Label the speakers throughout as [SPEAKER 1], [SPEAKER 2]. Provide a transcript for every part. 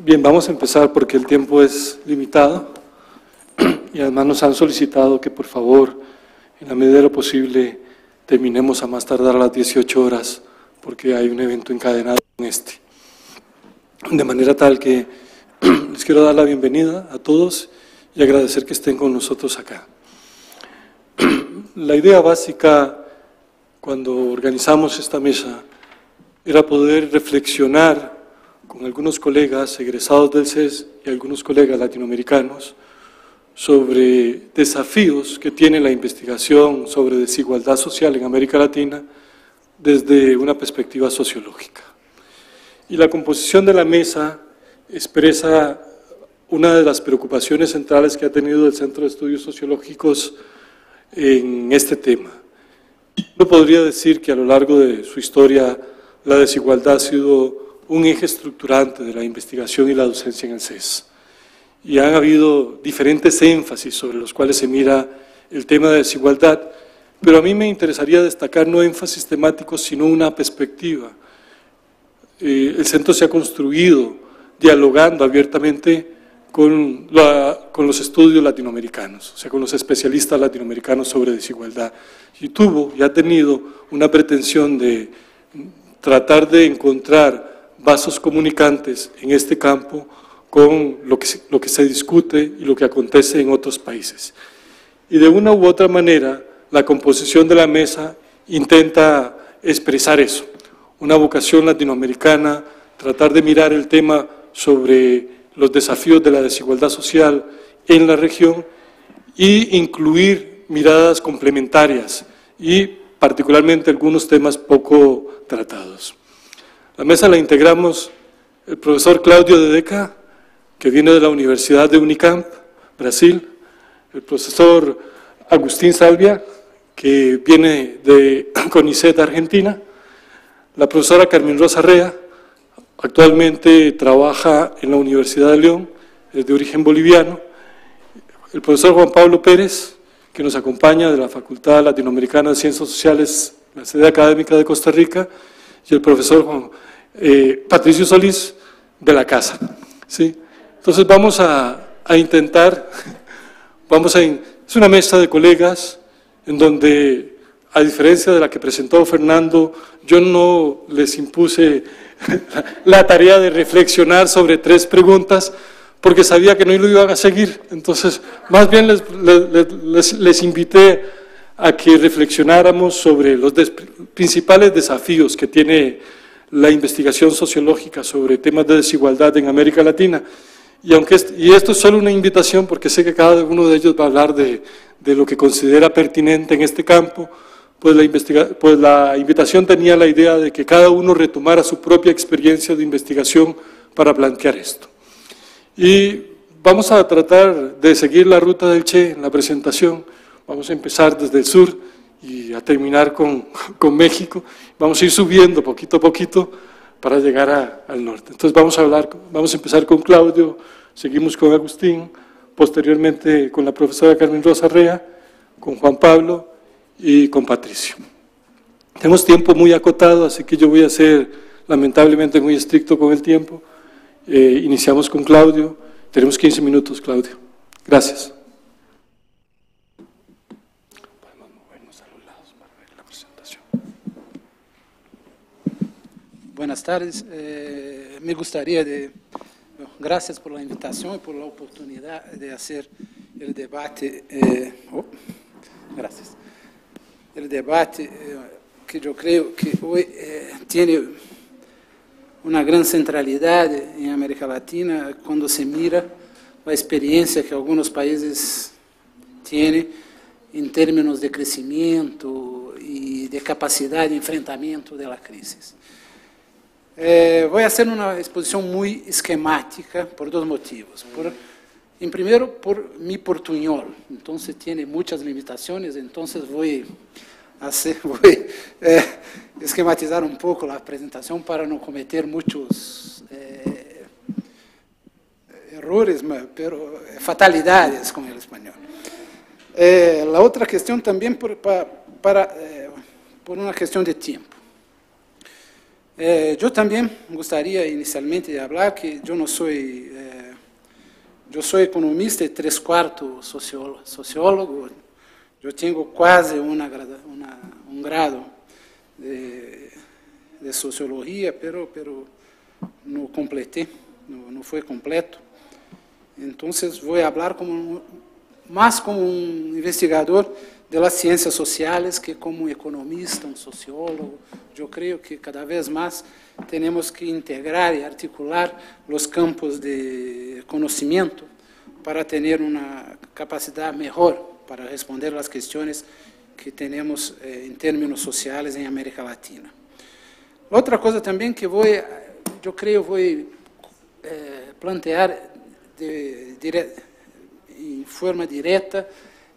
[SPEAKER 1] Bien, vamos a empezar porque el tiempo es limitado y además nos han solicitado que por favor, en la medida de lo posible, terminemos a más tardar a las 18 horas porque hay un evento encadenado con este. De manera tal que les quiero dar la bienvenida a todos y agradecer que estén con nosotros acá. La idea básica cuando organizamos esta mesa era poder reflexionar con algunos colegas egresados del CES y algunos colegas latinoamericanos sobre desafíos que tiene la investigación sobre desigualdad social en América Latina desde una perspectiva sociológica. Y la composición de la mesa expresa una de las preocupaciones centrales que ha tenido el Centro de Estudios Sociológicos en este tema. Uno podría decir que a lo largo de su historia la desigualdad ha sido un eje estructurante de la investigación y la docencia en el CES. Y han habido diferentes énfasis sobre los cuales se mira el tema de desigualdad, pero a mí me interesaría destacar no énfasis temáticos, sino una perspectiva. El centro se ha construido dialogando abiertamente con los estudios latinoamericanos, o sea, con los especialistas latinoamericanos sobre desigualdad, y tuvo y ha tenido una pretensión de tratar de encontrar vasos comunicantes en este campo con lo que se discute y lo que acontece en otros países. Y de una u otra manera, la composición de la mesa intenta expresar eso, una vocación latinoamericana, tratar de mirar el tema sobre los desafíos de la desigualdad social en la región e incluir miradas complementarias y particularmente algunos temas poco tratados. La mesa la integramos el profesor Cláudio de Deca, que viene de la Universidad de Unicamp, Brasil, el profesor Agustín Salvia, que viene de CONICET, Argentina, la profesora Carmen Rosa Rea, actualmente trabaja en la Universidad de León, es de origen boliviano, el profesor Juan Pablo Pérez, que nos acompaña de la Facultad Latinoamericana de Ciencias Sociales, la sede académica de Costa Rica, y el profesor Patricio Solís, de la casa. ¿Sí? Entonces vamos a intentar, es una mesa de colegas en donde, a diferencia de la que presentó Fernando, yo no les impuse la tarea de reflexionar sobre 3 preguntas, porque sabía que no lo iban a seguir. Entonces, más bien les invité a que reflexionáramos sobre los principales desafíos que tiene la investigación sociológica sobre temas de desigualdad en América Latina. Y esto es solo una invitación, porque sé que cada uno de ellos va a hablar de lo que considera pertinente en este campo, pues la invitación tenía la idea de que cada uno retomara su propia experiencia de investigación para plantear esto. Y vamos a tratar de seguir la ruta del Che en la presentación. Vamos a empezar desde el sur y a terminar con México. Vamos a ir subiendo poquito a poquito para llegar al norte. Entonces vamos a empezar con Cláudio, seguimos con Agustín, posteriormente con la profesora Carmen Rosa Rea, con Juan Pablo y con Patricio. Tenemos tiempo muy acotado, así que yo voy a ser lamentablemente muy estricto con el tiempo. Iniciamos con Cláudio. Tenemos 15 minutos, Cláudio. Gracias. Podemos movernos a los lados para ver la presentación.
[SPEAKER 2] Buenas tardes. Me gustaría gracias por la invitación y por la oportunidad de hacer el debate. Gracias. El debate que yo creo que hoy tiene una gran centralidad en América Latina cuando se mira la experiencia que algunos países tienen en términos de crecimiento y de capacidad de enfrentamiento de la crisis. Voy a hacer una exposición muy esquemática por 2 motivos. En primero, por mi portuñol, entonces tiene muchas limitaciones, entonces voy a esquematizar un poco la presentación para no cometer muchos errores, pero fatalidades con el español. La otra cuestión también por una cuestión de tiempo. Yo también gustaría inicialmente de hablar que yo no soy, yo soy economista y 3/4 sociólogo. Yo tengo casi un grado de sociología, pero no completé, no fue completo. Entonces voy a hablar más como un investigador de las ciencias sociales que como un economista, un sociólogo. Yo creo que cada vez más tenemos que integrar y articular los campos de conocimiento para tener una capacidad mejor para responder las cuestiones que tenemos en términos sociales en América Latina. La otra cosa también que yo creo voy plantear en forma directa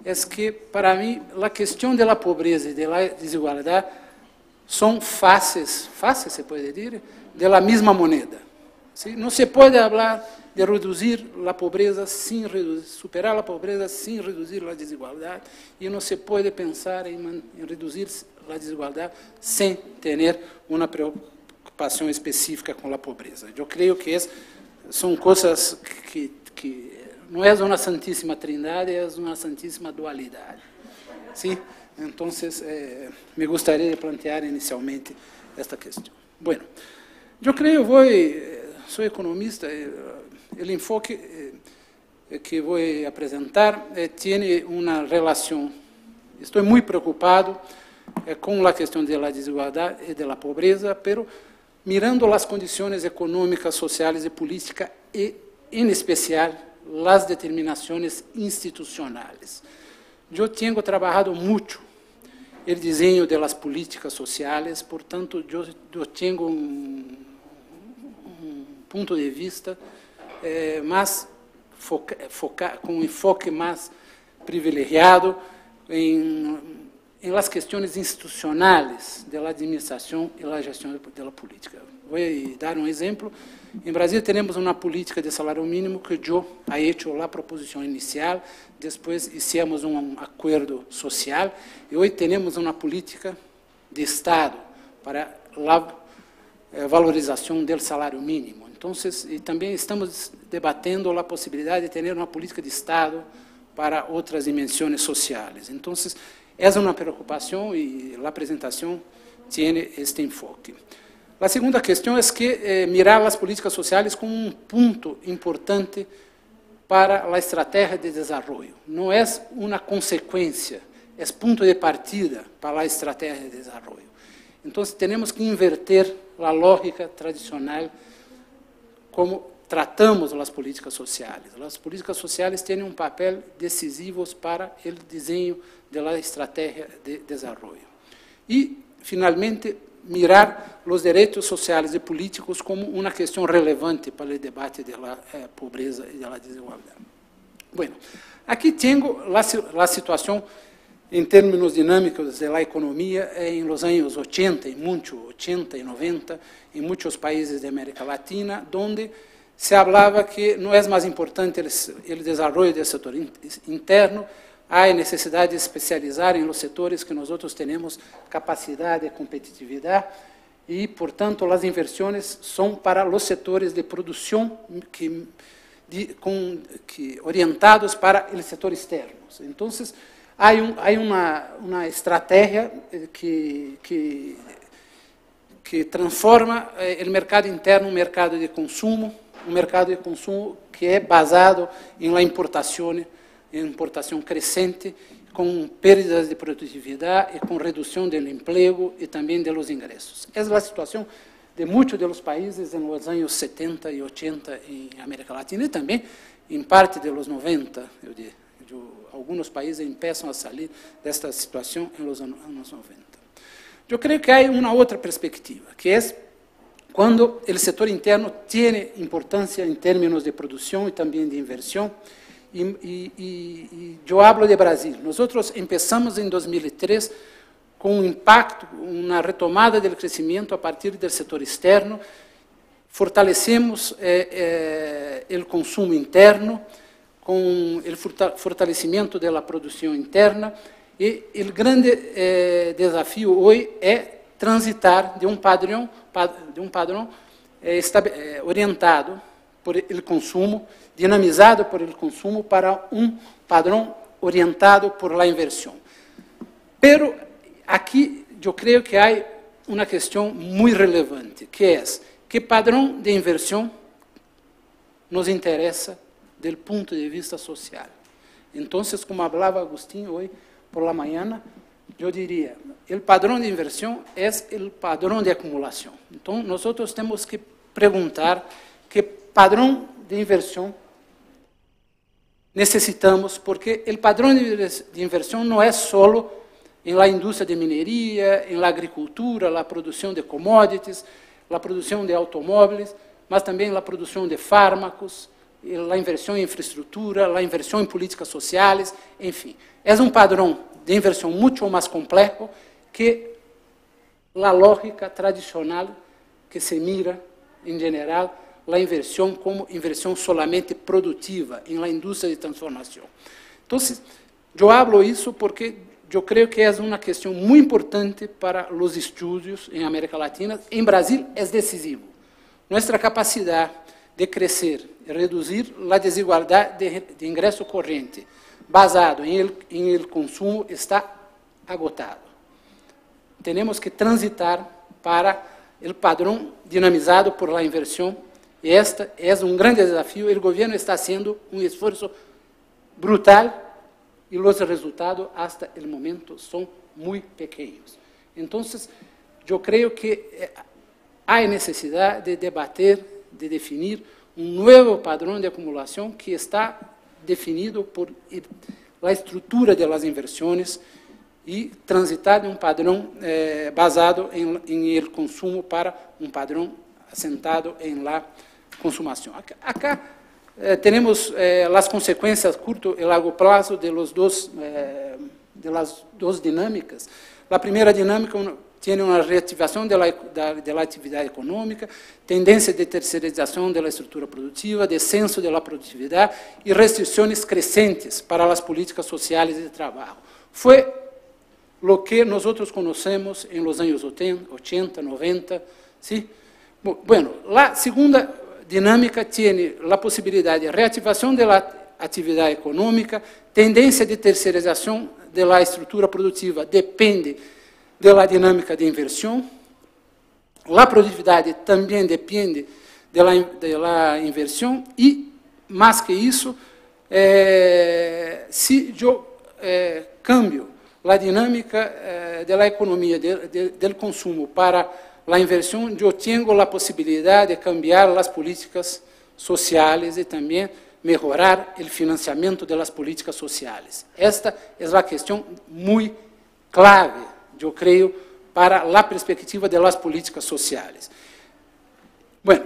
[SPEAKER 2] es que, para mí, la cuestión de la pobreza y de la desigualdad son faces, se puede decir, de la misma moneda. ¿Sí? No se puede hablar de reducir la pobreza superar la pobreza sin reducir la desigualdad, y no se puede pensar en reducir la desigualdad sin tener una preocupación específica con la pobreza. Yo creo que son cosas que no es una santísima trindad, es una santísima dualidad. ¿Sí? Entonces, me gustaría plantear inicialmente esta cuestión. Bueno, yo creo, soy economista, el enfoque que voy a presentar tiene una relación. Estoy muy preocupado con la cuestión de la desigualdad y de la pobreza, pero mirando las condiciones económicas, sociales y políticas, y en especial las determinaciones institucionales. Yo tengo trabajado mucho el diseño de las políticas sociales, por tanto, yo tengo un punto de vista más con un enfoque más privilegiado en las cuestiones institucionales de la administración y la gestión de la política. Voy a dar un ejemplo. En Brasil tenemos una política de salario mínimo que yo he hecho la proposición inicial, después hicimos un acuerdo social y hoy tenemos una política de Estado para la valorización del salario mínimo. Entonces, y también estamos debatiendo la posibilidad de tener una política de Estado para otras dimensiones sociales. Entonces, es una preocupación y la presentación tiene este enfoque. La segunda cuestión es que mirar las políticas sociales como un punto importante para la estrategia de desarrollo. No es una consecuencia, es punto de partida para la estrategia de desarrollo. Entonces, tenemos que invertir la lógica tradicional como tratamos las políticas sociales. Las políticas sociales tienen un papel decisivo para el diseño de la estrategia de desarrollo. Y, finalmente, mirar los derechos sociales y políticos como una cuestión relevante para el debate de la pobreza y de la desigualdad. Bueno, aquí tengo la situación en términos dinámicos de la economía en los años 80 y 90, en muchos países de América Latina, donde se hablaba que no es más importante el desarrollo del sector interno, hay necesidad de especializar en los sectores que nosotros tenemos capacidad de competitividad y, por tanto, las inversiones son para los sectores de producción orientados para el sector externo. Entonces, hay una estrategia que transforma el mercado interno en un mercado de consumo que es basado en la importación crescente, con pérdidas de productividad y con reducción del empleo y también de los ingresos. Es la situación de muchos de los países en los años 70 y 80 en América Latina y también en parte de los 90. Algunos países empiezan a salir de esta situación en los años 90. Yo creo que hay una otra perspectiva, que es cuando el sector interno tiene importancia en términos de producción y también de inversión. Y yo hablo de Brasil. Nosotros empezamos en 2003 con un impacto, una retomada del crecimiento a partir del sector externo, fortalecemos el consumo interno con el fortalecimiento de la producción interna y el grande desafío hoy es transitar de um padrão orientado por el consumo, dinamizado por el consumo, para um padrão orientado por la inversión. Pero aquí yo creo que hay una cuestión muy relevante, que es que padrón de inversión nos interesa del punto de vista social. Entonces, como hablaba Agustín hoy por la mañana, yo diría, el padrón de inversión es el padrón de acumulación. Entonces, nosotros tenemos que preguntar qué padrón de inversión necesitamos, porque el padrón de inversión no es solo en la industria de minería, en la agricultura, la producción de commodities, la producción de automóviles, mas también la producción de fármacos, la inversión en infraestructura, la inversión en políticas sociales, en fin. Es un padrón de inversión mucho más complejo que la lógica tradicional que se mira, en general, la inversión como inversión solamente productiva en la industria de transformación. Entonces, yo hablo eso porque yo creo que es una cuestión muy importante para los estudios en América Latina. En Brasil es decisivo. Nuestra capacidad de crecer y reducir la desigualdad de ingreso corriente basado en el consumo está agotado. Tenemos que transitar para el padrón dinamizado por la inversión, y este es un gran desafío. El gobierno está haciendo un esfuerzo brutal y los resultados hasta el momento son muy pequeños. Entonces, yo creo que hay necesidad de debatir, de definir un nuevo padrón de acumulación que está definido por la estructura de las inversiones y transitar de un padrón basado en el consumo para un padrón asentado en la consumación. Acá tenemos las consecuencias a corto y largo plazo de las dos dinámicas. La primera dinámica tiene una reactivación de la actividad económica, tendencia de tercerización de la estructura productiva, descenso de la productividad y restricciones crecientes para las políticas sociales y de trabajo. Fue lo que nosotros conocemos en los años 80, 90, ¿sí? Bueno, la segunda dinámica tiene la posibilidad de reactivación de la actividad económica, tendencia de tercerización de la estructura productiva depende de la dinámica de inversión, la productividad también depende de la inversión y, más que eso, si yo cambio la dinámica de la economía, del consumo para la inversión, yo tengo la posibilidad de cambiar las políticas sociales y también mejorar el financiamiento de las políticas sociales. Esta es la cuestión muy clave, yo creo, para la perspectiva de las políticas sociales. Bueno,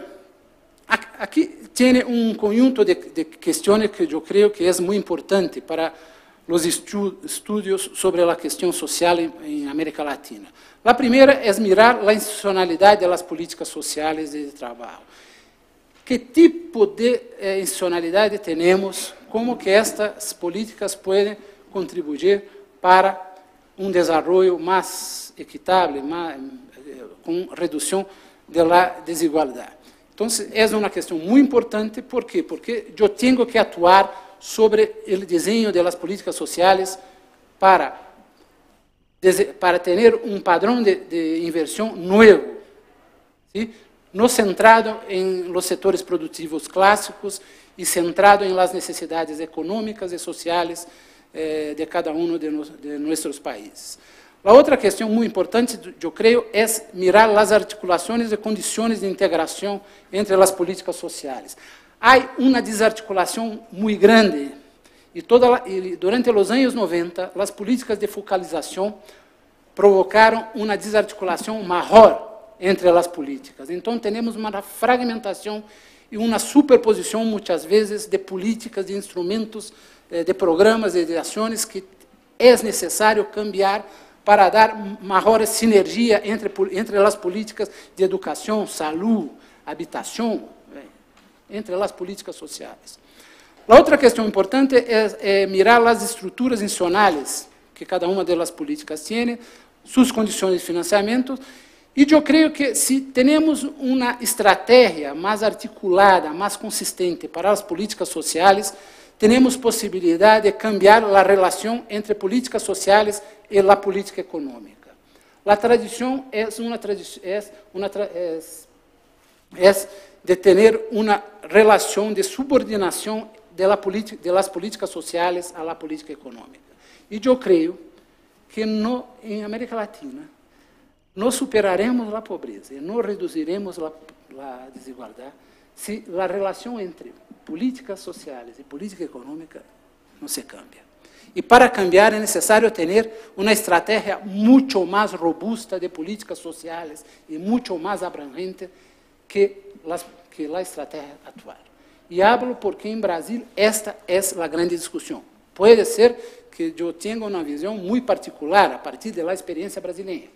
[SPEAKER 2] aquí tiene un conjunto de cuestiones que yo creo que es muy importante para los estudios sobre la cuestión social en América Latina. La primera es mirar la institucionalidad de las políticas sociales y de trabajo. ¿Qué tipo de institucionalidad tenemos? ¿Cómo que estas políticas pueden contribuir para un desarrollo más equitable, con reducción de la desigualdad? Entonces, es una cuestión muy importante. ¿Por qué? Porque yo tengo que actuar sobre el diseño de las políticas sociales para tener un padrón de inversión nuevo, ¿sí? No centrado en los sectores productivos clásicos y centrado en las necesidades económicas y sociales de cada uno de nuestros países. La otra cuestión muy importante, yo creo, es mirar las articulaciones y condiciones de integración entre las políticas sociales. Hay una desarticulación muy grande y durante los años 90 las políticas de focalización provocaron una desarticulación mayor entre las políticas. Entonces tenemos una fragmentación y una superposición muchas veces de políticas, de instrumentos, de programas y de acciones que es necesario cambiar para dar mejor sinergia entre las políticas de educación, salud, habitación, entre las políticas sociales. La otra cuestión importante es mirar las estructuras institucionales que cada una de las políticas tiene, sus condiciones de financiamiento E eu creio que se temos uma estratégia mais articulada, mais consistente para as políticas sociais, temos possibilidade de cambiar a relação entre políticas sociais e a política econômica. A tradição é de ter uma relação de subordinação das políticas sociais à política econômica. E eu creio que em América Latina nós superaremos a pobreza e não reduziremos a desigualdade se a relação entre políticas sociais e política econômica não se cambia. E para cambiar é necessário ter uma estratégia muito mais robusta de políticas sociais e muito mais abrangente que a estratégia atual. E hablo porque em Brasil esta é a grande discussão. Pode ser que eu tenha uma visão muito particular a partir da experiência brasileira,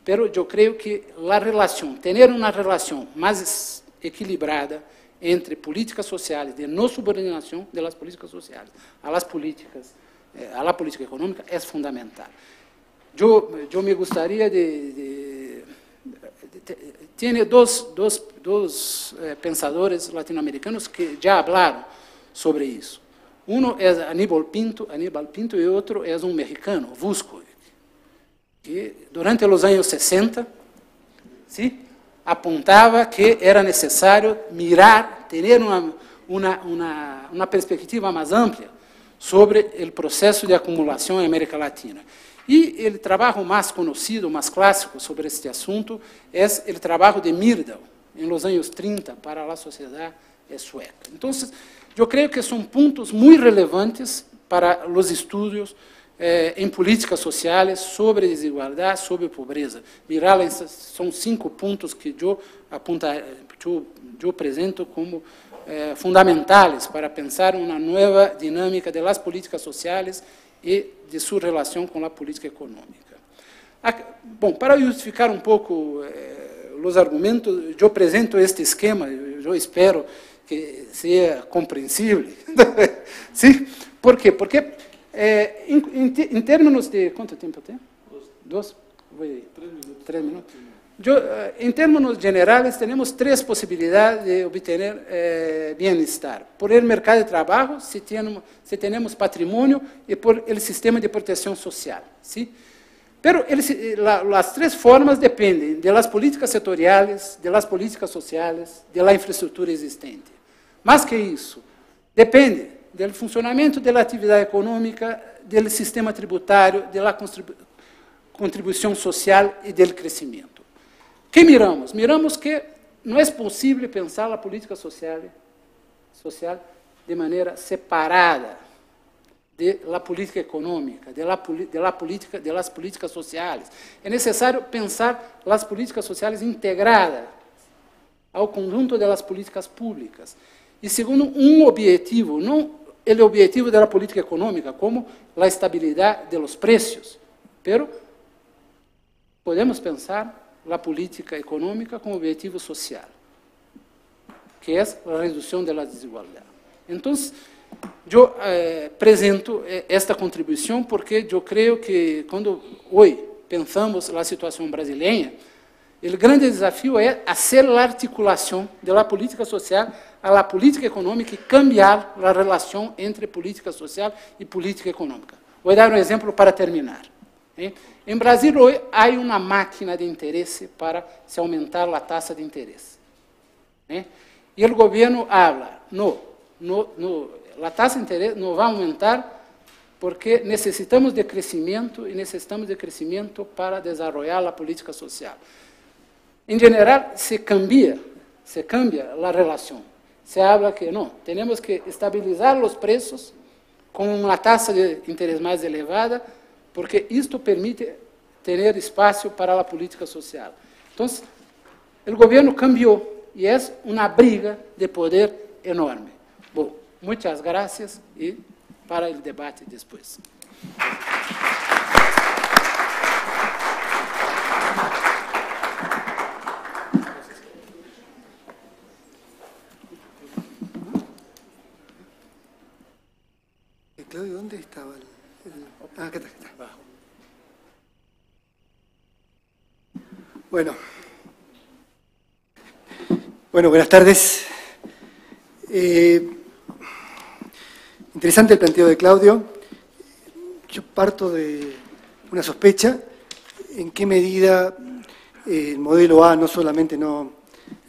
[SPEAKER 2] mas eu creio que ter uma relação mais equilibrada entre políticas sociais de não subordinação das políticas sociais à política econômica é fundamental. Eu me gostaria tem dois pensadores latino-americanos que já falaram sobre isso. Um é Aníbal Pinto e outro é um mexicano, Vuskowitz, que durante os anos 60 apontava que era necessário mirar, ter uma perspectiva mais ampla sobre o processo de acumulação na América Latina. E o trabalho mais conhecido, mais clássico sobre este assunto é o trabalho de Myrdal, em los anos 30, para a sociedade sueca. Então, eu creio que são pontos muito relevantes para os estudos em políticas sociais sobre desigualdade, sobre pobreza. Myrdal são 5 pontos que eu apresento como fundamentais para pensar uma nova dinâmica das políticas sociais e de sua relação com a política econômica. Bom, para justificar um pouco os argumentos, eu apresento este esquema, eu espero que seja compreensível. Sim? Por quê? Porque, em termos de... Quanto tempo tem? 2? 3 minutos. Em termos gerais, temos 3 possibilidades de obter bem-estar. Por el mercado de trabalho, se temos patrimônio, e por el sistema de proteção social. ¿Sí? Pero as 3 formas dependem das políticas setoriais, das políticas sociais, da infraestrutura existente. Mais que isso, depende do funcionamento da atividade econômica, do sistema tributário, da contribuição social e do crescimento. Que miramos? Miramos que não é possível pensar a política social de maneira separada da política econômica, das políticas sociais. É necessário pensar as políticas sociais integradas ao conjunto das políticas públicas. E segundo um objetivo, não o objetivo da política econômica, como a estabilidade dos preços, mas podemos pensar a política econômica com objetivo social, que é a redução da desigualdade. Então, eu apresento esta contribuição porque eu creio que, quando hoje pensamos na situação brasileira, o grande desafio é fazer a articulação da política social à política econômica e cambiar a relação entre política social e política econômica. Vou dar um exemplo para terminar. Em Brasil, hoje, há uma máquina de interesse para se aumentar a taxa de interesse. E o governo fala, a taxa de interesse não vai aumentar porque necessitamos de crescimento e necessitamos de crescimento para desenvolver a política social. Em geral, se cambia a relação. Se habla que não, temos que estabilizar os preços com uma taxa de interesse mais elevada, porque isto permite ter espaço para a política social. Então, o governo cambiou e é uma briga de poder enorme. Bom, muitas graças e para o debate depois.
[SPEAKER 3] Claudio, ¿dónde estaba acá está. Bueno, Bueno, buenas tardes. Interesante el planteo de Claudio. Yo parto de una sospecha, en qué medida el modelo A, el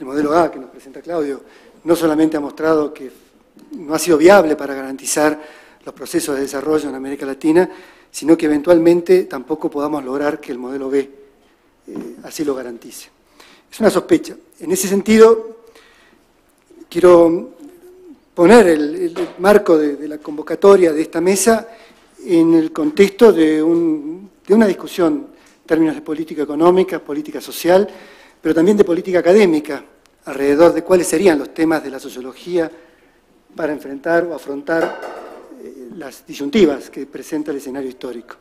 [SPEAKER 3] modelo A que nos presenta Claudio, no solamente ha mostrado que no ha sido viable para garantizar los procesos de desarrollo en América Latina, sino que eventualmente tampoco podamos lograr que el modelo B así lo garantice. Es una sospecha. En ese sentido, quiero poner el marco de la convocatoria de esta mesa en el contexto de una discusión en términos de política económica, política social, pero también de política académica, alrededor de cuáles serían los temas de la sociología para enfrentar o afrontar las disyuntivas que presenta el escenario histórico.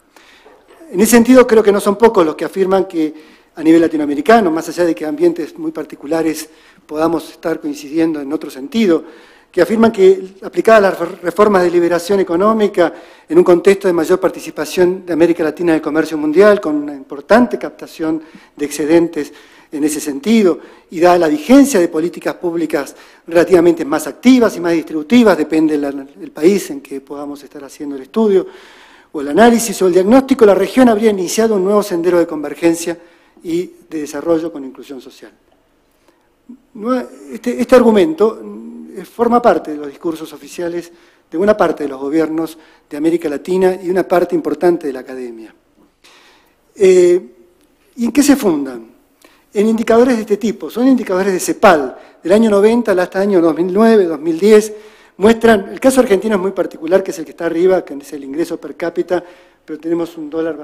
[SPEAKER 3] En ese sentido, creo que no son pocos los que afirman que a nivel latinoamericano, más allá de que ambientes muy particulares podamos estar coincidiendo en otro sentido, que afirman que aplicadas las reformas de liberación económica en un contexto de mayor participación de América Latina en el comercio mundial, con una importante captación de excedentes en ese sentido, y dada la vigencia de políticas públicas relativamente más activas y más distributivas, depende del país en que podamos estar haciendo el estudio, o el análisis o el diagnóstico, la región habría iniciado un nuevo sendero de convergencia y de desarrollo con inclusión social. Este argumento forma parte de los discursos oficiales de buena parte de los gobiernos de América Latina y una parte importante de la academia. ¿Y en qué se fundan? En indicadores de este tipo, son indicadores de CEPAL, del año 90 hasta el año 2009, 2010, muestran, el caso argentino es muy particular, que es el que está arriba, que es el ingreso per cápita, pero tenemos un dólar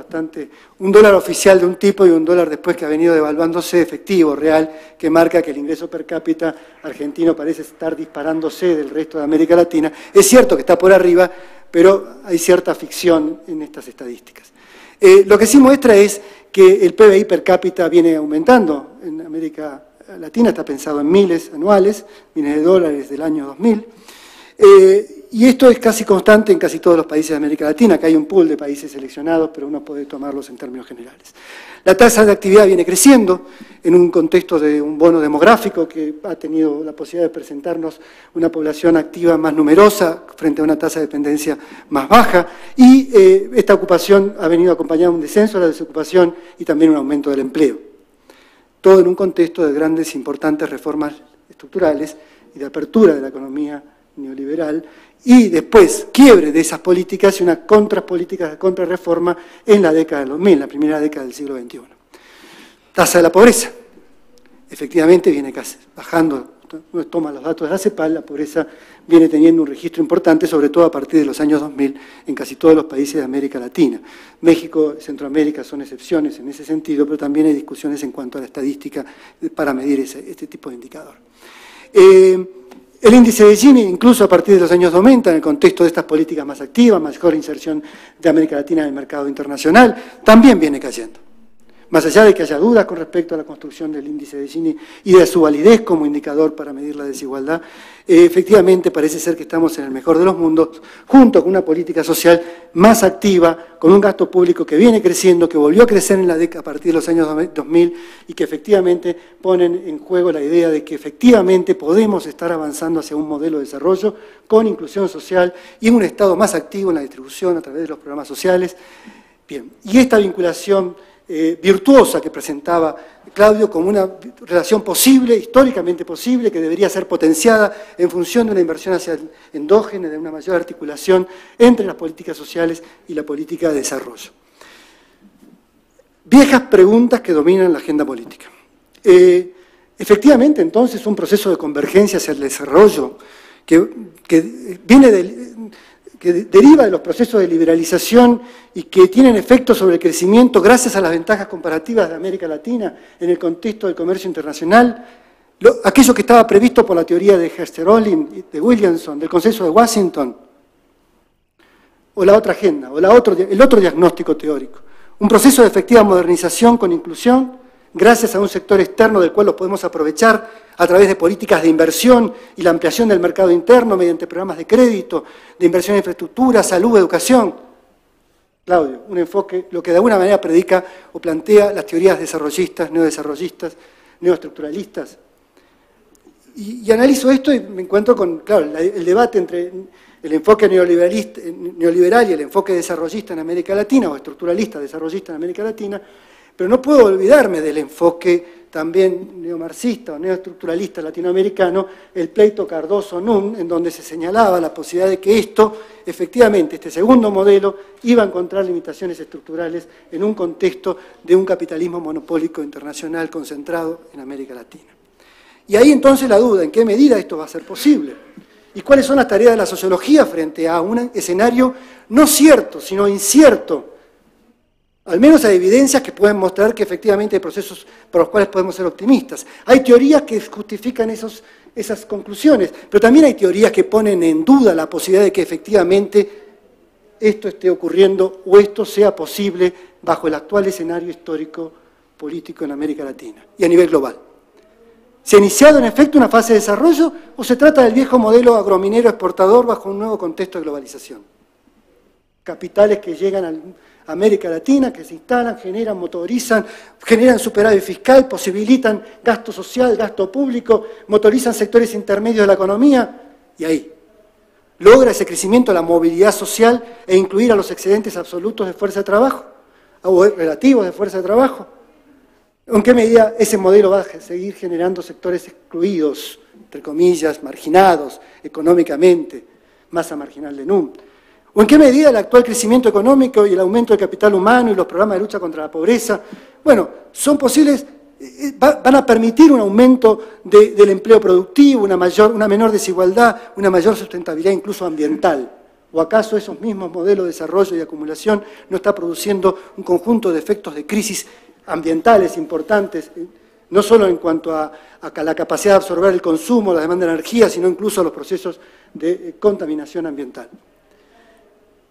[SPEAKER 3] oficial de un tipo y un dólar después que ha venido devaluándose efectivo, real, que marca que el ingreso per cápita argentino parece estar disparándose del resto de América Latina. Es cierto que está por arriba, pero hay cierta ficción en estas estadísticas. Lo que sí muestra es que el PBI per cápita viene aumentando en América Latina, está pensado en miles anuales, miles de dólares del año 2000, y esto es casi constante en casi todos los países de América Latina, que hay un pool de países seleccionados, pero uno puede tomarlos en términos generales. La tasa de actividad viene creciendo en un contexto de un bono demográfico que ha tenido la posibilidad de presentarnos una población activa más numerosa frente a una tasa de dependencia más baja, y esta ocupación ha venido acompañada de un descenso de la desocupación y también un aumento del empleo. Todo en un contexto de grandes e importantes reformas estructurales y de apertura de la economía neoliberal, y después quiebre de esas políticas y unas contrapolíticas de contrarreforma en la década del 2000, la primera década del siglo XXI. Tasa de la pobreza, efectivamente viene casi bajando, uno toma los datos de la CEPAL, la pobreza viene teniendo un registro importante, sobre todo a partir de los años 2000, en casi todos los países de América Latina. México y Centroamérica son excepciones en ese sentido, pero también hay discusiones en cuanto a la estadística para medir este tipo de indicador. El índice de Gini, incluso a partir de los años 90, en el contexto de estas políticas más activas, mejor inserción de América Latina en el mercado internacional, también viene cayendo. Más allá de que haya dudas con respecto a la construcción del índice de Gini y de su validez como indicador para medir la desigualdad, efectivamente parece ser que estamos en el mejor de los mundos, junto con una política social más activa, con un gasto público que viene creciendo, que volvió a crecer en la década a partir de los años 2000 y que efectivamente ponen en juego la idea de que efectivamente podemos estar avanzando hacia un modelo de desarrollo con inclusión social y un Estado más activo en la distribución a través de los programas sociales. Bien, y esta vinculación virtuosa que presentaba Claudio como una relación posible, históricamente posible, que debería ser potenciada en función de una inversión hacia el endógeno, de una mayor articulación entre las políticas sociales y la política de desarrollo. Viejas preguntas que dominan la agenda política. Efectivamente, entonces, un proceso de convergencia hacia el desarrollo que deriva de los procesos de liberalización y que tienen efectos sobre el crecimiento gracias a las ventajas comparativas de América Latina en el contexto del comercio internacional, aquello que estaba previsto por la teoría de Hester-Ollin, de Williamson, del Consenso de Washington, o la otra agenda, o el otro diagnóstico teórico. Un proceso de efectiva modernización con inclusión, gracias a un sector externo del cual lo podemos aprovechar a través de políticas de inversión y la ampliación del mercado interno mediante programas de crédito, de inversión en infraestructura, salud, educación. Claudio, un enfoque, lo que de alguna manera predica o plantea las teorías desarrollistas, neodesarrollistas, neoestructuralistas. Y analizo esto y me encuentro con, claro, el debate entre el enfoque neoliberal y el enfoque desarrollista en América Latina, o estructuralista desarrollista en América Latina, pero no puedo olvidarme del enfoque también neomarxista o neoestructuralista latinoamericano, el pleito Cardoso-Nun, en donde se señalaba la posibilidad de que esto, efectivamente, este segundo modelo, iba a encontrar limitaciones estructurales en un contexto de un capitalismo monopólico internacional concentrado en América Latina. Y ahí entonces la duda, ¿en qué medida esto va a ser posible? ¿Y cuáles son las tareas de la sociología frente a un escenario no cierto, sino incierto? Al menos hay evidencias que pueden mostrar que efectivamente hay procesos por los cuales podemos ser optimistas. Hay teorías que justifican esas conclusiones, pero también hay teorías que ponen en duda la posibilidad de que efectivamente esto esté ocurriendo o esto sea posible bajo el actual escenario histórico político en América Latina y a nivel global. ¿Se ha iniciado en efecto una fase de desarrollo o se trata del viejo modelo agrominero exportador bajo un nuevo contexto de globalización? Capitales que llegan a América Latina, que se instalan, generan, motorizan, generan superávit fiscal, posibilitan gasto social, gasto público, motorizan sectores intermedios de la economía, y ahí logra ese crecimiento la movilidad social e incluir a los excedentes absolutos de fuerza de trabajo, o relativos de fuerza de trabajo. ¿En qué medida ese modelo va a seguir generando sectores excluidos, entre comillas, marginados económicamente, masa marginal de NUM? ¿O en qué medida el actual crecimiento económico y el aumento del capital humano y los programas de lucha contra la pobreza, bueno, son posibles, van a permitir un aumento del empleo productivo, una menor desigualdad, una mayor sustentabilidad incluso ambiental? ¿O acaso esos mismos modelos de desarrollo y acumulación no están produciendo un conjunto de efectos de crisis ambientales importantes, no solo en cuanto a la capacidad de absorber el consumo, la demanda de energía, sino incluso a los procesos de contaminación ambiental?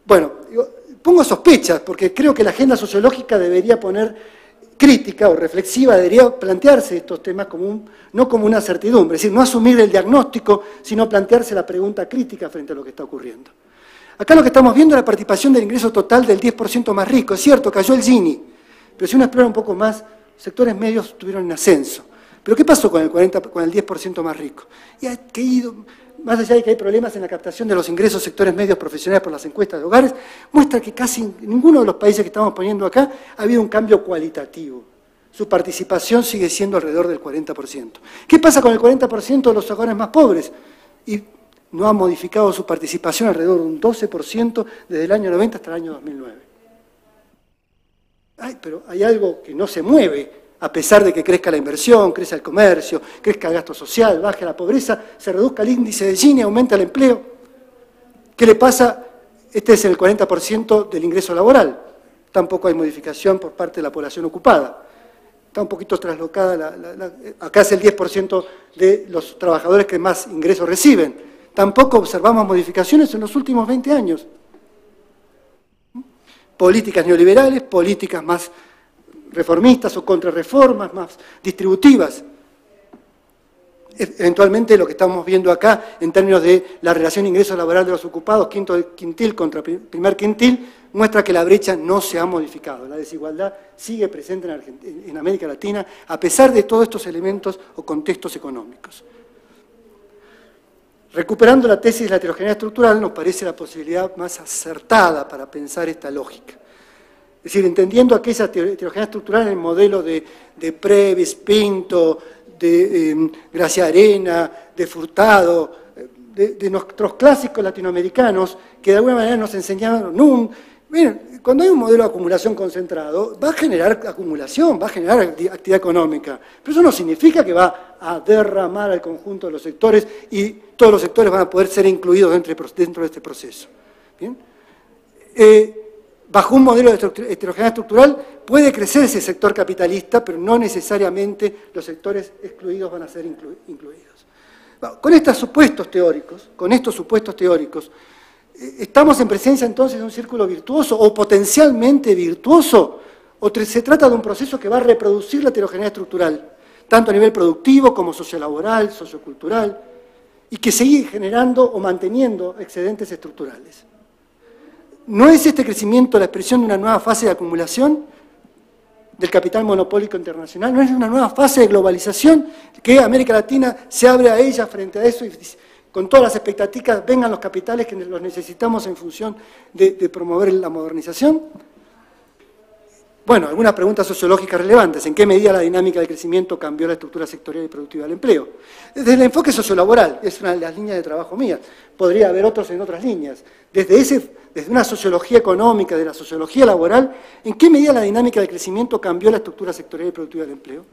[SPEAKER 3] Bueno, pongo sospechas, porque creo que la agenda sociológica debería poner crítica o reflexiva, debería plantearse estos temas no como una certidumbre, es decir, no asumir el diagnóstico, sino plantearse la pregunta crítica frente a lo que está ocurriendo. Acá lo que estamos viendo es la participación del ingreso total del 10% más rico. Es cierto, cayó el Gini, pero si uno explora un poco más, sectores medios estuvieron en ascenso. Pero ¿qué pasó con el 10% más rico? Y ha caído, más allá de que hay problemas en la captación de los ingresos sectores medios profesionales por las encuestas de hogares, muestra que casi en ninguno de los países que estamos poniendo acá ha habido un cambio cualitativo. Su participación sigue siendo alrededor del 40%. ¿Qué pasa con el 40% de los hogares más pobres? Y no ha modificado su participación alrededor de un 12% desde el año 90 hasta el año 2009. Pero hay algo que no se mueve, a pesar de que crezca la inversión, crezca el comercio, crezca el gasto social, baje la pobreza, se reduzca el índice de Gini, aumenta el empleo. ¿Qué le pasa? Este es el 40% del ingreso laboral. Tampoco hay modificación por parte de la población ocupada. Está un poquito traslocada, acá es el 10% de los trabajadores que más ingresos reciben. Tampoco observamos modificaciones en los últimos 20 años. Políticas neoliberales, políticas más reformistas o contrarreformas, más distributivas. Eventualmente lo que estamos viendo acá en términos de la relación ingreso laboral de los ocupados, quinto quintil contra primer quintil, muestra que la brecha no se ha modificado. La desigualdad sigue presente en América Latina a pesar de todos estos elementos o contextos económicos. Recuperando la tesis de la heterogeneidad estructural, nos parece la posibilidad más acertada para pensar esta lógica. Es decir, entendiendo aquella heterogeneidad estructural en el modelo de Previs, Pinto, de Gracia Arena, de Furtado, de nuestros clásicos latinoamericanos, que de alguna manera nos enseñaban, miren, cuando hay un modelo de acumulación concentrado, va a generar acumulación, va a generar actividad económica, pero eso no significa que va a derramar al conjunto de los sectores y todos los sectores van a poder ser incluidos dentro de este proceso. ¿Bien? Bajo un modelo de heterogeneidad estructural puede crecer ese sector capitalista, pero no necesariamente los sectores excluidos van a ser incluidos. Bueno, con estos supuestos teóricos, ¿estamos en presencia entonces de un círculo virtuoso o potencialmente virtuoso? ¿O se trata de un proceso que va a reproducir la heterogeneidad estructural, tanto a nivel productivo como sociolaboral, sociocultural, y que sigue generando o manteniendo excedentes estructurales? ¿No es este crecimiento la expresión de una nueva fase de acumulación? del capital monopólico internacional? ¿No es una nueva fase de globalización que América Latina se abre a ella frente a eso y con todas las expectativas vengan los capitales que los necesitamos en función de promover la modernización? Bueno, algunas preguntas sociológicas relevantes. ¿En qué medida la dinámica del crecimiento cambió la estructura sectorial y productiva del empleo? Desde el enfoque sociolaboral, es una de las líneas de trabajo mías, podría haber otros en otras líneas. Desde una sociología económica, de la sociología laboral, ¿en qué medida la dinámica del crecimiento cambió la estructura sectorial y productiva del empleo?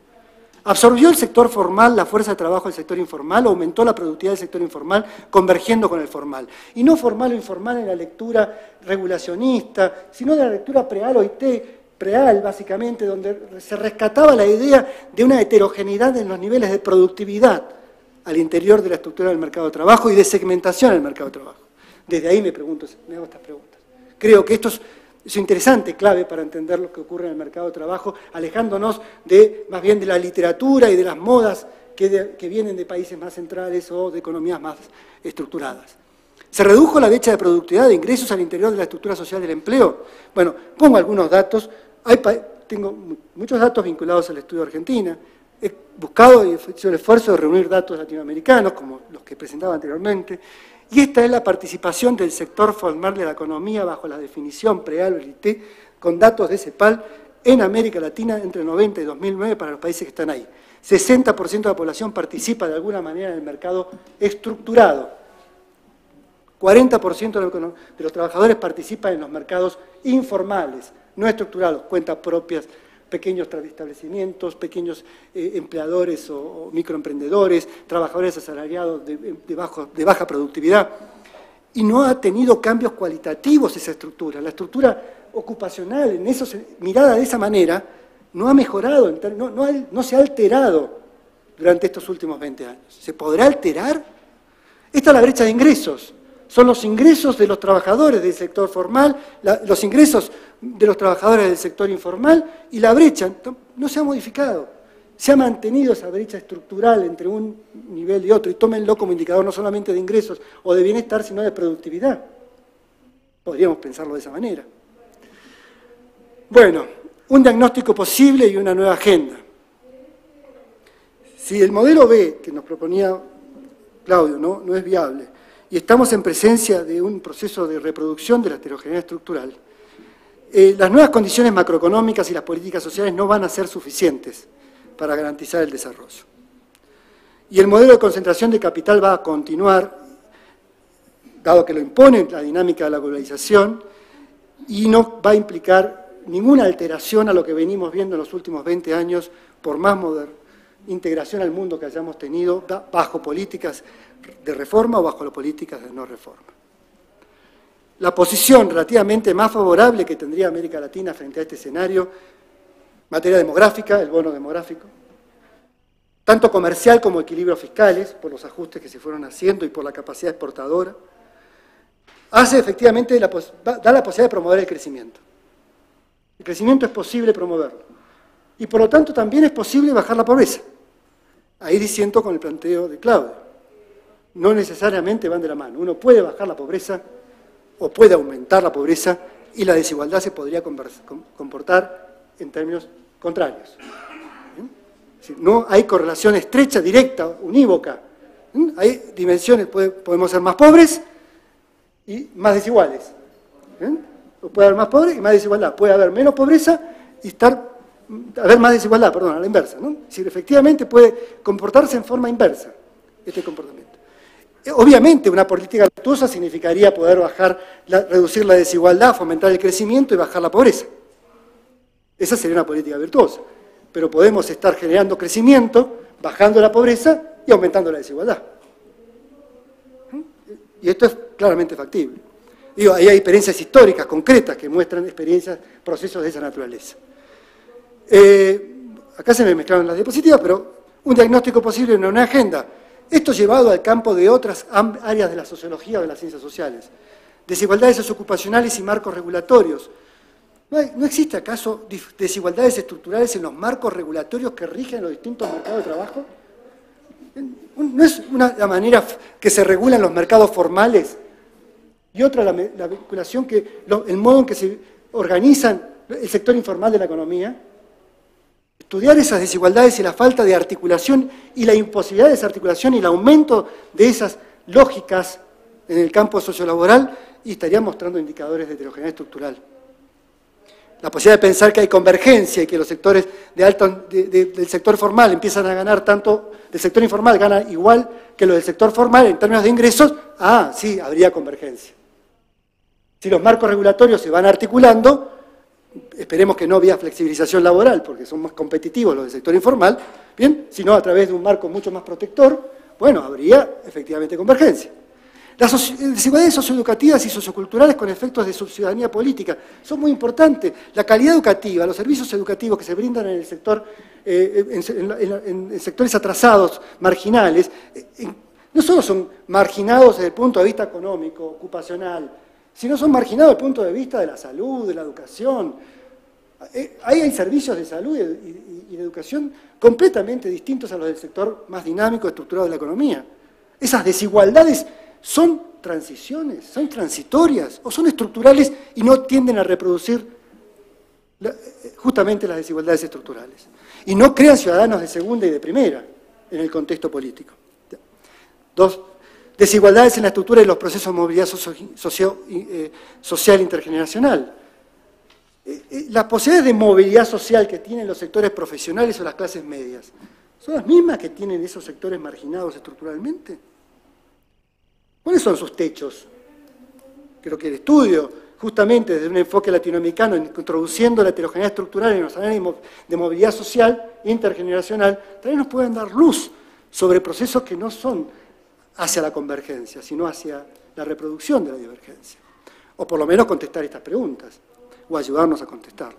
[SPEAKER 3] ¿Absorbió el sector formal la fuerza de trabajo del sector informal o aumentó la productividad del sector informal convergiendo con el formal? Y no formal o informal en la lectura regulacionista, sino de la lectura preal, básicamente, donde se rescataba la idea de una heterogeneidad en los niveles de productividad al interior de la estructura del mercado de trabajo y de segmentación del mercado de trabajo. Desde ahí me hago estas preguntas. Creo que esto es interesante, clave para entender lo que ocurre en el mercado de trabajo, alejándonos más bien de la literatura y de las modas que vienen de países más centrales o de economías más estructuradas. ¿Se redujo la brecha de productividad de ingresos al interior de la estructura social del empleo? Bueno, pongo algunos datos. Tengo muchos datos vinculados al estudio de Argentina. He buscado y hecho el esfuerzo de reunir datos latinoamericanos, como los que presentaba anteriormente, y esta es la participación del sector formal de la economía bajo la definición pre-ALBRIT, con datos de CEPAL en América Latina entre 90 y 2009 para los países que están ahí. 60% de la población participa de alguna manera en el mercado estructurado. 40% de los trabajadores participan en los mercados informales, no estructurados, cuentas propias, pequeños establecimientos, pequeños empleadores o microemprendedores, trabajadores asalariados de baja productividad. Y no ha tenido cambios cualitativos esa estructura. La estructura ocupacional, mirada de esa manera, no ha mejorado, no se ha alterado durante estos últimos 20 años. ¿Se podrá alterar? Esta es la brecha de ingresos. Son los ingresos de los trabajadores del sector formal, los ingresos de los trabajadores del sector informal, y la brecha no se ha modificado. Se ha mantenido esa brecha estructural entre un nivel y otro, y tómenlo como indicador no solamente de ingresos o de bienestar, sino de productividad. Podríamos pensarlo de esa manera. Bueno, un diagnóstico posible y una nueva agenda. Si el modelo B que nos proponía Claudio no es viable, y estamos en presencia de un proceso de reproducción de la heterogeneidad estructural, las nuevas condiciones macroeconómicas y las políticas sociales no van a ser suficientes para garantizar el desarrollo. Y el modelo de concentración de capital va a continuar, dado que lo impone la dinámica de la globalización, y no va a implicar ninguna alteración a lo que venimos viendo en los últimos 20 años, por más integración al mundo que hayamos tenido, bajo políticas de reforma o bajo las políticas de no reforma. La posición relativamente más favorable que tendría América Latina frente a este escenario, materia demográfica, el bono demográfico, tanto comercial como equilibrios fiscales, por los ajustes que se fueron haciendo y por la capacidad exportadora, da la posibilidad de promover el crecimiento. El crecimiento es posible promoverlo. Y por lo tanto también es posible bajar la pobreza. Ahí disiento con el planteo de Claudio. No necesariamente van de la mano. Uno puede bajar la pobreza o puede aumentar la pobreza y la desigualdad se podría comportar en términos contrarios. Es decir, no hay correlación estrecha, directa, unívoca. Hay dimensiones, podemos ser más pobres y más desiguales. O puede haber más pobres y más desigualdad. Puede haber menos pobreza y haber más desigualdad, perdón, a la inversa, ¿no? Es decir, efectivamente puede comportarse en forma inversa este comportamiento. Obviamente una política virtuosa significaría poder reducir la desigualdad, fomentar el crecimiento y bajar la pobreza. Esa sería una política virtuosa. Pero podemos estar generando crecimiento, bajando la pobreza y aumentando la desigualdad. Y esto es claramente factible. Digo, ahí hay experiencias históricas, concretas, que muestran procesos de esa naturaleza. Acá se me mezclaron las diapositivas, pero un diagnóstico posible en una agenda. Esto llevado al campo de otras áreas de la sociología o de las ciencias sociales. Desigualdades sociocupacionales y marcos regulatorios. ¿No existe acaso desigualdades estructurales en los marcos regulatorios que rigen los distintos mercados de trabajo? ¿No es la manera que se regulan los mercados formales? Y otra, la vinculación el modo en que se organizan el sector informal de la economía. estudiar esas desigualdades y la falta de articulación y la imposibilidad de esa articulación y el aumento de esas lógicas en el campo sociolaboral, y estaría mostrando indicadores de heterogeneidad estructural. La posibilidad de pensar que hay convergencia y que los sectores del sector formal empiezan a ganar tanto, del sector informal gana igual que los del sector formal en términos de ingresos, sí, habría convergencia. Si los marcos regulatorios se van articulando, esperemos que no vía flexibilización laboral, porque son más competitivos los del sector informal, bien, sino a través de un marco mucho más protector, bueno, habría efectivamente convergencia. Las desigualdades socioeducativas y socioculturales con efectos de subciudadanía política son muy importantes. La calidad educativa, los servicios educativos que se brindan en el sector, en sectores atrasados, marginales, no solo son marginados desde el punto de vista económico, ocupacional, sino son marginados desde el punto de vista de la salud, de la educación. Ahí hay servicios de salud y de educación completamente distintos a los del sector más dinámico, estructurado de la economía. Esas desigualdades son transiciones, son transitorias o son estructurales y no tienden a reproducir justamente las desigualdades estructurales. Y no crean ciudadanos de segunda y de primera en el contexto político. 2. Desigualdades en la estructura y los procesos de movilidad social intergeneracional. Las posibilidades de movilidad social que tienen los sectores profesionales o las clases medias son las mismas que tienen esos sectores marginados estructuralmente. ¿Cuáles son sus techos? Creo que el estudio, justamente desde un enfoque latinoamericano, introduciendo la heterogeneidad estructural en los análisis de movilidad social intergeneracional, también nos pueden dar luz sobre procesos que no son hacia la convergencia, sino hacia la reproducción de la divergencia. O por lo menos contestar estas preguntas, o ayudarnos a contestarlas.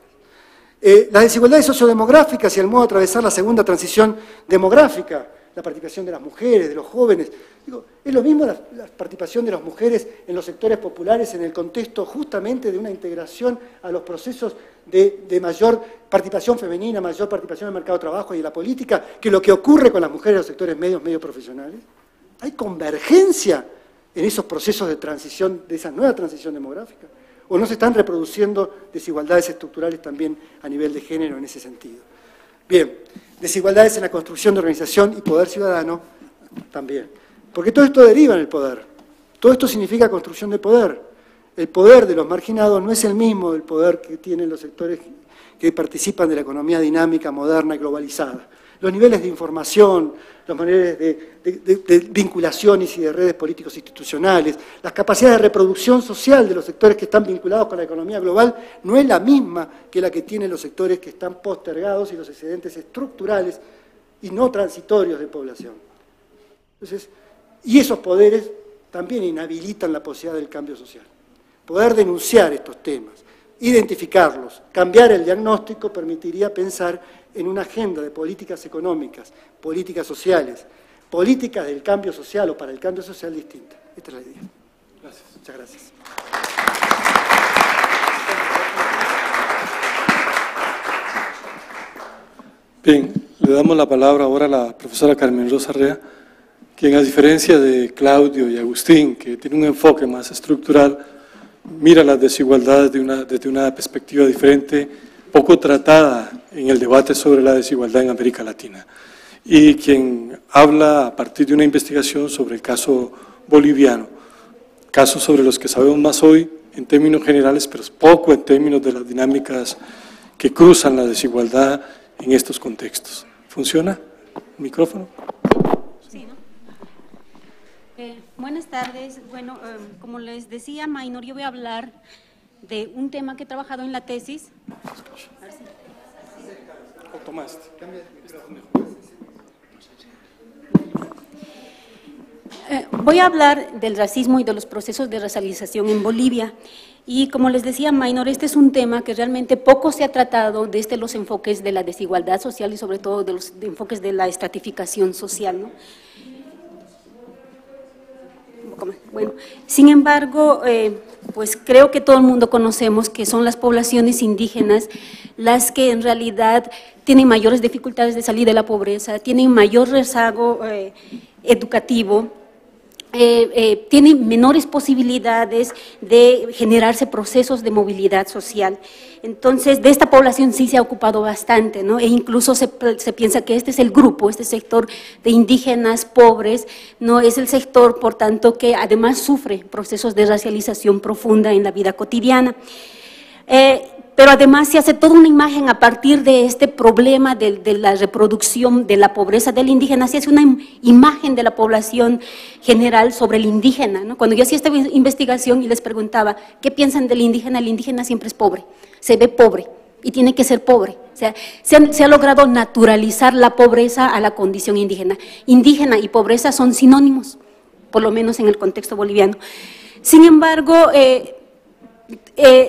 [SPEAKER 3] Las desigualdades sociodemográficas y el modo de atravesar la segunda transición demográfica, la participación de las mujeres, de los jóvenes. Digo, es lo mismo la participación de las mujeres en los sectores populares en el contexto justamente de una integración a los procesos de mayor participación femenina, mayor participación en el mercado de trabajo y en la política, que lo que ocurre con las mujeres en los sectores medios profesionales. ¿Hay convergencia en esos procesos de transición, de esa nueva transición demográfica? ¿O no se están reproduciendo desigualdades estructurales también a nivel de género en ese sentido? Bien, desigualdades en la construcción de organización y poder ciudadano también. Porque todo esto deriva en el poder. Todo esto significa construcción de poder. El poder de los marginados no es el mismo del poder que tienen los sectores que participan de la economía dinámica, moderna y globalizada. Los niveles de información, los niveles de vinculaciones y de redes políticos institucionales, las capacidades de reproducción social de los sectores que están vinculados con la economía global no es la misma que la que tienen los sectores que están postergados y los excedentes estructurales y no transitorios de población. Entonces, y esos poderes también inhabilitan la posibilidad del cambio social. Poder denunciar estos temas, identificarlos, cambiar el diagnóstico permitiría pensar en una agenda de políticas económicas, políticas sociales, políticas del cambio social o para el cambio social distinta. Esta es la idea. Gracias. Muchas gracias.
[SPEAKER 1] Bien, le damos la palabra ahora a la profesora Carmen Rosa Rea, quien a diferencia de Claudio y Agustín, que tiene un enfoque más estructural, mira las desigualdades desde una perspectiva diferente, poco tratada en el debate sobre la desigualdad en América Latina, y quien habla a partir de una investigación sobre el caso boliviano, casos sobre los que sabemos más hoy en términos generales, pero poco en términos de las dinámicas que cruzan la desigualdad en estos contextos. ¿Funciona el micrófono?
[SPEAKER 4] Sí, ¿no? Buenas tardes. Bueno, como les decía Maynor, yo voy a hablar de un tema que he trabajado en la tesis. Voy a hablar del racismo y de los procesos de racialización en Bolivia. Y como les decía Maynor, este es un tema que realmente poco se ha tratado desde los enfoques de la desigualdad social y sobre todo de los enfoques de la estratificación social, ¿no? Bueno, sin embargo, pues creo que todo el mundo conocemos que son las poblaciones indígenas las que en realidad tienen mayores dificultades de salir de la pobreza, tienen mayor rezago educativo, tiene menores posibilidades de generarse procesos de movilidad social. Entonces, de esta población sí se ha ocupado bastante, ¿no? E incluso se piensa que este es el grupo, este sector de indígenas pobres, no es el sector, por tanto, que además sufre procesos de racialización profunda en la vida cotidiana. Pero además se hace toda una imagen a partir de este problema de la reproducción de la pobreza del indígena, se hace una imagen de la población general sobre el indígena, ¿no? Cuando yo hacía esta investigación y les preguntaba, ¿qué piensan del indígena? El indígena siempre es pobre, se ve pobre y tiene que ser pobre. O sea, se ha logrado naturalizar la pobreza a la condición indígena. Indígena y pobreza son sinónimos, por lo menos en el contexto boliviano. Sin embargo,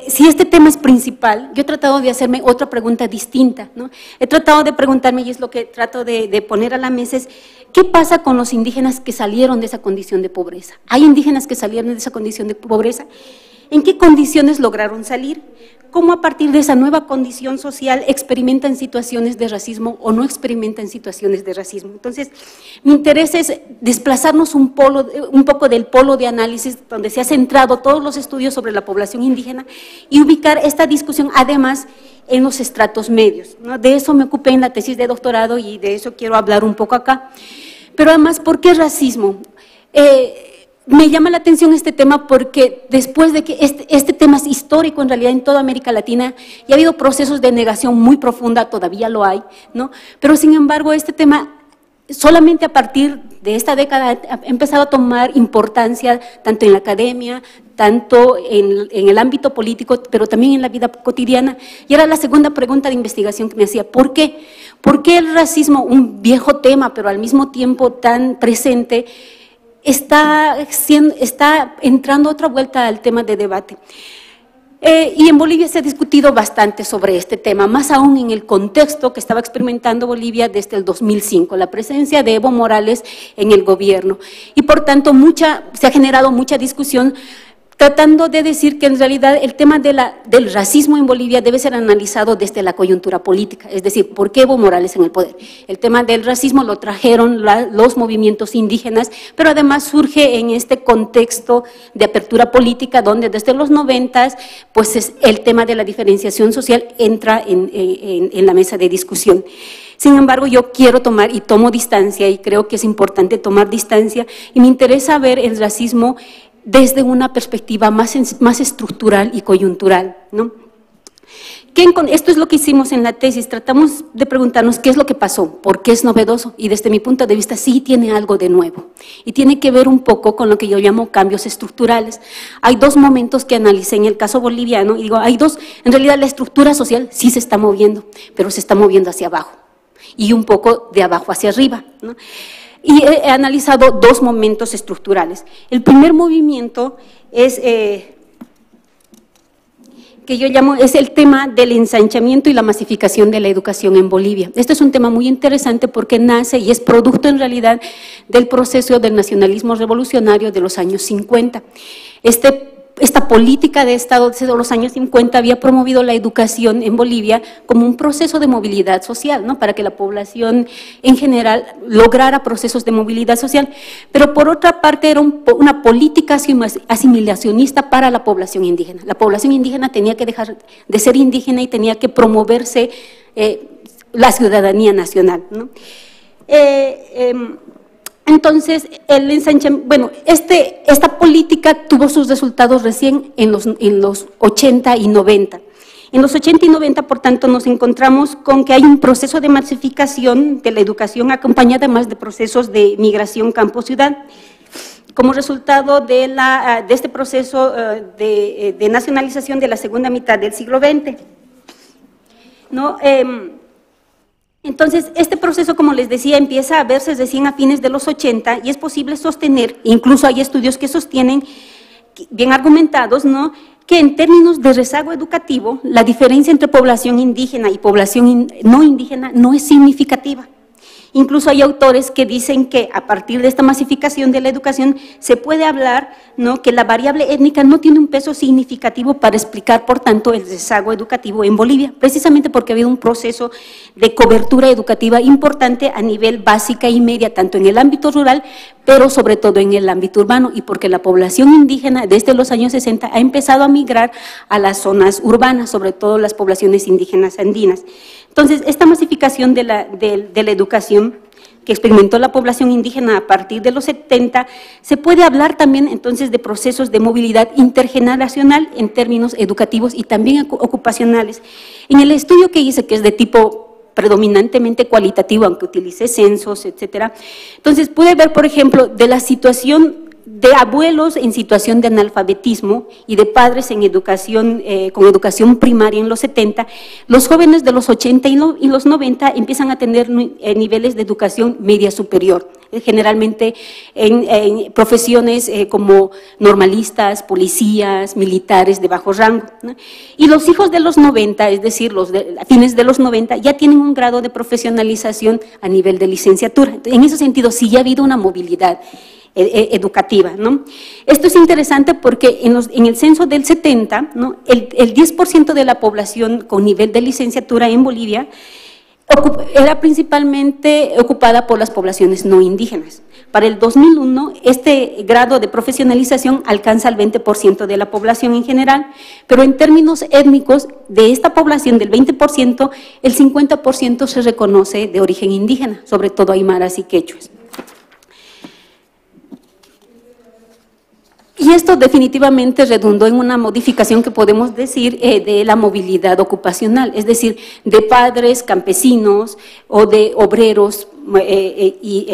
[SPEAKER 4] si este tema es principal, yo he tratado de hacerme otra pregunta distinta, ¿no? He tratado de preguntarme, y es lo que trato de poner a la mesa, es ¿qué pasa con los indígenas que salieron de esa condición de pobreza? ¿Hay indígenas que salieron de esa condición de pobreza? ¿En qué condiciones lograron salir? ¿Cómo a partir de esa nueva condición social experimentan situaciones de racismo o no experimentan situaciones de racismo? Entonces, mi interés es desplazarnos un poco del polo de análisis donde se ha centrado todos los estudios sobre la población indígena y ubicar esta discusión además en los estratos medios, ¿no? De eso me ocupé en la tesis de doctorado y de eso quiero hablar un poco acá. Pero además, ¿por qué racismo? Me llama la atención este tema porque después de que este tema es histórico en realidad en toda América Latina y ha habido procesos de negación muy profunda, todavía lo hay, ¿no? Pero sin embargo este tema solamente a partir de esta década ha empezado a tomar importancia tanto en la academia, tanto en el ámbito político, pero también en la vida cotidiana. Y era la segunda pregunta de investigación que me hacía, ¿por qué? ¿Por qué el racismo, un viejo tema pero al mismo tiempo tan presente, está entrando otra vuelta al tema de debate? Y en Bolivia se ha discutido bastante sobre este tema, más aún en el contexto que estaba experimentando Bolivia desde el 2005, la presencia de Evo Morales en el gobierno. Y por tanto se ha generado mucha discusión tratando de decir que en realidad el tema del racismo en Bolivia debe ser analizado desde la coyuntura política, es decir, ¿por qué Evo Morales en el poder? El tema del racismo lo trajeron los movimientos indígenas, pero además surge en este contexto de apertura política donde desde los 90 pues el tema de la diferenciación social entra en la mesa de discusión. Sin embargo, yo quiero tomar y tomo distancia y creo que es importante tomar distancia y me interesa ver el racismo desde una perspectiva más estructural y coyuntural, ¿no? Esto es lo que hicimos en la tesis, tratamos de preguntarnos qué es lo que pasó, por qué es novedoso, y desde mi punto de vista sí tiene algo de nuevo, y tiene que ver un poco con lo que yo llamo cambios estructurales. Hay dos momentos que analicé en el caso boliviano, y digo, hay dos, en realidad la estructura social sí se está moviendo, pero se está moviendo hacia abajo, y un poco de abajo hacia arriba, ¿no? Y he analizado dos momentos estructurales. El primer movimiento es, que yo llamo, es el tema del ensanchamiento y la masificación de la educación en Bolivia. Este es un tema muy interesante porque nace y es producto en realidad del proceso del nacionalismo revolucionario de los años 50. Esta política de Estado desde los años 50 había promovido la educación en Bolivia como un proceso de movilidad social, ¿no? Para que la población en general lograra procesos de movilidad social, pero por otra parte era una política asimilacionista para la población indígena. La población indígena tenía que dejar de ser indígena y tenía que promoverse la ciudadanía nacional, ¿no? Entonces, esta política tuvo sus resultados recién en los 80 y 90. En los 80 y 90, por tanto, nos encontramos con que hay un proceso de masificación de la educación acompañada además de procesos de migración campo-ciudad. Como resultado de este proceso de nacionalización de la segunda mitad del siglo XX, ¿no? Entonces, este proceso, como les decía, empieza a verse recién a fines de los 80 y es posible sostener, incluso hay estudios que sostienen, bien argumentados, ¿no?, que en términos de rezago educativo, la diferencia entre población indígena y población no indígena no es significativa. Incluso hay autores que dicen que a partir de esta masificación de la educación se puede hablar, ¿no?, que la variable étnica no tiene un peso significativo para explicar, por tanto, el rezago educativo en Bolivia, precisamente porque ha habido un proceso de cobertura educativa importante a nivel básica y media, tanto en el ámbito rural, pero sobre todo en el ámbito urbano, y porque la población indígena desde los años 60 ha empezado a migrar a las zonas urbanas, sobre todo las poblaciones indígenas andinas. Entonces, esta masificación de la educación que experimentó la población indígena a partir de los 70, se puede hablar también entonces de procesos de movilidad intergeneracional en términos educativos y también ocupacionales. En el estudio que hice, que es de tipo predominantemente cualitativo, aunque utilicé censos, etcétera. Entonces, puede ver, por ejemplo, de la situación de abuelos en situación de analfabetismo y de padres en educación, con educación primaria en los 70, los jóvenes de los 80 y los 90 empiezan a tener niveles de educación media superior, generalmente en profesiones como normalistas, policías, militares de bajo rango, ¿no? Y los hijos de los 90, es decir, a fines de los 90, ya tienen un grado de profesionalización a nivel de licenciatura. En ese sentido, sí ya ha habido una movilidad educativa, ¿no? Esto es interesante porque en el censo del 70, ¿no?, el 10% de la población con nivel de licenciatura en Bolivia era principalmente ocupada por las poblaciones no indígenas. Para el 2001, este grado de profesionalización alcanza el 20% de la población en general, pero en términos étnicos, de esta población del 20%, el 50% se reconoce de origen indígena, sobre todo aymaras y quechuas. Y esto definitivamente redundó en una modificación que podemos decir de la movilidad ocupacional, es decir, de padres campesinos o de obreros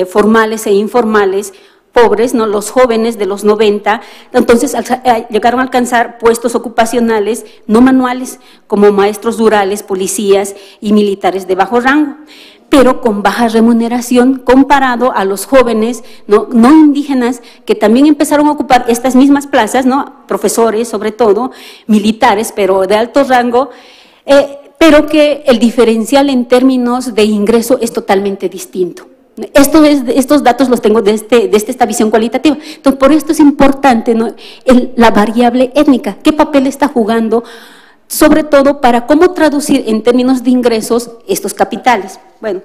[SPEAKER 4] formales e informales, pobres, ¿no?, los jóvenes de los 90, entonces llegaron a alcanzar puestos ocupacionales no manuales, como maestros rurales, policías y militares de bajo rango, pero con baja remuneración comparado a los jóvenes no indígenas que también empezaron a ocupar estas mismas plazas, ¿no?, profesores sobre todo, militares, pero de alto rango, pero que el diferencial en términos de ingreso es totalmente distinto. Estos datos los tengo desde esta visión cualitativa. Entonces, por esto es importante, ¿no?, la variable étnica, qué papel está jugando, sobre todo para cómo traducir en términos de ingresos estos capitales. Bueno,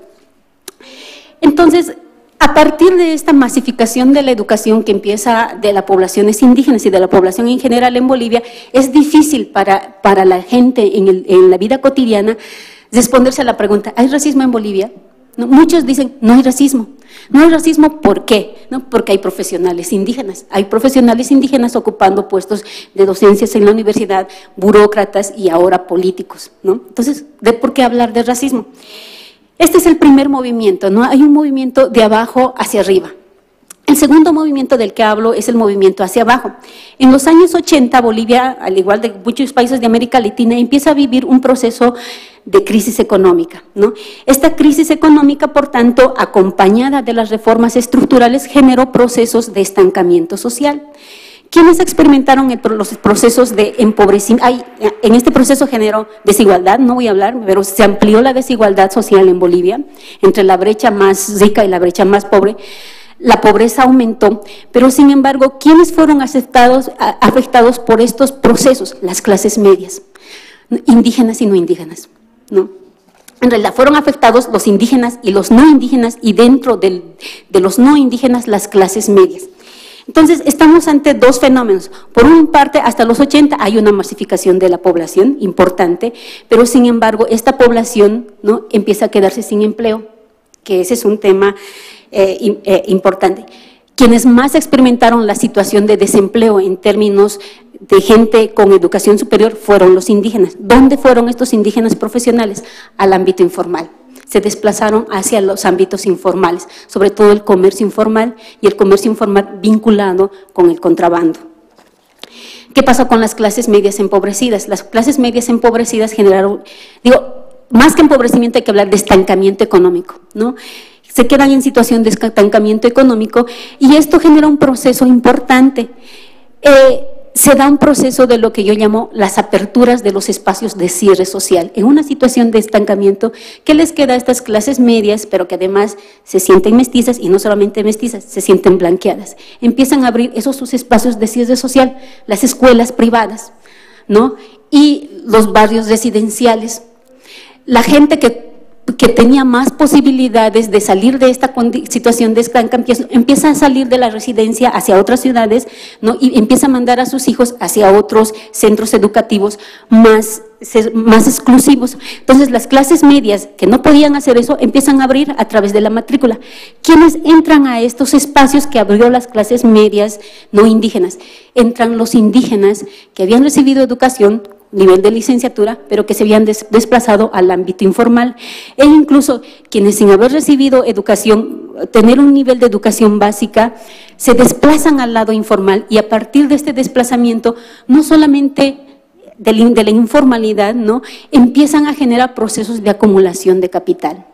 [SPEAKER 4] entonces, a partir de esta masificación de la educación que empieza de las poblaciones indígenas y de la población en general en Bolivia, es difícil para la gente en la vida cotidiana responderse a la pregunta, ¿hay racismo en Bolivia? ¿No? Muchos dicen, no hay racismo. No hay racismo, ¿por qué? ¿No? Porque hay profesionales indígenas. Hay profesionales indígenas ocupando puestos de docencias en la universidad, burócratas y ahora políticos, ¿no? Entonces, ¿por qué hablar de racismo? Este es el primer movimiento, ¿no? Hay un movimiento de abajo hacia arriba. El segundo movimiento del que hablo es el movimiento hacia abajo. En los años 80, Bolivia, al igual de muchos países de América Latina, empieza a vivir un proceso de crisis económica, ¿no? Esta crisis económica, por tanto, acompañada de las reformas estructurales, generó procesos de estancamiento social. ¿Quiénes experimentaron los procesos de empobrecimiento? En este proceso generó desigualdad, no voy a hablar, pero se amplió la desigualdad social en Bolivia, entre la brecha más rica y la brecha más pobre. La pobreza aumentó, pero sin embargo, ¿quiénes fueron afectados por estos procesos? Las clases medias, indígenas y no indígenas, ¿no? En realidad fueron afectados los indígenas y los no indígenas, y dentro de los no indígenas las clases medias. Entonces, estamos ante dos fenómenos. Por una parte, hasta los 80 hay una masificación de la población importante, pero sin embargo, esta población, ¿no?, empieza a quedarse sin empleo, que ese es un tema importante. Quienes más experimentaron la situación de desempleo en términos de gente con educación superior fueron los indígenas. ¿Dónde fueron estos indígenas profesionales? Al ámbito informal. Se desplazaron hacia los ámbitos informales, sobre todo el comercio informal y el comercio informal vinculado con el contrabando. ¿Qué pasó con las clases medias empobrecidas? Las clases medias empobrecidas generaron, más que empobrecimiento hay que hablar de estancamiento económico, ¿no? Se quedan en situación de estancamiento económico y esto genera un proceso importante. Se da un proceso de lo que yo llamo las aperturas de los espacios de cierre social. En una situación de estancamiento, ¿qué les queda a estas clases medias, pero que además se sienten mestizas, y no solamente mestizas, se sienten blanqueadas? Empiezan a abrir sus espacios de cierre social, las escuelas privadas, ¿no?, y los barrios residenciales. La gente que que tenía más posibilidades de salir de esta situación de esclanca, empieza a salir de la residencia hacia otras ciudades, ¿no? Y empieza a mandar a sus hijos hacia otros centros educativos más exclusivos. Entonces, las clases medias que no podían hacer eso, empiezan a abrir a través de la matrícula. ¿Quiénes entran a estos espacios que abrió las clases medias no indígenas? Entran los indígenas que habían recibido educación, nivel de licenciatura, pero que se habían desplazado al ámbito informal, e incluso quienes sin haber recibido educación, tener un nivel de educación básica, se desplazan al lado informal, y a partir de este desplazamiento, no solamente de la informalidad, ¿no?, empiezan a generar procesos de acumulación de capital.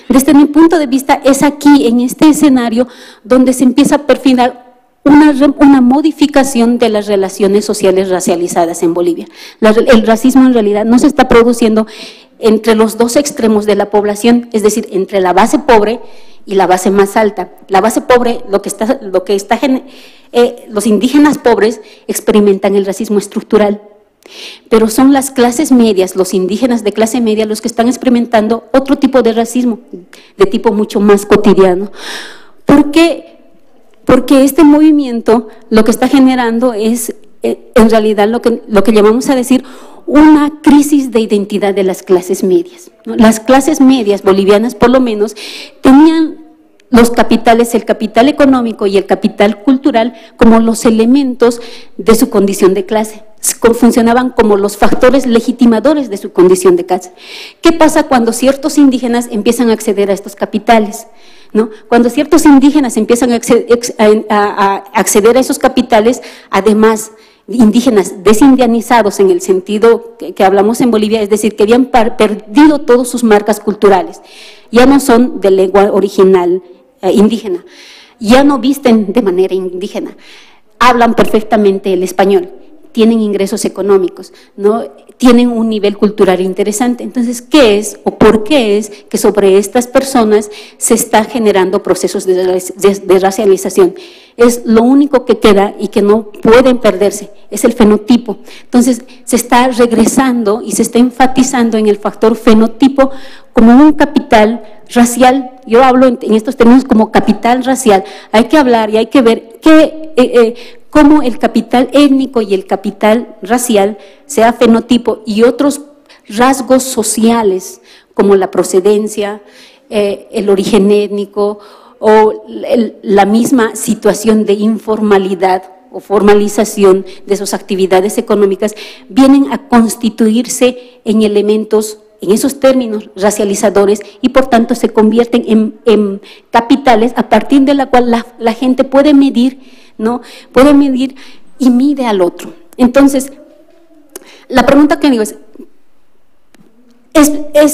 [SPEAKER 4] Desde mi punto de vista, es aquí, en este escenario, donde se empieza a perfilar una modificación de las relaciones sociales racializadas en Bolivia. El racismo en realidad no se está produciendo entre los dos extremos de la población, es decir, entre la base pobre y la base más alta. La base pobre, los indígenas pobres experimentan el racismo estructural, pero son las clases medias, los indígenas de clase media, los que están experimentando otro tipo de racismo, de tipo mucho más cotidiano. ¿Por qué? Porque este movimiento lo que está generando es, en realidad, lo que llamamos a decir una crisis de identidad de las clases medias, ¿no? Las clases medias bolivianas, por lo menos, tenían los capitales, el capital económico y el capital cultural, como los elementos de su condición de clase. Funcionaban como los factores legitimadores de su condición de clase. ¿Qué pasa cuando ciertos indígenas empiezan a acceder a estos capitales? ¿No? Cuando ciertos indígenas empiezan a acceder a esos capitales, además indígenas desindianizados en el sentido que hablamos en Bolivia, es decir, que habían perdido todas sus marcas culturales, ya no son de lengua original indígena, ya no visten de manera indígena, hablan perfectamente el español, tienen ingresos económicos, ¿no? Tienen un nivel cultural interesante. Entonces, ¿qué es o por qué es que sobre estas personas se está generando procesos de racialización? Es lo único que queda y que no pueden perderse, es el fenotipo. Entonces, se está regresando y se está enfatizando en el factor fenotipo como un capital racial. Yo hablo en estos términos como capital racial. Hay que hablar y hay que ver cómo el capital étnico y el capital racial, sea fenotipo, y otros rasgos sociales como la procedencia, el origen étnico o la misma situación de informalidad o formalización de sus actividades económicas, vienen a constituirse en elementos, en esos términos racializadores, y por tanto se convierten en capitales a partir de la cual la gente puede medir, ¿no? Puede medir y mide al otro. Entonces, la pregunta que digo es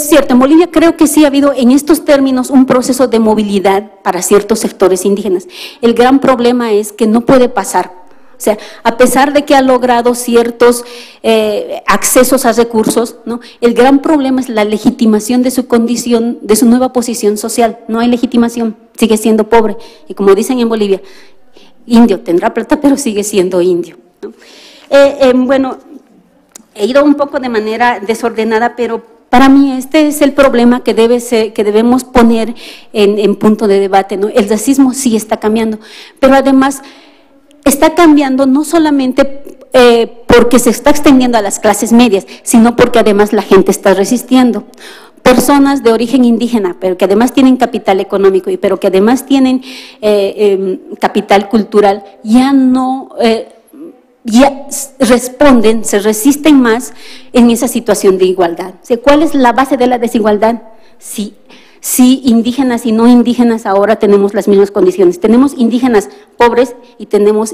[SPEAKER 4] cierto, en Bolivia creo que sí ha habido en estos términos un proceso de movilidad para ciertos sectores indígenas. El gran problema es que no puede pasar. O sea, a pesar de que ha logrado ciertos accesos a recursos, ¿no?, el gran problema es la legitimación de su condición, de su nueva posición social. No hay legitimación, sigue siendo pobre. Y como dicen en Bolivia, indio, tendrá plata, pero sigue siendo indio, ¿no? Bueno, he ido un poco de manera desordenada, pero para mí este es el problema que debemos poner en punto de debate, ¿no? El racismo sí está cambiando, pero además está cambiando no solamente porque se está extendiendo a las clases medias, sino porque además la gente está resistiendo. Personas de origen indígena, pero que además tienen capital económico, pero que además tienen capital cultural, ya responden, se resisten más en esa situación de igualdad. O sea, ¿cuál es la base de la desigualdad? Si indígenas y no indígenas ahora tenemos las mismas condiciones. Tenemos indígenas pobres y tenemos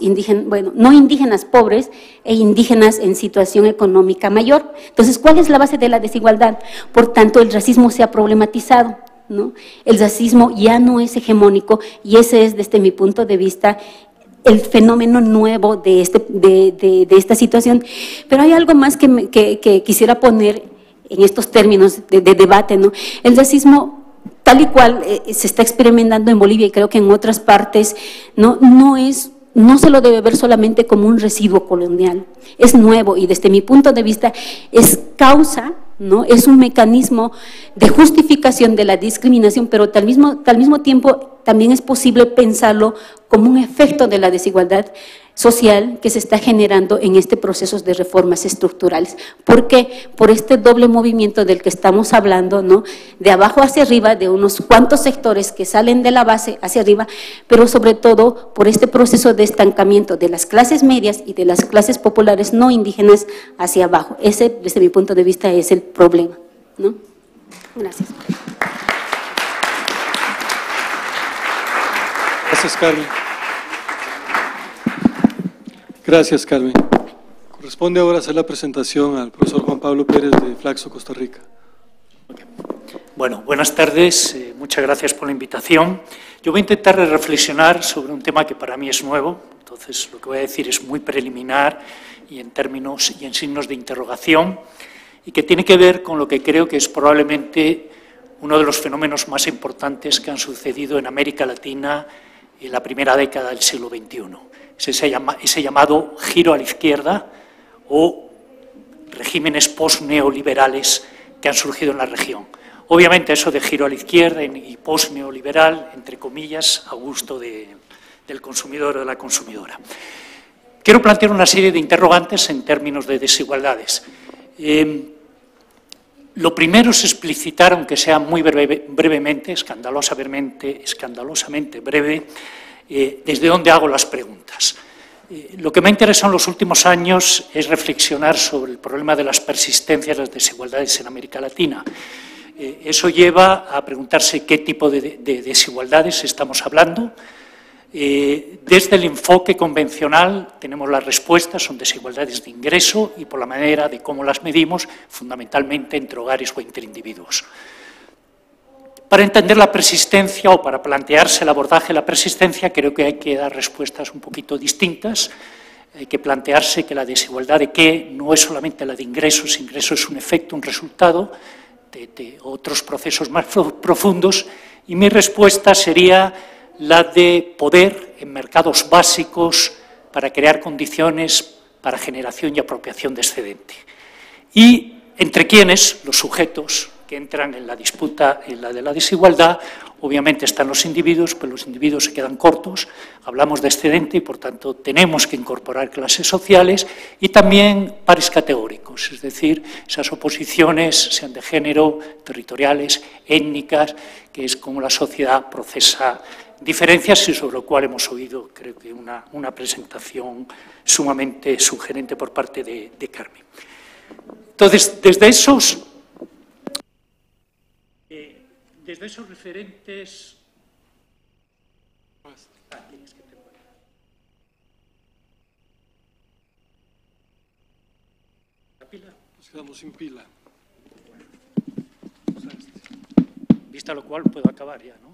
[SPEAKER 4] no indígenas pobres e indígenas en situación económica mayor. Entonces, ¿cuál es la base de la desigualdad? Por tanto, el racismo se ha problematizado, ¿no? El racismo ya no es hegemónico, y ese es, desde mi punto de vista, el fenómeno nuevo de esta situación. Pero hay algo más que quisiera poner en estos términos de debate, ¿no? El racismo, tal y cual se está experimentando en Bolivia y creo que en otras partes, no se lo debe ver solamente como un residuo colonial, es nuevo y desde mi punto de vista es causa ¿no? Es un mecanismo de justificación de la discriminación, pero al mismo tiempo también es posible pensarlo como un efecto de la desigualdad social que se está generando en este proceso de reformas estructurales. ¿Por qué? Por este doble movimiento del que estamos hablando, ¿no? De abajo hacia arriba, de unos cuantos sectores que salen de la base hacia arriba, pero sobre todo por este proceso de estancamiento de las clases medias y de las clases populares no indígenas hacia abajo. Ese, desde mi punto de vista, es el problema, ¿no? Gracias.
[SPEAKER 1] Gracias, Carmen. Gracias, Carmen. Corresponde ahora hacer la presentación al profesor Juan Pablo Pérez de Flaxo, Costa Rica.
[SPEAKER 5] Bueno, buenas tardes, muchas gracias por la invitación. Yo voy a intentar reflexionar sobre un tema que para mí es nuevo, entonces lo que voy a decir es muy preliminar y en términos y en signos de interrogación, y que tiene que ver con lo que creo que es probablemente uno de los fenómenos más importantes que han sucedido en América Latina en la primera década del siglo XXI. Es ese llamado giro a la izquierda o regímenes post-neoliberales que han surgido en la región. Obviamente eso de giro a la izquierda y post-neoliberal, entre comillas, a gusto del consumidor o de la consumidora. Quiero plantear una serie de interrogantes en términos de desigualdades. Lo primero es explicitar, aunque sea muy brevemente, escandalosamente breve, desde dónde hago las preguntas. Lo que me ha interesado en los últimos años es reflexionar sobre el problema de las persistencias de las desigualdades en América Latina. Eso lleva a preguntarse qué tipo de desigualdades estamos hablando. Desde el enfoque convencional tenemos las respuestas, son desigualdades de ingreso y por la manera de cómo las medimos, fundamentalmente entre hogares o entre individuos. Para entender la persistencia o para plantearse el abordaje de la persistencia, creo que hay que dar respuestas un poquito distintas. Hay que plantearse que la desigualdad de qué no es solamente la de ingresos, ingresos es un efecto, un resultado de otros procesos más profundos, y mi respuesta sería la de poder en mercados básicos para crear condiciones para generación y apropiación de excedente. Y entre quienes, los sujetos que entran en la disputa en la de la desigualdad, obviamente están los individuos, pero los individuos se quedan cortos, hablamos de excedente y por tanto tenemos que incorporar clases sociales y también pares categóricos, es decir, esas oposiciones, sean de género, territoriales, étnicas, que es como la sociedad procesa diferencias y sobre lo cual hemos oído, creo que una presentación sumamente sugerente por parte de Carmen. Entonces, desde esos referentes... ¿La pila?
[SPEAKER 1] Nos quedamos sin pila.
[SPEAKER 5] Vista lo cual, puedo acabar ya, ¿no?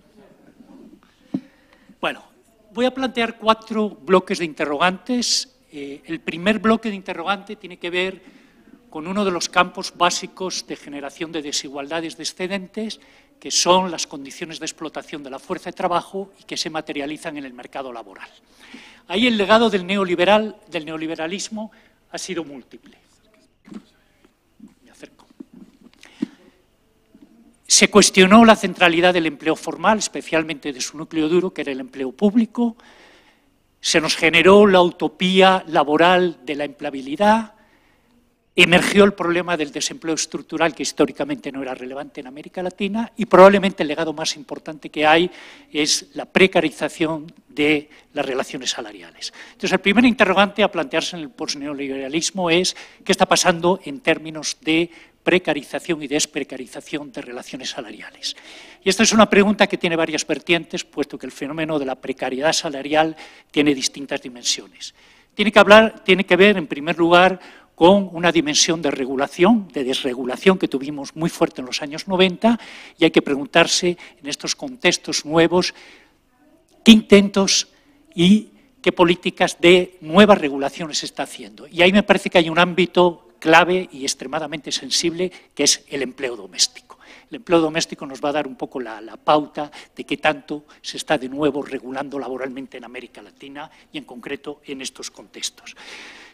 [SPEAKER 5] Bueno, voy a plantear 4 bloques de interrogantes. El primer bloque de interrogante tiene que ver con uno de los campos básicos de generación de desigualdades de excedentes, que son las condiciones de explotación de la fuerza de trabajo y que se materializan en el mercado laboral. Ahí el legado del neoliberalismo ha sido múltiple. Me acerco. Se cuestionó la centralidad del empleo formal, especialmente de su núcleo duro, que era el empleo público. Se nos generó la utopía laboral de la empleabilidad. Emergió el problema del desempleo estructural, que históricamente no era relevante en América Latina, y probablemente el legado más importante que hay es la precarización de las relaciones salariales. Entonces, el primer interrogante a plantearse en el postneoliberalismo es qué está pasando en términos de precarización y desprecarización de relaciones salariales. Y esta es una pregunta que tiene varias vertientes, puesto que el fenómeno de la precariedad salarial tiene distintas dimensiones. Tiene que ver, en primer lugar, con una dimensión de regulación, de desregulación que tuvimos muy fuerte en los años 90, y hay que preguntarse en estos contextos nuevos qué intentos y qué políticas de nuevas regulaciones se está haciendo. Y ahí me parece que hay un ámbito clave y extremadamente sensible, que es el empleo doméstico. El empleo doméstico nos va a dar un poco la pauta de qué tanto se está de nuevo regulando laboralmente en América Latina y en concreto en estos contextos.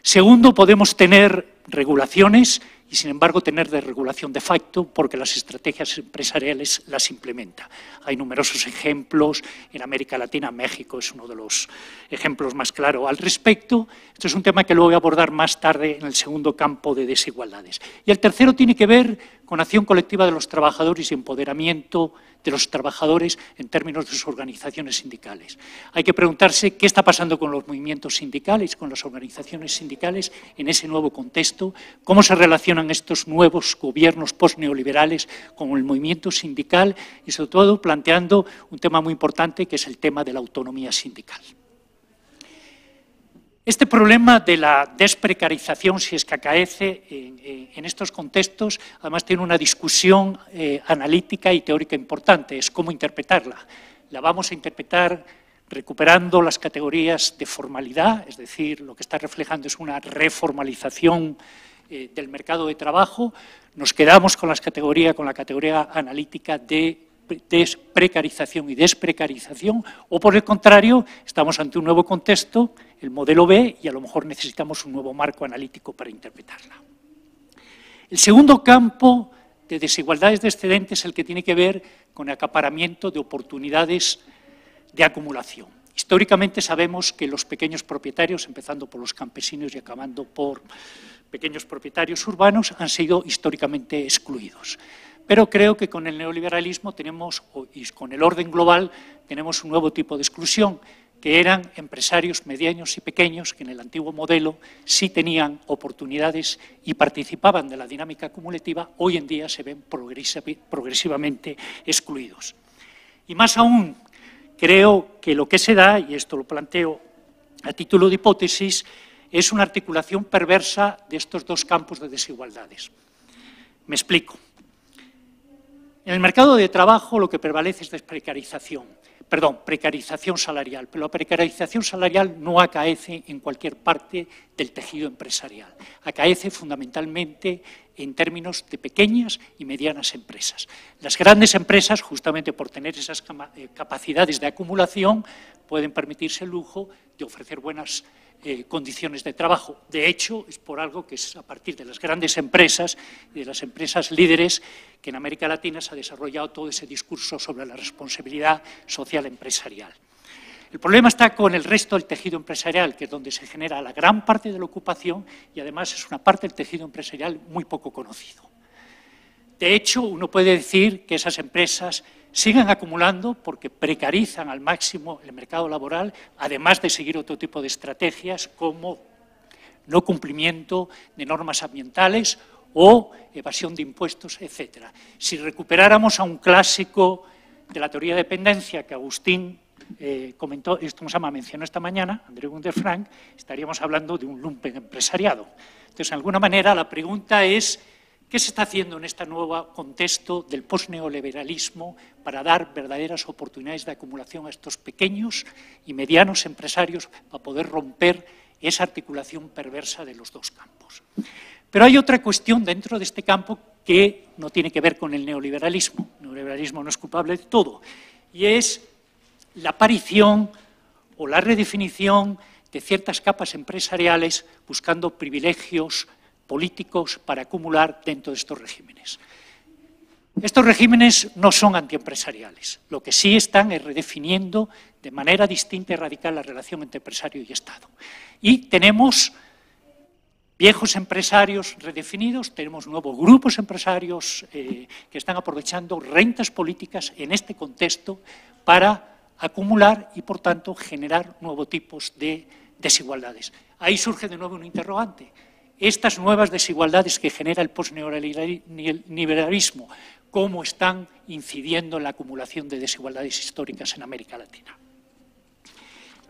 [SPEAKER 5] Segundo, podemos tener regulaciones y, sin embargo, tener desregulación de facto porque las estrategias empresariales las implementa. Hay numerosos ejemplos en América Latina, México es uno de los ejemplos más claros al respecto. Esto es un tema que luego voy a abordar más tarde en el segundo campo de desigualdades. Y el tercero tiene que ver con acción colectiva de los trabajadores y empoderamiento de los trabajadores en términos de sus organizaciones sindicales. Hay que preguntarse qué está pasando con los movimientos sindicales, con las organizaciones sindicales en ese nuevo contexto, cómo se relacionan estos nuevos gobiernos postneoliberales con el movimiento sindical y, sobre todo, planteando un tema muy importante que es el tema de la autonomía sindical. Este problema de la desprecarización, si es que acaece en estos contextos, además tiene una discusión analítica y teórica importante, es cómo interpretarla. La vamos a interpretar recuperando las categorías de formalidad, es decir, lo que está reflejando es una reformalización del mercado de trabajo. Nos quedamos con la categoría analítica de precarización y desprecarización, o por el contrario, estamos ante un nuevo contexto, el modelo B, y a lo mejor necesitamos un nuevo marco analítico para interpretarla. El segundo campo de desigualdades de excedentes es el que tiene que ver con el acaparamiento de oportunidades de acumulación. Históricamente sabemos que los pequeños propietarios, empezando por los campesinos y acabando por pequeños propietarios urbanos, han sido históricamente excluidos. Pero creo que con el neoliberalismo y con el orden global tenemos un nuevo tipo de exclusión, que eran empresarios medianos y pequeños que en el antiguo modelo sí tenían oportunidades y participaban de la dinámica acumulativa, hoy en día se ven progresivamente excluidos. Y más aún, creo que lo que se da, y esto lo planteo a título de hipótesis, es una articulación perversa de estos dos campos de desigualdades. Me explico. En el mercado de trabajo lo que prevalece es precarización salarial, pero la precarización salarial no acaece en cualquier parte del tejido empresarial, acaece fundamentalmente en términos de pequeñas y medianas empresas. Las grandes empresas, justamente por tener esas capacidades de acumulación, pueden permitirse el lujo de ofrecer buenas condiciones de trabajo. De hecho, es por algo que es a partir de las grandes empresas y de las empresas líderes que en América Latina se ha desarrollado todo ese discurso sobre la responsabilidad social empresarial. El problema está con el resto del tejido empresarial, que es donde se genera la gran parte de la ocupación y además es una parte del tejido empresarial muy poco conocido. De hecho, uno puede decir que esas empresas siguen acumulando porque precarizan al máximo el mercado laboral, además de seguir otro tipo de estrategias como no cumplimiento de normas ambientales o evasión de impuestos, etc. Si recuperáramos a un clásico de la teoría de dependencia que Agustín mencionó esta mañana, André Gunderfrank, estaríamos hablando de un lumpen empresariado. Entonces, de alguna manera, la pregunta es ¿qué se está haciendo en este nuevo contexto del postneoliberalismo para dar verdaderas oportunidades de acumulación a estos pequeños y medianos empresarios para poder romper esa articulación perversa de los dos campos? Pero hay otra cuestión dentro de este campo que no tiene que ver con el neoliberalismo. El neoliberalismo no es culpable de todo, y es la aparición o la redefinición de ciertas capas empresariales buscando privilegios políticos para acumular dentro de estos regímenes. Estos regímenes no son antiempresariales, lo que sí están es redefiniendo de manera distinta y radical la relación entre empresario y Estado. Y tenemos viejos empresarios redefinidos, tenemos nuevos grupos empresarios que están aprovechando rentas políticas en este contexto para acumular y, por tanto, generar nuevos tipos de desigualdades. Ahí surge de nuevo un interrogante. Estas nuevas desigualdades que genera el postneoliberalismo, ¿cómo están incidiendo en la acumulación de desigualdades históricas en América Latina?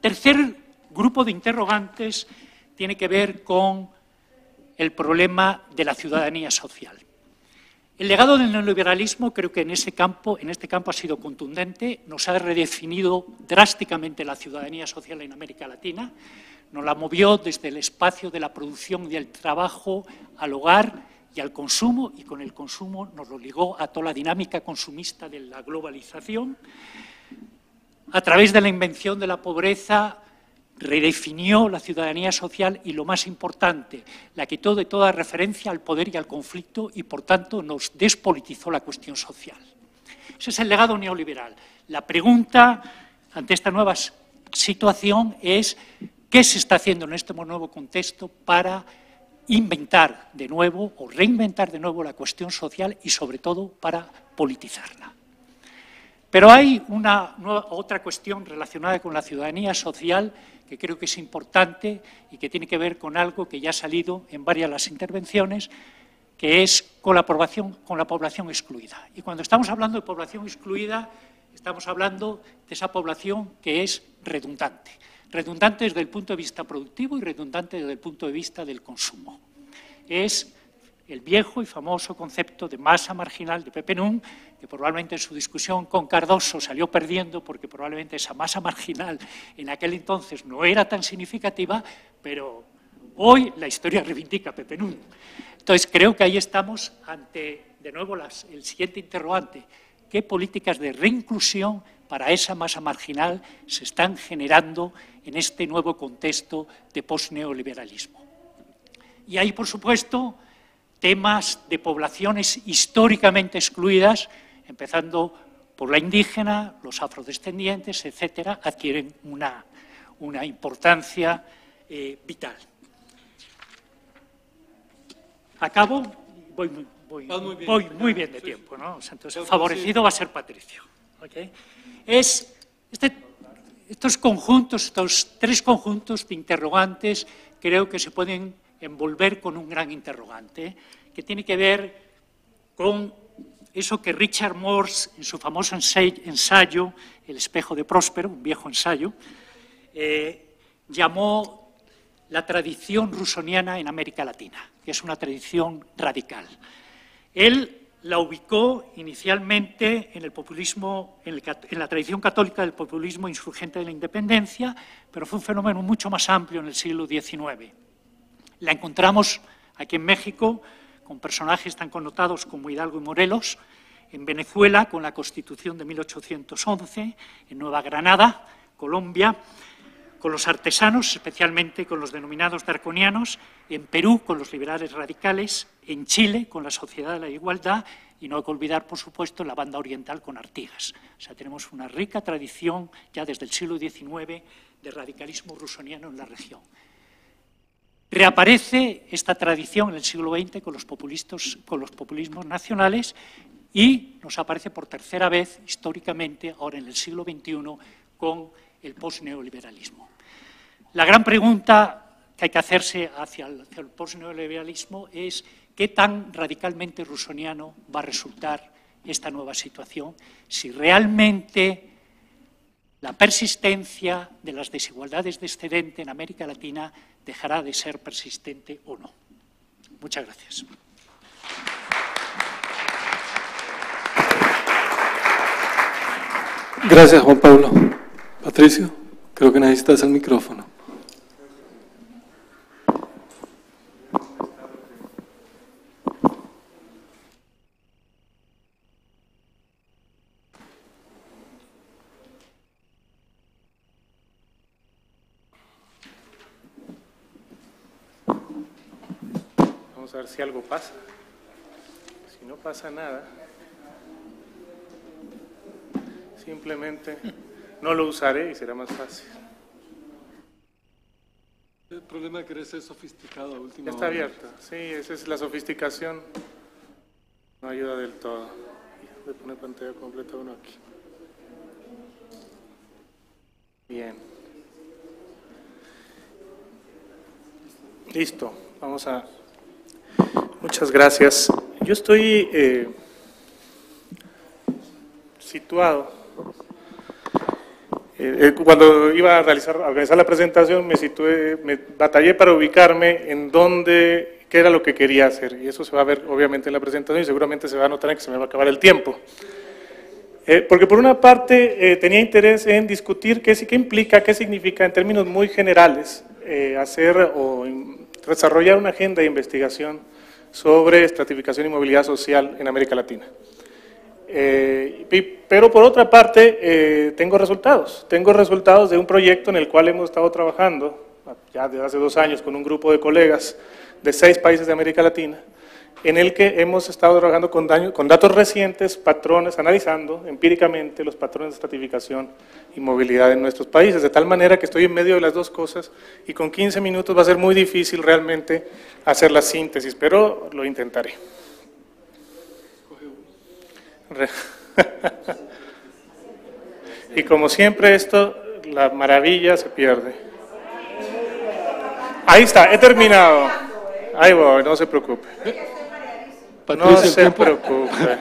[SPEAKER 5] Tercer grupo de interrogantes tiene que ver con el problema de la ciudadanía social. El legado del neoliberalismo creo que en este campo ha sido contundente, nos ha redefinido drásticamente la ciudadanía social en América Latina, nos la movió desde el espacio de la producción y del trabajo al hogar y al consumo, y con el consumo nos lo ligó a toda la dinámica consumista de la globalización. A través de la invención de la pobreza redefinió la ciudadanía social y, lo más importante, la quitó de toda referencia al poder y al conflicto y, por tanto, nos despolitizó la cuestión social. Ese es el legado neoliberal. La pregunta ante esta nueva situación es ¿qué se está haciendo en este nuevo contexto para inventar de nuevo o reinventar de nuevo la cuestión social y, sobre todo, para politizarla? Pero hay otra cuestión relacionada con la ciudadanía social que creo que es importante y que tiene que ver con algo que ya ha salido en varias de las intervenciones, que es con la población excluida. Y cuando estamos hablando de población excluida, estamos hablando de esa población que es redundante. Redundante desde el punto de vista productivo y redundante desde el punto de vista del consumo. Es el viejo y famoso concepto de masa marginal de Pepe Nun, que probablemente en su discusión con Cardoso salió perdiendo porque probablemente esa masa marginal en aquel entonces no era tan significativa, pero hoy la historia reivindica a Pepe Nun. Entonces, creo que ahí estamos ante, de nuevo, el siguiente interrogante. ¿Qué políticas de reinclusión para esa masa marginal se están generando en este nuevo contexto de postneoliberalismo? Y hay, por supuesto, temas de poblaciones históricamente excluidas, empezando por la indígena, los afrodescendientes, etcétera, adquieren una importancia vital. Acabo, voy muy bien de tiempo, ¿no? Entonces, favorecido va a ser Patricio. ¿Okay? Estos tres conjuntos de interrogantes creo que se pueden envolver con un gran interrogante, que tiene que ver con eso que Richard Morse, en su famoso ensayo, El espejo de Próspero, un viejo ensayo, llamó la tradición rusoniana en América Latina, que es una tradición radical. Él la ubicó inicialmente en el populismo, en la tradición católica del populismo insurgente de la independencia, pero fue un fenómeno mucho más amplio en el siglo XIX. La encontramos aquí en México con personajes tan connotados como Hidalgo y Morelos, en Venezuela con la Constitución de 1811, en Nueva Granada, Colombia, con los artesanos, especialmente con los denominados draconianos, en Perú con los liberales radicales, en Chile con la Sociedad de la Igualdad y no hay que olvidar, por supuesto, la banda oriental con Artigas. O sea, tenemos una rica tradición ya desde el siglo XIX de radicalismo rusoniano en la región. Reaparece esta tradición en el siglo XX con los populismos nacionales y nos aparece por tercera vez históricamente, ahora en el siglo XXI, con el postneoliberalismo. La gran pregunta que hay que hacerse hacia el postneoliberalismo es qué tan radicalmente rusoniano va a resultar esta nueva situación, si realmente la persistencia de las desigualdades de excedente en América Latina dejará de ser persistente o no. Muchas gracias.
[SPEAKER 1] Gracias, Juan Pablo. Patricio, creo que necesitas el micrófono.
[SPEAKER 6] Vamos a ver si algo pasa. Si no pasa nada, simplemente no lo usaré y será más fácil.
[SPEAKER 1] El problema es querer ser sofisticado a última hora.
[SPEAKER 6] Ya está abierta, sí, esa es la sofisticación. No ayuda del todo. Voy a poner pantalla completa uno aquí. Bien. Listo, vamos a... Muchas gracias. Yo estoy situado. Cuando iba a organizar la presentación, me batallé para ubicarme en qué era lo que quería hacer. Y eso se va a ver obviamente en la presentación y seguramente se va a notar en que se me va a acabar el tiempo. Porque por una parte tenía interés en discutir qué implica, qué significa en términos muy generales hacer o desarrollar una agenda de investigación sobre estratificación y movilidad social en América Latina. Pero por otra parte, tengo resultados de un proyecto en el cual hemos estado trabajando ya desde hace 2 años con un grupo de colegas de 6 países de América Latina, en el que hemos estado trabajando con datos recientes, patrones, analizando empíricamente los patrones de estratificación y movilidad en nuestros países, de tal manera que estoy en medio de las dos cosas y con 15 minutos va a ser muy difícil realmente hacer la síntesis, pero lo intentaré. Y como siempre la maravilla se pierde. Ahí está, he terminado. Ahí voy, no se preocupe.
[SPEAKER 1] Patricio,
[SPEAKER 6] no se preocupe.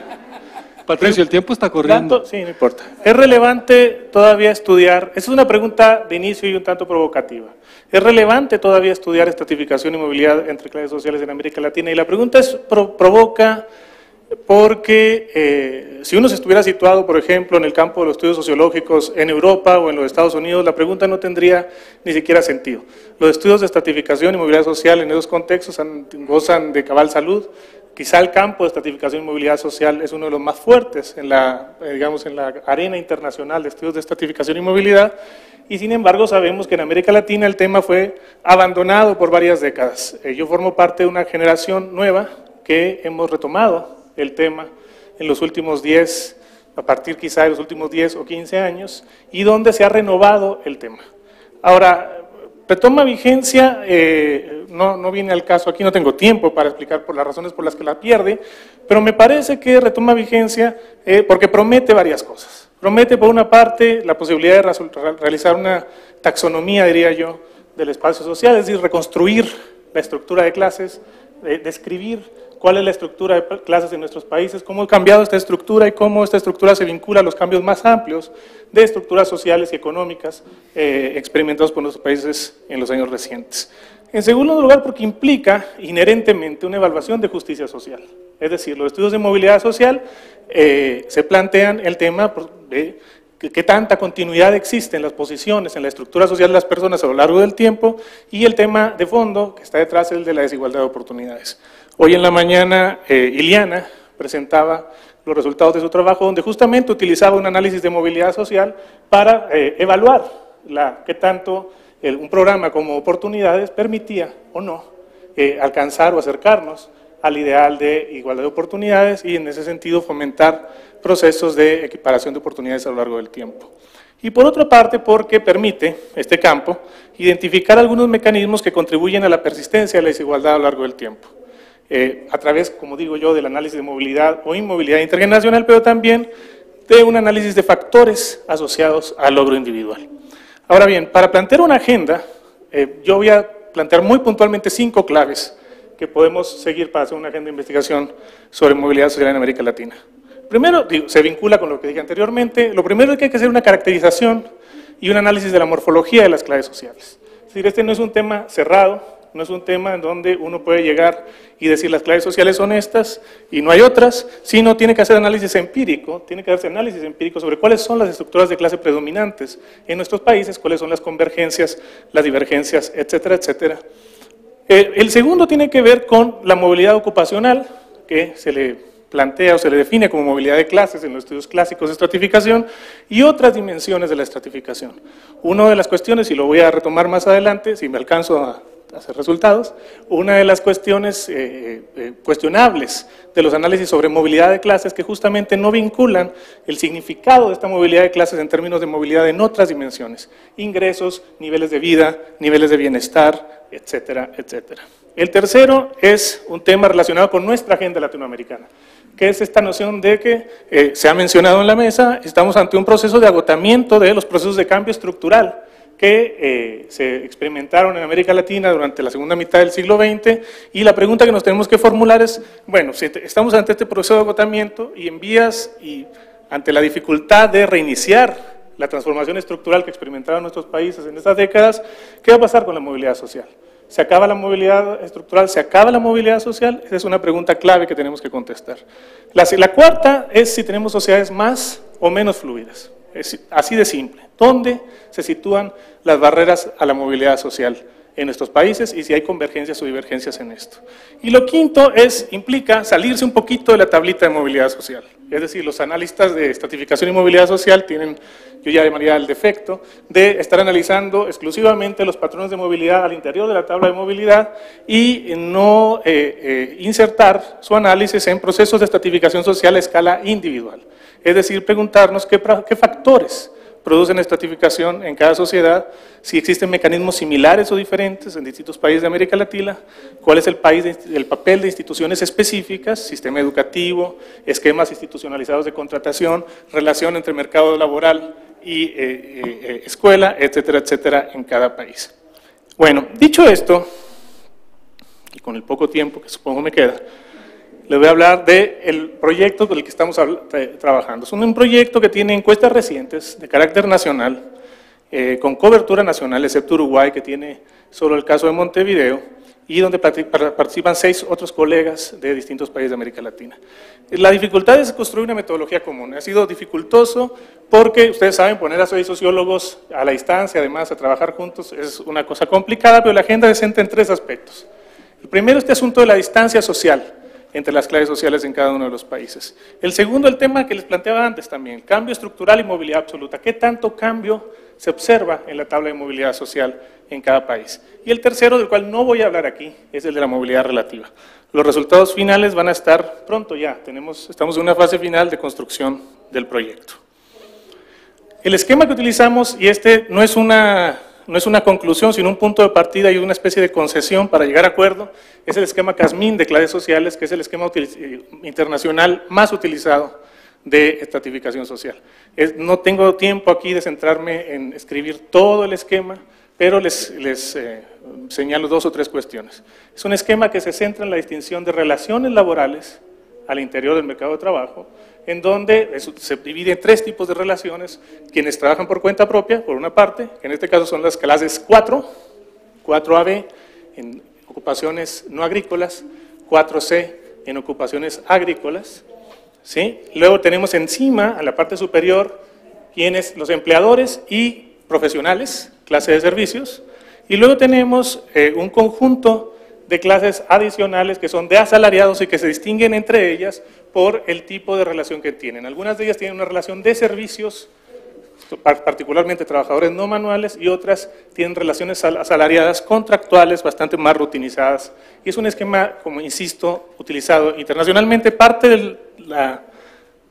[SPEAKER 1] Patricio, el tiempo está corriendo.
[SPEAKER 6] Sí, no importa. ¿Es relevante todavía estudiar? Esa es una pregunta de inicio y un tanto provocativa. ¿Es relevante todavía estudiar estratificación y movilidad entre clases sociales en América Latina? Y la pregunta provoca porque si uno se estuviera situado, por ejemplo, en el campo de los estudios sociológicos en Europa o en los Estados Unidos, la pregunta no tendría ni siquiera sentido. Los estudios de estratificación y movilidad social en esos contextos gozan de cabal salud. Quizá el campo de estratificación y movilidad social es uno de los más fuertes en la arena internacional de estudios de estratificación y movilidad, y sin embargo sabemos que en América Latina el tema fue abandonado por varias décadas. Yo formo parte de una generación nueva que hemos retomado el tema en los últimos 10, a partir quizá de los últimos 10 o 15 años, y donde se ha renovado el tema. Ahora, retoma vigencia, no viene al caso aquí, no tengo tiempo para explicar por las razones por las que la pierde, pero me parece que retoma vigencia porque promete varias cosas. Promete, por una parte, la posibilidad de realizar una taxonomía, diría yo, del espacio social, es decir, reconstruir la estructura de clases, describir cuál es la estructura de clases en nuestros países, cómo ha cambiado esta estructura y cómo esta estructura se vincula a los cambios más amplios de estructuras sociales y económicas experimentados por nuestros países en los años recientes. En segundo lugar, porque implica inherentemente una evaluación de justicia social. Es decir, los estudios de movilidad social se plantean el tema de qué tanta continuidad existe en las posiciones, en la estructura social de las personas a lo largo del tiempo, y el tema de fondo que está detrás es el de la desigualdad de oportunidades. Hoy en la mañana Iliana presentaba los resultados de su trabajo, donde justamente utilizaba un análisis de movilidad social para evaluar qué tanto un programa como Oportunidades permitía o no alcanzar o acercarnos al ideal de igualdad de oportunidades y en ese sentido fomentar procesos de equiparación de oportunidades a lo largo del tiempo. Y por otra parte, porque permite este campo identificar algunos mecanismos que contribuyen a la persistencia de la desigualdad a lo largo del tiempo. A través, como digo yo, del análisis de movilidad o inmovilidad intergeneracional, pero también de un análisis de factores asociados al logro individual. Ahora bien, para plantear una agenda, yo voy a plantear muy puntualmente 5 claves que podemos seguir para hacer una agenda de investigación sobre movilidad social en América Latina. Primero, se vincula con lo que dije anteriormente, lo primero es que hay que hacer una caracterización y un análisis de la morfología de las clases sociales. Es decir, este no es un tema cerrado, no es un tema en donde uno puede llegar y decir las clases sociales son estas y no hay otras, sino tiene que hacer análisis empírico, tiene que hacerse análisis empírico sobre cuáles son las estructuras de clase predominantes en nuestros países, cuáles son las convergencias, las divergencias, etcétera, etcétera. El segundo tiene que ver con la movilidad ocupacional, que se le plantea o se le define como movilidad de clases en los estudios clásicos de estratificación y otras dimensiones de la estratificación. Una de las cuestiones, y lo voy a retomar más adelante, si me alcanzo a hacer resultados, una de las cuestiones cuestionables de los análisis sobre movilidad de clases que justamente no vinculan el significado de esta movilidad de clases en términos de movilidad en otras dimensiones, ingresos, niveles de vida, niveles de bienestar, etcétera, etcétera. El tercero es un tema relacionado con nuestra agenda latinoamericana, que es esta noción de que se ha mencionado en la mesa, estamos ante un proceso de agotamiento de los procesos de cambio estructural que se experimentaron en América Latina durante la segunda mitad del siglo XX, y la pregunta que nos tenemos que formular es, bueno, si estamos ante este proceso de agotamiento y en vías y ante la dificultad de reiniciar la transformación estructural que experimentaron nuestros países en estas décadas, ¿qué va a pasar con la movilidad social? ¿Se acaba la movilidad estructural? ¿Se acaba la movilidad social? Esa es una pregunta clave que tenemos que contestar. La cuarta es si tenemos sociedades más o menos fluidas. Es así de simple. ¿Dónde se sitúan las barreras a la movilidad social en nuestros países y si hay convergencias o divergencias en esto? Y lo quinto implica salirse un poquito de la tablita de movilidad social. Es decir, los analistas de estratificación y movilidad social tienen, yo ya llamaría el defecto, de estar analizando exclusivamente los patrones de movilidad al interior de la tabla de movilidad y no insertar su análisis en procesos de estratificación social a escala individual. Es decir, preguntarnos qué factores producen estratificación en cada sociedad, si existen mecanismos similares o diferentes en distintos países de América Latina, cuál es el papel de instituciones específicas, sistema educativo, esquemas institucionalizados de contratación, relación entre mercado laboral y escuela, etcétera, etcétera, en cada país. Bueno, dicho esto, y con el poco tiempo que supongo me queda, les voy a hablar del proyecto con el que estamos trabajando. Es un proyecto que tiene encuestas recientes de carácter nacional, con cobertura nacional, excepto Uruguay, que tiene solo el caso de Montevideo, y donde participan 6 otros colegas de distintos países de América Latina. La dificultad es construir una metodología común. Ha sido dificultoso porque, ustedes saben, poner a 6 sociólogos a la distancia, además, a trabajar juntos, es una cosa complicada, pero la agenda se centra en 3 aspectos. El primero, este asunto de la distancia social entre las clases sociales en cada uno de los países. El segundo, el tema que les planteaba antes también, cambio estructural y movilidad absoluta. ¿Qué tanto cambio se observa en la tabla de movilidad social en cada país? Y el tercero, del cual no voy a hablar aquí, es el de la movilidad relativa. Los resultados finales van a estar pronto ya, estamos en una fase final de construcción del proyecto. El esquema que utilizamos, y este no es una conclusión, sino un punto de partida y una especie de concesión para llegar a acuerdo, es el esquema CASMIN de clases sociales, que es el esquema internacional más utilizado de estratificación social. No tengo tiempo aquí de centrarme en escribir todo el esquema, pero les señalo 2 o 3 cuestiones. Es un esquema que se centra en la distinción de relaciones laborales al interior del mercado de trabajo, en donde se divide en 3 tipos de relaciones: quienes trabajan por cuenta propia, por una parte, que en este caso son las clases 4AB, en ocupaciones no agrícolas, 4C en ocupaciones agrícolas, ¿sí? Luego tenemos encima, a la parte superior, los empleadores y profesionales, clase de servicios, y luego tenemos un conjunto de clases adicionales que son de asalariados y que se distinguen entre ellas por el tipo de relación que tienen. Algunas de ellas tienen una relación de servicios, particularmente trabajadores no manuales, y otras tienen relaciones asalariadas contractuales bastante más rutinizadas. Y es un esquema, como insisto, utilizado internacionalmente. Parte de la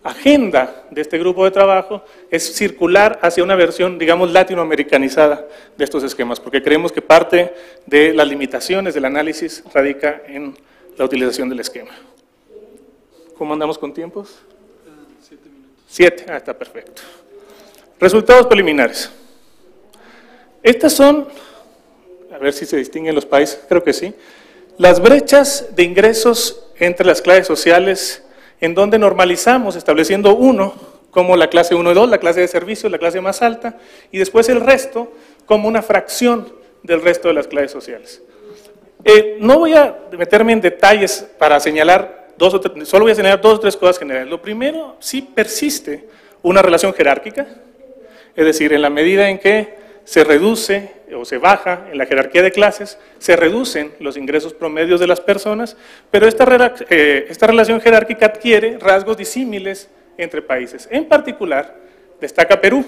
[SPEAKER 6] agenda de este grupo de trabajo es circular hacia una versión, digamos, latinoamericanizada de estos esquemas, porque creemos que parte de las limitaciones del análisis radica en la utilización del esquema. ¿Cómo andamos con tiempos?
[SPEAKER 1] 7 minutos.
[SPEAKER 6] 7, está perfecto. Resultados preliminares. Estas son, a ver si se distinguen los países, creo que sí, las brechas de ingresos entre las clases sociales, en donde normalizamos estableciendo 1 como la clase 1 y 2, la clase de servicios, la clase más alta, y después el resto como una fracción del resto de las clases sociales. No voy a meterme en detalles para señalar solo voy a señalar 2 o 3 cosas generales. Lo primero, sí persiste una relación jerárquica, es decir, en la medida en que se reduce o se baja en la jerarquía de clases, se reducen los ingresos promedios de las personas, pero esta relación jerárquica adquiere rasgos disímiles entre países. En particular, destaca Perú.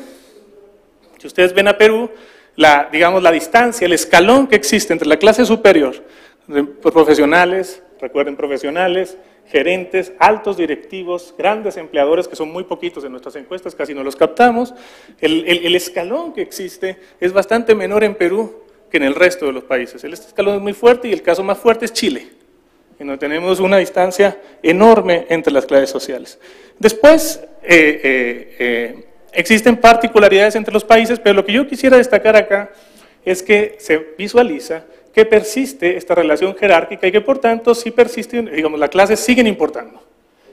[SPEAKER 6] Si ustedes ven a Perú, digamos, la distancia, el escalón que existe entre la clase superior, profesionales, recuerden, profesionales, gerentes, altos directivos, grandes empleadores, que son muy poquitos en nuestras encuestas, casi no los captamos. El escalón que existe es bastante menor en Perú que en el resto de los países. Este escalón es muy fuerte y el caso más fuerte es Chile, en donde tenemos una distancia enorme entre las clases sociales. Después, existen particularidades entre los países, pero lo que yo quisiera destacar acá es que se visualiza que persiste esta relación jerárquica y que por tanto sí persiste, digamos, las clases siguen importando,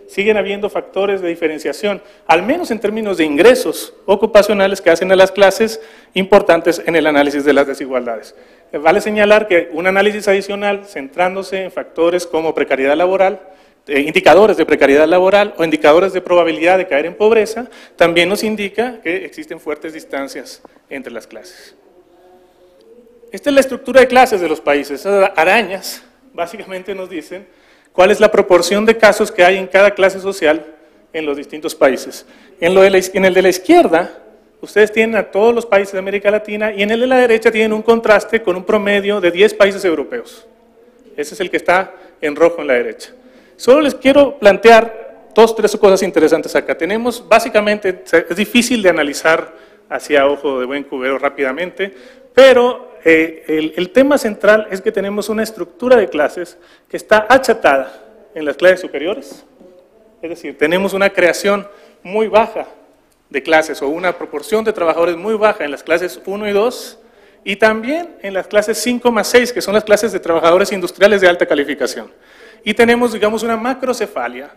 [SPEAKER 6] siguen habiendo factores de diferenciación, al menos en términos de ingresos ocupacionales que hacen a las clases importantes en el análisis de las desigualdades. Vale señalar que un análisis adicional centrándose en factores como precariedad laboral, indicadores de precariedad laboral o indicadores de probabilidad de caer en pobreza, también nos indica que existen fuertes distancias entre las clases. Esta es la estructura de clases de los países. Esas arañas básicamente nos dicen cuál es la proporción de casos que hay en cada clase social en los distintos países. En el de la izquierda, ustedes tienen a todos los países de América Latina, y en el de la derecha tienen un contraste con un promedio de 10 países europeos. Ese es el que está en rojo en la derecha. Solo les quiero plantear tres cosas interesantes acá. Tenemos, básicamente, es difícil de analizar hacia ojo de buen cubero rápidamente, pero el tema central es que tenemos una estructura de clases que está achatada en las clases superiores, es decir, tenemos una creación muy baja de clases o una proporción de trabajadores muy baja en las clases 1 y 2 y también en las clases 5 más 6, que son las clases de trabajadores industriales de alta calificación. Y tenemos, digamos, una macrocefalia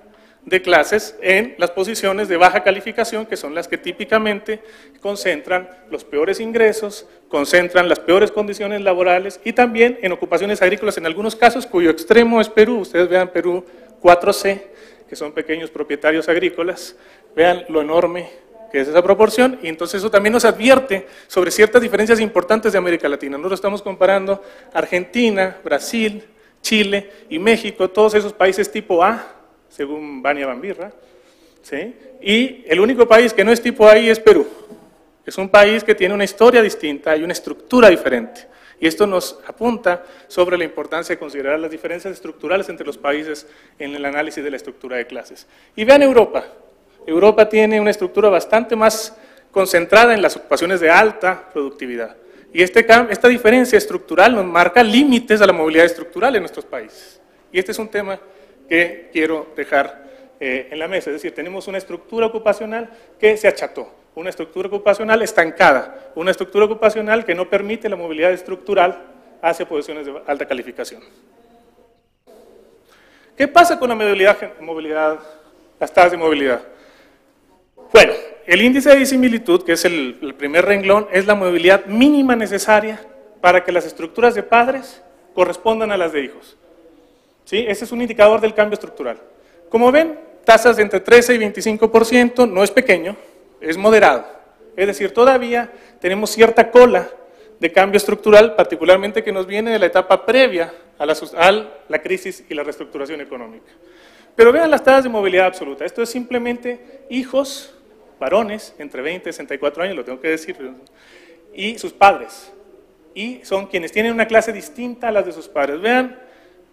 [SPEAKER 6] de clases en las posiciones de baja calificación, que son las que típicamente concentran los peores ingresos, concentran las peores condiciones laborales y también en ocupaciones agrícolas en algunos casos, cuyo extremo es Perú. Ustedes vean Perú 4C, que son pequeños propietarios agrícolas, vean lo enorme que es esa proporción, y entonces eso también nos advierte sobre ciertas diferencias importantes de América Latina. Nosotros estamos comparando Argentina, Brasil, Chile y México, todos esos países tipo A, según Vania Bambirra, ¿sí? Y el único país que no es tipo A es Perú. Es un país que tiene una historia distinta y una estructura diferente. Y esto nos apunta sobre la importancia de considerar las diferencias estructurales entre los países en el análisis de la estructura de clases. Y vean Europa. Europa tiene una estructura bastante más concentrada en las ocupaciones de alta productividad. Y esta diferencia estructural nos marca límites a la movilidad estructural en nuestros países. Y este es un tema que quiero dejar en la mesa. Es decir, tenemos una estructura ocupacional que se acható, una estructura ocupacional estancada, una estructura ocupacional que no permite la movilidad estructural hacia posiciones de alta calificación. ¿Qué pasa con la movilidad, las tasas de movilidad? Bueno, el índice de disimilitud, que es el primer renglón, es la movilidad mínima necesaria para que las estructuras de padres correspondan a las de hijos. ¿Sí? Ese es un indicador del cambio estructural. Como ven, tasas de entre 13 y 25%, no es pequeño, es moderado. Es decir, todavía tenemos cierta cola de cambio estructural, particularmente que nos viene de la etapa previa a la crisis y la reestructuración económica. Pero vean las tasas de movilidad absoluta. Esto es simplemente hijos, varones, entre 20 y 64 años, lo tengo que decir, y sus padres. Y son quienes tienen una clase distinta a las de sus padres. Vean,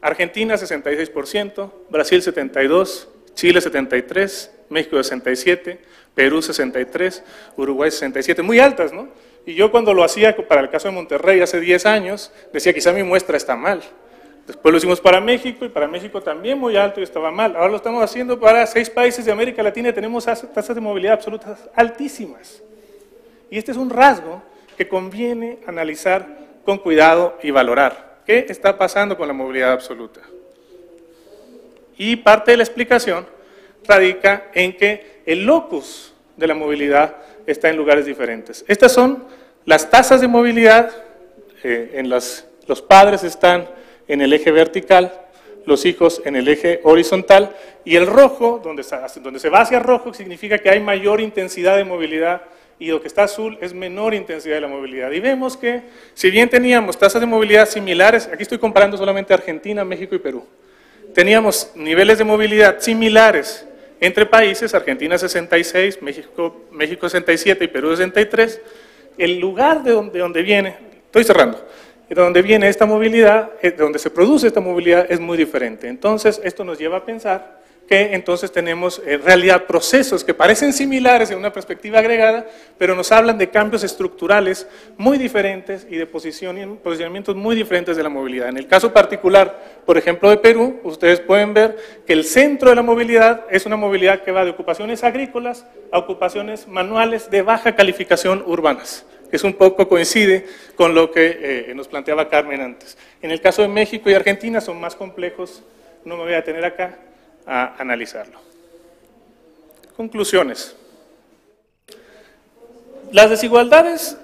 [SPEAKER 6] Argentina 66%, Brasil 72%, Chile 73%, México 67%, Perú 63%, Uruguay 67%, muy altas, ¿no? Y yo cuando lo hacía para el caso de Monterrey hace 10 años, decía quizá mi muestra está mal. Después lo hicimos para México, y para México también muy alto y estaba mal. Ahora lo estamos haciendo para 6 países de América Latina y tenemos tasas de movilidad absolutas altísimas. Y este es un rasgo que conviene analizar con cuidado y valorar. ¿Qué está pasando con la movilidad absoluta? Y parte de la explicación radica en que el locus de la movilidad está en lugares diferentes. Estas son las tasas de movilidad, los padres están en el eje vertical, los hijos en el eje horizontal, y el rojo, donde se va hacia rojo, significa que hay mayor intensidad de movilidad, y lo que está azul es menor intensidad de la movilidad. Y vemos que, si bien teníamos tasas de movilidad similares, aquí estoy comparando solamente Argentina, México y Perú, teníamos niveles de movilidad similares entre países, Argentina 66, México 67 y Perú 63, el lugar de donde viene, estoy cerrando, de donde viene esta movilidad, de donde se produce esta movilidad es muy diferente. Entonces, esto nos lleva a pensar que entonces tenemos en realidad procesos que parecen similares en una perspectiva agregada, pero nos hablan de cambios estructurales muy diferentes y de posicionamientos muy diferentes de la movilidad. En el caso particular, por ejemplo, de Perú, ustedes pueden ver que el centro de la movilidad es una movilidad que va de ocupaciones agrícolas a ocupaciones manuales de baja calificación urbanas. Es un poco coincide con lo que nos planteaba Carmen antes. En el caso de México y Argentina son más complejos, no me voy a detener acá a analizarlo. Conclusiones. Las desigualdades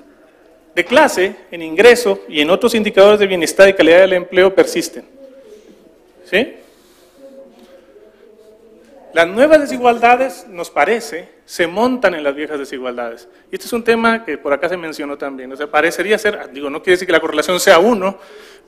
[SPEAKER 6] de clase en ingreso y en otros indicadores de bienestar y calidad del empleo persisten. ¿Sí? Las nuevas desigualdades, nos parece, se montan en las viejas desigualdades. Y este es un tema que por acá se mencionó también, o sea, parecería ser, digo, no quiere decir que la correlación sea 1,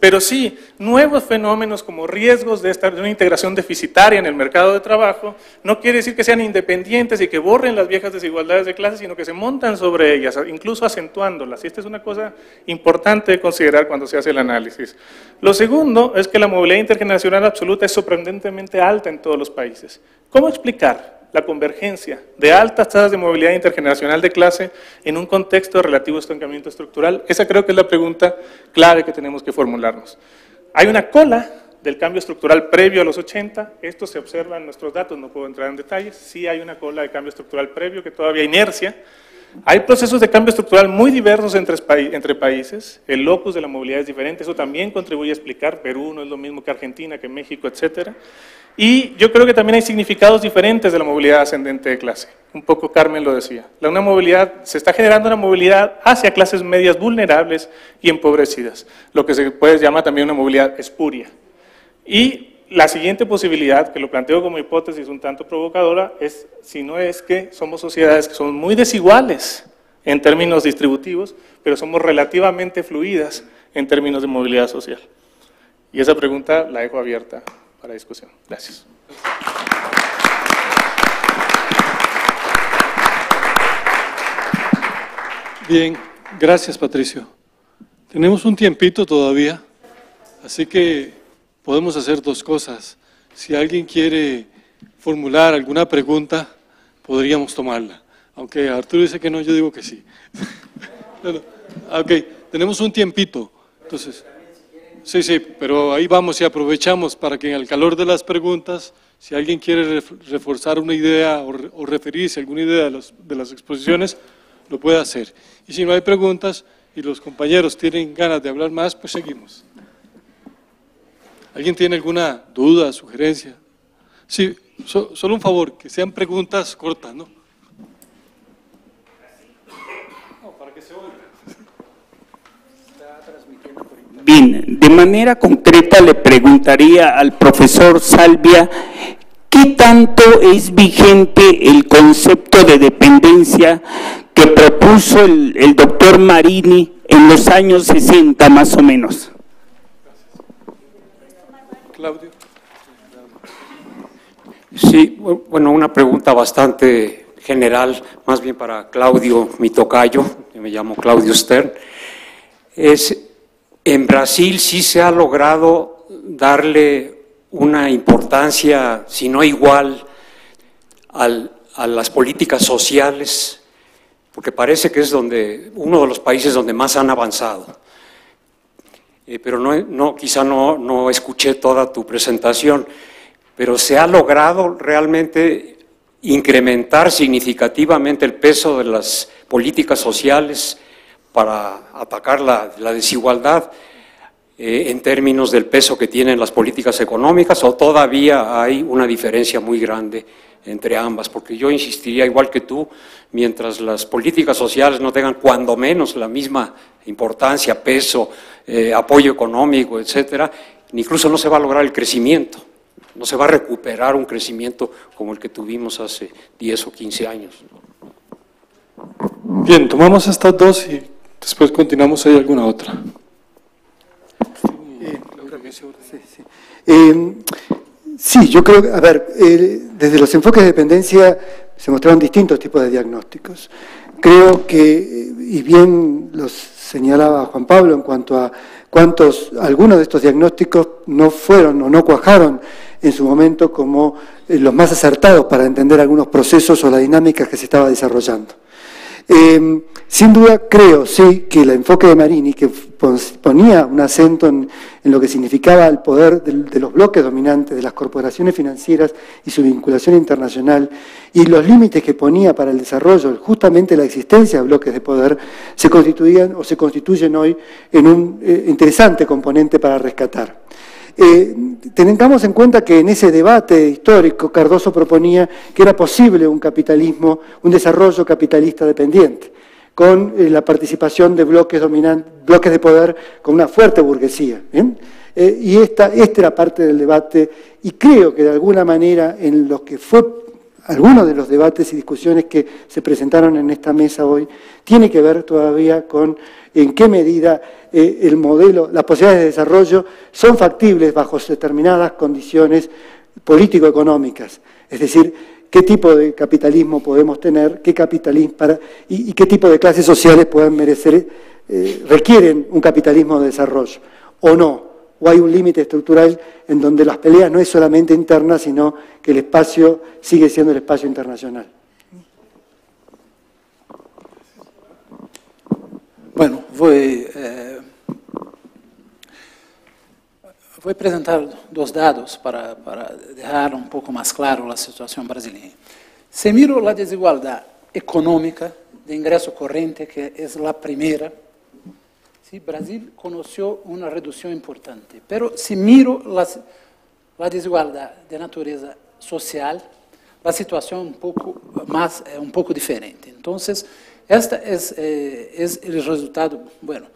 [SPEAKER 6] pero sí, nuevos fenómenos como riesgos de una integración deficitaria en el mercado de trabajo, no quiere decir que sean independientes y que borren las viejas desigualdades de clase, sino que se montan sobre ellas, incluso acentuándolas. Y esta es una cosa importante de considerar cuando se hace el análisis. Lo segundo es que la movilidad intergeneracional absoluta es sorprendentemente alta en todos los países. ¿Cómo explicar la convergencia de altas tasas de movilidad intergeneracional de clase en un contexto de relativo estancamiento estructural? Esa creo que es la pregunta clave que tenemos que formularnos. Hay una cola del cambio estructural previo a los 80, esto se observa en nuestros datos, no puedo entrar en detalles, sí hay una cola de cambio estructural previo que todavía inercia. Hay procesos de cambio estructural muy diversos entre países, el locus de la movilidad es diferente, eso también contribuye a explicar, Perú no es lo mismo que Argentina, que México, etcétera. Y yo creo que también hay significados diferentes de la movilidad ascendente de clase. Un poco Carmen lo decía. Se está generando una movilidad hacia clases medias vulnerables y empobrecidas, lo que se puede llamar también una movilidad espuria. Y la siguiente posibilidad, que lo planteo como hipótesis un tanto provocadora, es si no es que somos sociedades que son muy desiguales en términos distributivos, pero somos relativamente fluidas en términos de movilidad social. Y esa pregunta la dejo abierta para discusión. Gracias.
[SPEAKER 1] Bien, gracias Patricio. Tenemos un tiempito todavía, así que podemos hacer dos cosas. Si alguien quiere formular alguna pregunta, podríamos tomarla. Aunque Arturo dice que no, yo digo que sí. Ok, tenemos un tiempito, entonces... Sí, pero ahí vamos y aprovechamos para que en el calor de las preguntas, si alguien quiere reforzar una idea o referirse a alguna idea de las exposiciones, lo puede hacer. Y si no hay preguntas y los compañeros tienen ganas de hablar más, pues seguimos. ¿Alguien tiene alguna duda, sugerencia? Sí, solo un favor, que sean preguntas cortas, ¿no? Para que se oiga.
[SPEAKER 7] Bien, de manera concreta le preguntaría al profesor Salvia, ¿qué tanto es vigente el concepto de dependencia que propuso el doctor Marini en los años 60 más o menos?
[SPEAKER 1] Claudio.
[SPEAKER 8] Sí, bueno, una pregunta bastante general, más bien para Claudio, mi tocayo, yo me llamo Claudio Stern. En Brasil sí se ha logrado darle una importancia, si no igual, a las políticas sociales, porque parece que es uno de los países donde más han avanzado. Pero quizá no escuché toda tu presentación, pero se ha logrado realmente incrementar significativamente el peso de las políticas sociales para atacar la desigualdad en términos del peso que tienen las políticas económicas, o todavía hay una diferencia muy grande entre ambas, porque yo insistiría igual que tú, mientras las políticas sociales no tengan cuando menos la misma importancia, peso, apoyo económico, etcétera, incluso no se va a lograr el crecimiento, no se va a recuperar un crecimiento como el que tuvimos hace 10 o 15 años.
[SPEAKER 1] Bien, tomamos estas dos y después continuamos. ¿Hay alguna otra?
[SPEAKER 3] Sí, yo creo que, a ver, desde los enfoques de dependencia se mostraron distintos tipos de diagnósticos. Creo que, y bien los señalaba Juan Pablo en cuanto a algunos de estos diagnósticos no fueron o no cuajaron en su momento como los más acertados para entender algunos procesos o las dinámicas que se estaba desarrollando. Sin duda creo, sí, que el enfoque de Marini, que ponía un acento en lo que significaba el poder de los bloques dominantes, de las corporaciones financieras y su vinculación internacional, y los límites que ponía para el desarrollo, justamente la existencia de bloques de poder, se constituían o se constituyen hoy en un interesante componente para rescatar. Tengamos en cuenta que en ese debate histórico Cardoso proponía que era posible un capitalismo, un desarrollo capitalista dependiente, con la participación de bloques dominantes, bloques de poder con una fuerte burguesía. Y esta era parte del debate, y creo que de alguna manera en lo que fue algunos de los debates y discusiones que se presentaron en esta mesa hoy, tiene que ver todavía con en qué medida el modelo, las posibilidades de desarrollo son factibles bajo determinadas condiciones político-económicas. Es decir, qué tipo de capitalismo podemos tener, qué capitalismo y qué tipo de clases sociales pueden merecer, requieren un capitalismo de desarrollo, o no, o hay un límite estructural en donde las peleas no es solamente interna, sino que el espacio sigue siendo el espacio internacional.
[SPEAKER 2] Bueno, voy a presentar dos dados para dejar un poco más claro la situación brasileña. Se miro la desigualdad económica de ingreso corriente, que es la primera, sí, Brasil conoció una reducción importante, pero si miro la desigualdad de naturaleza social, la situación un poco diferente. Entonces, este es el resultado, bueno,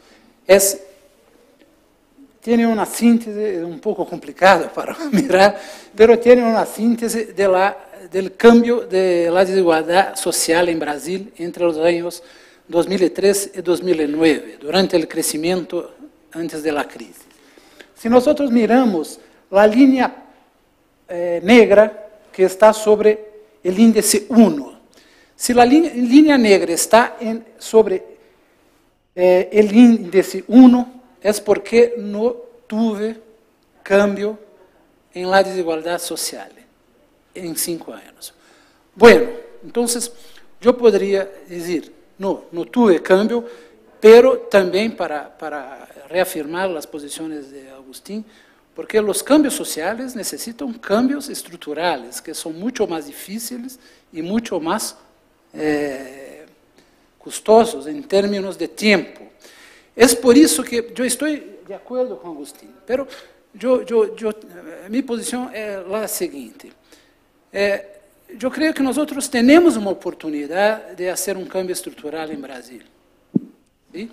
[SPEAKER 2] tiene una síntesis un poco complicada para mirar, pero tiene una síntesis del cambio de la desigualdad social en Brasil entre los años 2003 y 2009, durante el crecimiento antes de la crisis. Si nosotros miramos la línea negra que está sobre el índice 1, si la línea negra está sobre el índice 1, es porque no tuve cambio en la desigualdad social en 5 años. Bueno, entonces yo podría decir, no tuve cambio, pero también para reafirmar las posiciones de Agustín, porque los cambios sociales necesitan cambios estructurales, que son mucho más difíciles y mucho más costosos en términos de tiempo. Es por eso que yo estoy de acuerdo con Agustín, pero mi posición es la siguiente. Yo creo que nosotros tenemos una oportunidad de hacer un cambio estructural en Brasil. ¿Sí?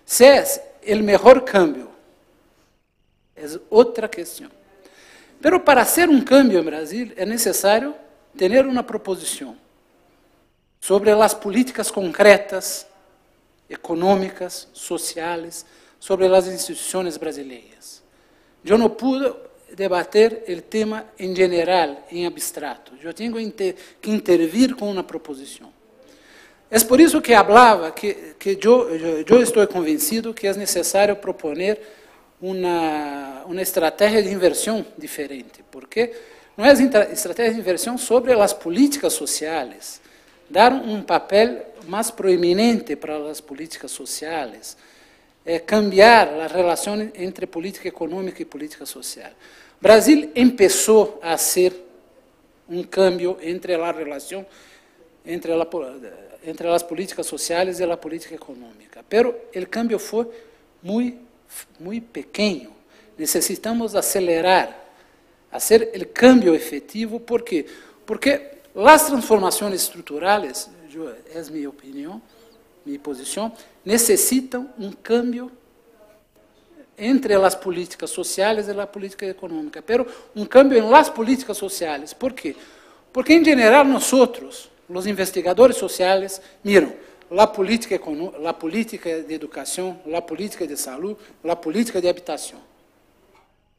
[SPEAKER 2] Si es el mejor cambio, es otra cuestión. Pero para hacer un cambio en Brasil es necesario tener una proposición sobre las políticas concretas, económicas, sociales, sobre las instituciones brasileñas. Yo no pude debater el tema en general, en abstracto. Yo tengo que intervir con una proposición. Es por eso que hablaba que yo estoy convencido que es necesario proponer una estrategia de inversión diferente, porque no es estrategia de inversión sobre las políticas sociales, dar un papel más proeminente para las políticas sociales, cambiar la relación entre política económica y política social. Brasil empezó a hacer un cambio entre la relación entre las políticas sociales y la política económica, pero el cambio fue muy pequeño. Necesitamos acelerar, hacer el cambio efectivo, porque las transformaciones estructurales, es mi opinión, mi posición, necesitan un cambio entre las políticas sociales y la política económica, pero un cambio en las políticas sociales. ¿Por qué? Porque en general nosotros, los investigadores sociales, miran la política de educación, la política de salud, la política de habitación.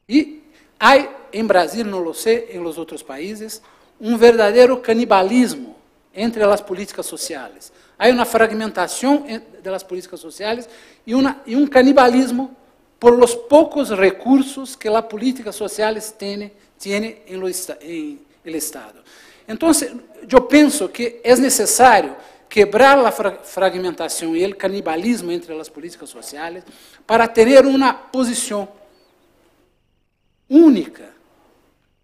[SPEAKER 2] Y hay en Brasil, no lo sé, en los otros países, un verdadero canibalismo entre las políticas sociales. Hay una fragmentación de las políticas sociales y un canibalismo por los pocos recursos que las políticas sociales tiene en el Estado. Entonces, yo pienso que es necesario quebrar la fragmentación y el canibalismo entre las políticas sociales para tener una posición única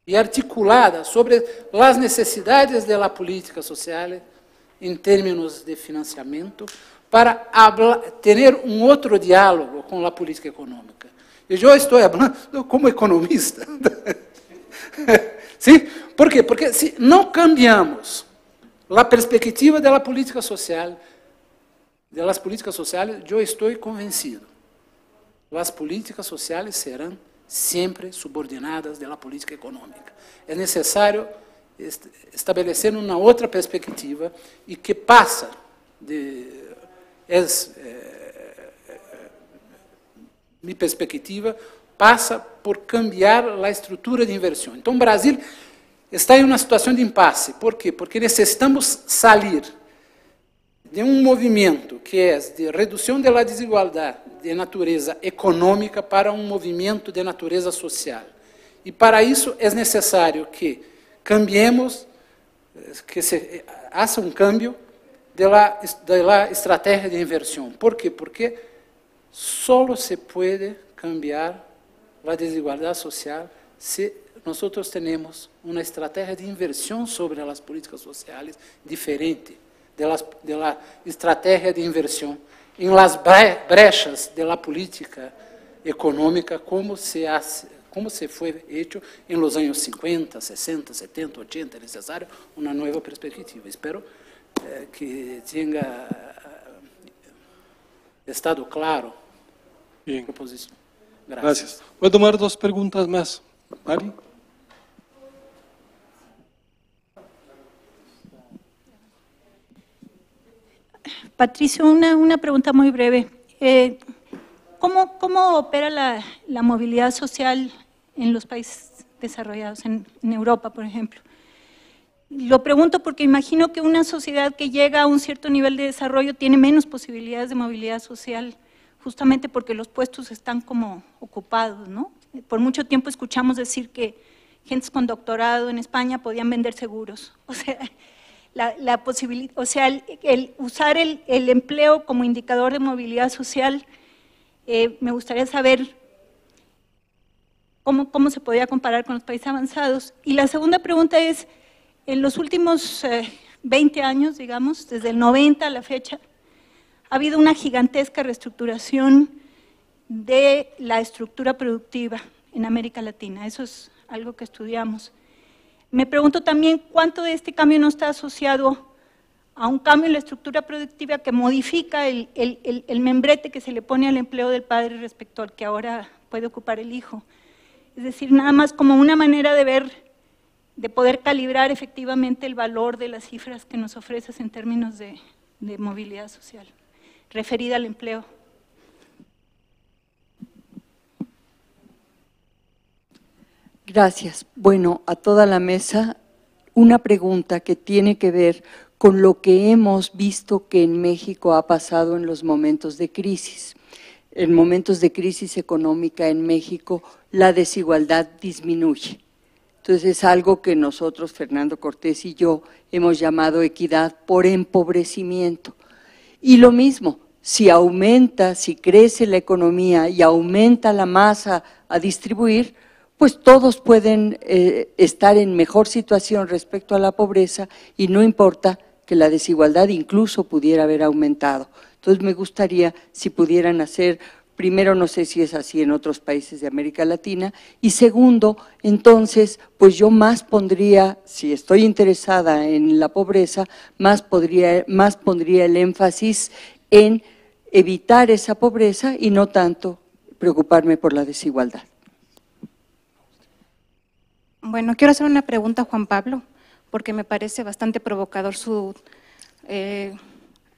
[SPEAKER 2] y articulada sobre las necesidades de la política social en términos de financiamiento, para tener un otro diálogo con la política económica. Y yo estoy hablando como economista. ¿Sí? ¿Por qué? Porque si no cambiamos la perspectiva de la política social, de las políticas sociales, yo estoy convencido, las políticas sociales serán siempre subordinadas de la política económica. Es necesario estabelecer uma outra perspectiva e que passa minha perspectiva passa por cambiar a estrutura de inversão. Então, o Brasil está em uma situação de impasse. Por quê? Porque necessitamos sair de um movimento que é de redução da desigualdade de natureza econômica para um movimento de natureza social. E para isso é necessário que cambiemos, que se haja um cambio da estratégia de inversão. ¿Por quê? Porque solo se pode cambiar a desigualdade social se nós temos uma estratégia de inversão sobre as políticas sociais diferente da estratégia de inversão em las brechas da política econômica como se foi feito em los anos 50, 60, 70, 80. É necessário uma nova perspectiva. Espero que tenha estado claro a proposição.
[SPEAKER 1] Gracias. Voy a tomar dos preguntas más. Mari.
[SPEAKER 9] Patricio, una pregunta muy breve. ¿Cómo opera la movilidad social en los países desarrollados, en Europa, por ejemplo? Lo pregunto porque imagino que una sociedad que llega a un cierto nivel de desarrollo tiene menos posibilidades de movilidad social, justamente porque los puestos están como ocupados, ¿no? Por mucho tiempo escuchamos decir que gentes con doctorado en España podían vender seguros. O sea, la posibilidad, o sea, el usar el empleo como indicador de movilidad social, me gustaría saber cómo se podría comparar con los países avanzados. Y la segunda pregunta es, en los últimos 20 años, digamos, desde el 90 a la fecha, ha habido una gigantesca reestructuración de la estructura productiva en América Latina. Eso es algo que estudiamos. Me pregunto también cuánto de este cambio no está asociado a un cambio en la estructura productiva que modifica el membrete que se le pone al empleo del padre respecto al que ahora puede ocupar el hijo. Es decir, nada más como una manera de ver, de poder calibrar efectivamente el valor de las cifras que nos ofreces en términos de movilidad social, referida al empleo.
[SPEAKER 10] Gracias. Bueno, a toda la mesa, una pregunta que tiene que ver con lo que hemos visto que en México ha pasado en los momentos de crisis. En momentos de crisis económica en México, la desigualdad disminuye. Entonces es algo que nosotros, Fernando Cortés y yo, hemos llamado equidad por empobrecimiento. Y lo mismo, si aumenta, si crece la economía y aumenta la masa a distribuir, pues todos pueden estar en mejor situación respecto a la pobreza y no importa que la desigualdad incluso pudiera haber aumentado. Entonces me gustaría si pudieran hacer, primero no sé si es así en otros países de América Latina, y segundo, entonces, pues yo más pondría, si estoy interesada en la pobreza, más pondría el énfasis en evitar esa pobreza y no tanto preocuparme por la desigualdad.
[SPEAKER 11] Bueno, quiero hacer una pregunta a Juan Pablo, porque me parece bastante provocador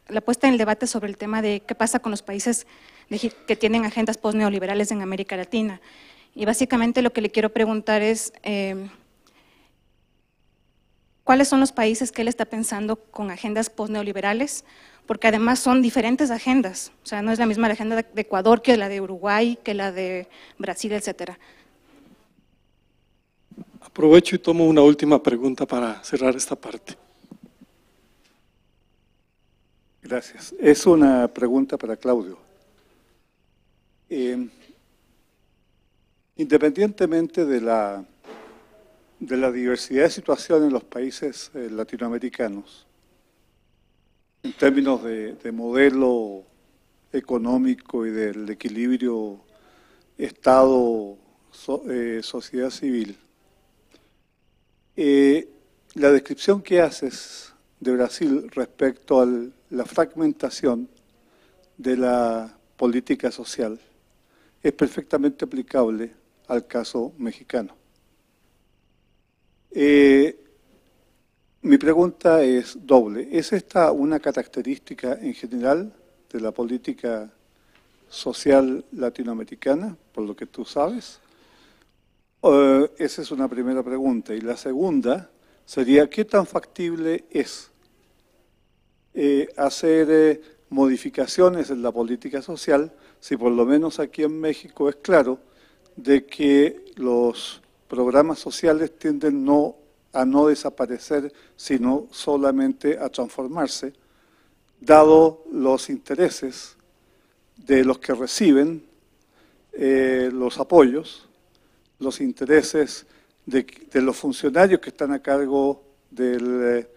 [SPEAKER 11] la puesta en el debate sobre el tema de qué pasa con los países que tienen agendas postneoliberales en América Latina. Y básicamente lo que le quiero preguntar es, ¿cuáles son los países que él está pensando con agendas postneoliberales? Porque además son diferentes agendas, o sea, no es la misma la agenda de Ecuador que la de Uruguay, que la de Brasil, etcétera.
[SPEAKER 1] Aprovecho y tomo una última pregunta para cerrar esta parte.
[SPEAKER 12] Gracias. Es una pregunta para Claudio. Independientemente de la diversidad de situaciones en los países latinoamericanos, en términos de modelo económico y del equilibrio Estado-sociedad civil, la descripción que haces de Brasil respecto a la fragmentación de la política social es perfectamente aplicable al caso mexicano. Mi pregunta es doble. ¿Es esta una característica en general de la política social latinoamericana, por lo que tú sabes? Esa es una primera pregunta. Y la segunda sería, ¿qué tan factible es hacer modificaciones en la política social si por lo menos aquí en México es claro de que los programas sociales tienden a no desaparecer, sino solamente a transformarse, dado los intereses de los que reciben los apoyos, los intereses de los funcionarios que están a cargo del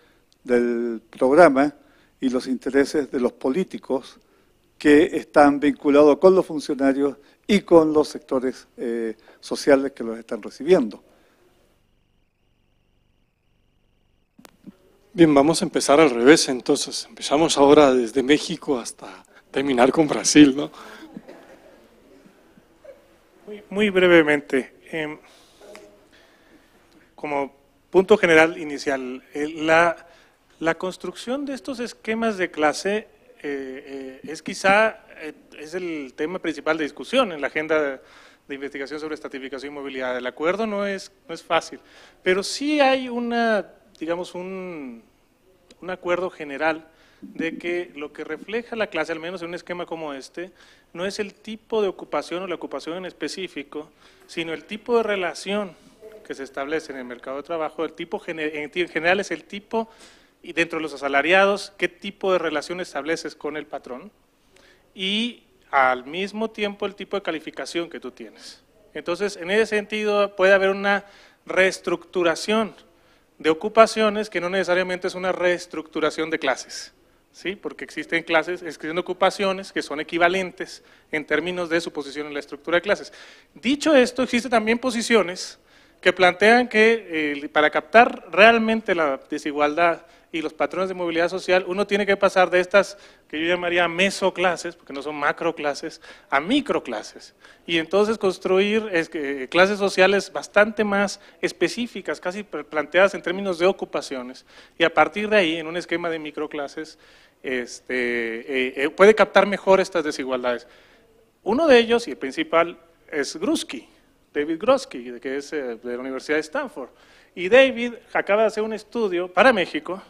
[SPEAKER 12] programa y los intereses de los políticos que están vinculados con los funcionarios y con los sectores sociales que los están recibiendo.
[SPEAKER 1] Bien, vamos a empezar al revés entonces. Empezamos ahora desde México hasta terminar con Brasil, ¿no?
[SPEAKER 6] Muy brevemente, como punto general inicial, la construcción de estos esquemas de clase es quizá es el tema principal de discusión en la agenda de investigación sobre estratificación y movilidad. El acuerdo no es fácil, pero sí hay digamos un acuerdo general de que lo que refleja la clase, al menos en un esquema como este, no es el tipo de ocupación o la ocupación en específico, sino el tipo de relación que se establece en el mercado de trabajo. El tipo en general es el tipo, y dentro de los asalariados, qué tipo de relación estableces con el patrón, y al mismo tiempo el tipo de calificación que tú tienes. Entonces, en ese sentido puede haber una reestructuración de ocupaciones que no necesariamente es una reestructuración de clases, ¿sí? Porque existen ocupaciones que son equivalentes en términos de su posición en la estructura de clases. Dicho esto, existen también posiciones que plantean que para captar realmente la desigualdad y los patrones de movilidad social, uno tiene que pasar de estas que yo llamaría mesoclases, porque no son macroclases, a microclases. Y entonces construir clases sociales bastante más específicas, casi planteadas en términos de ocupaciones. Y a partir de ahí, en un esquema de microclases, puede captar mejor estas desigualdades. Uno de ellos, y el principal, es David Groski, que es de la Universidad de Stanford. Y David acaba de hacer un estudio para México,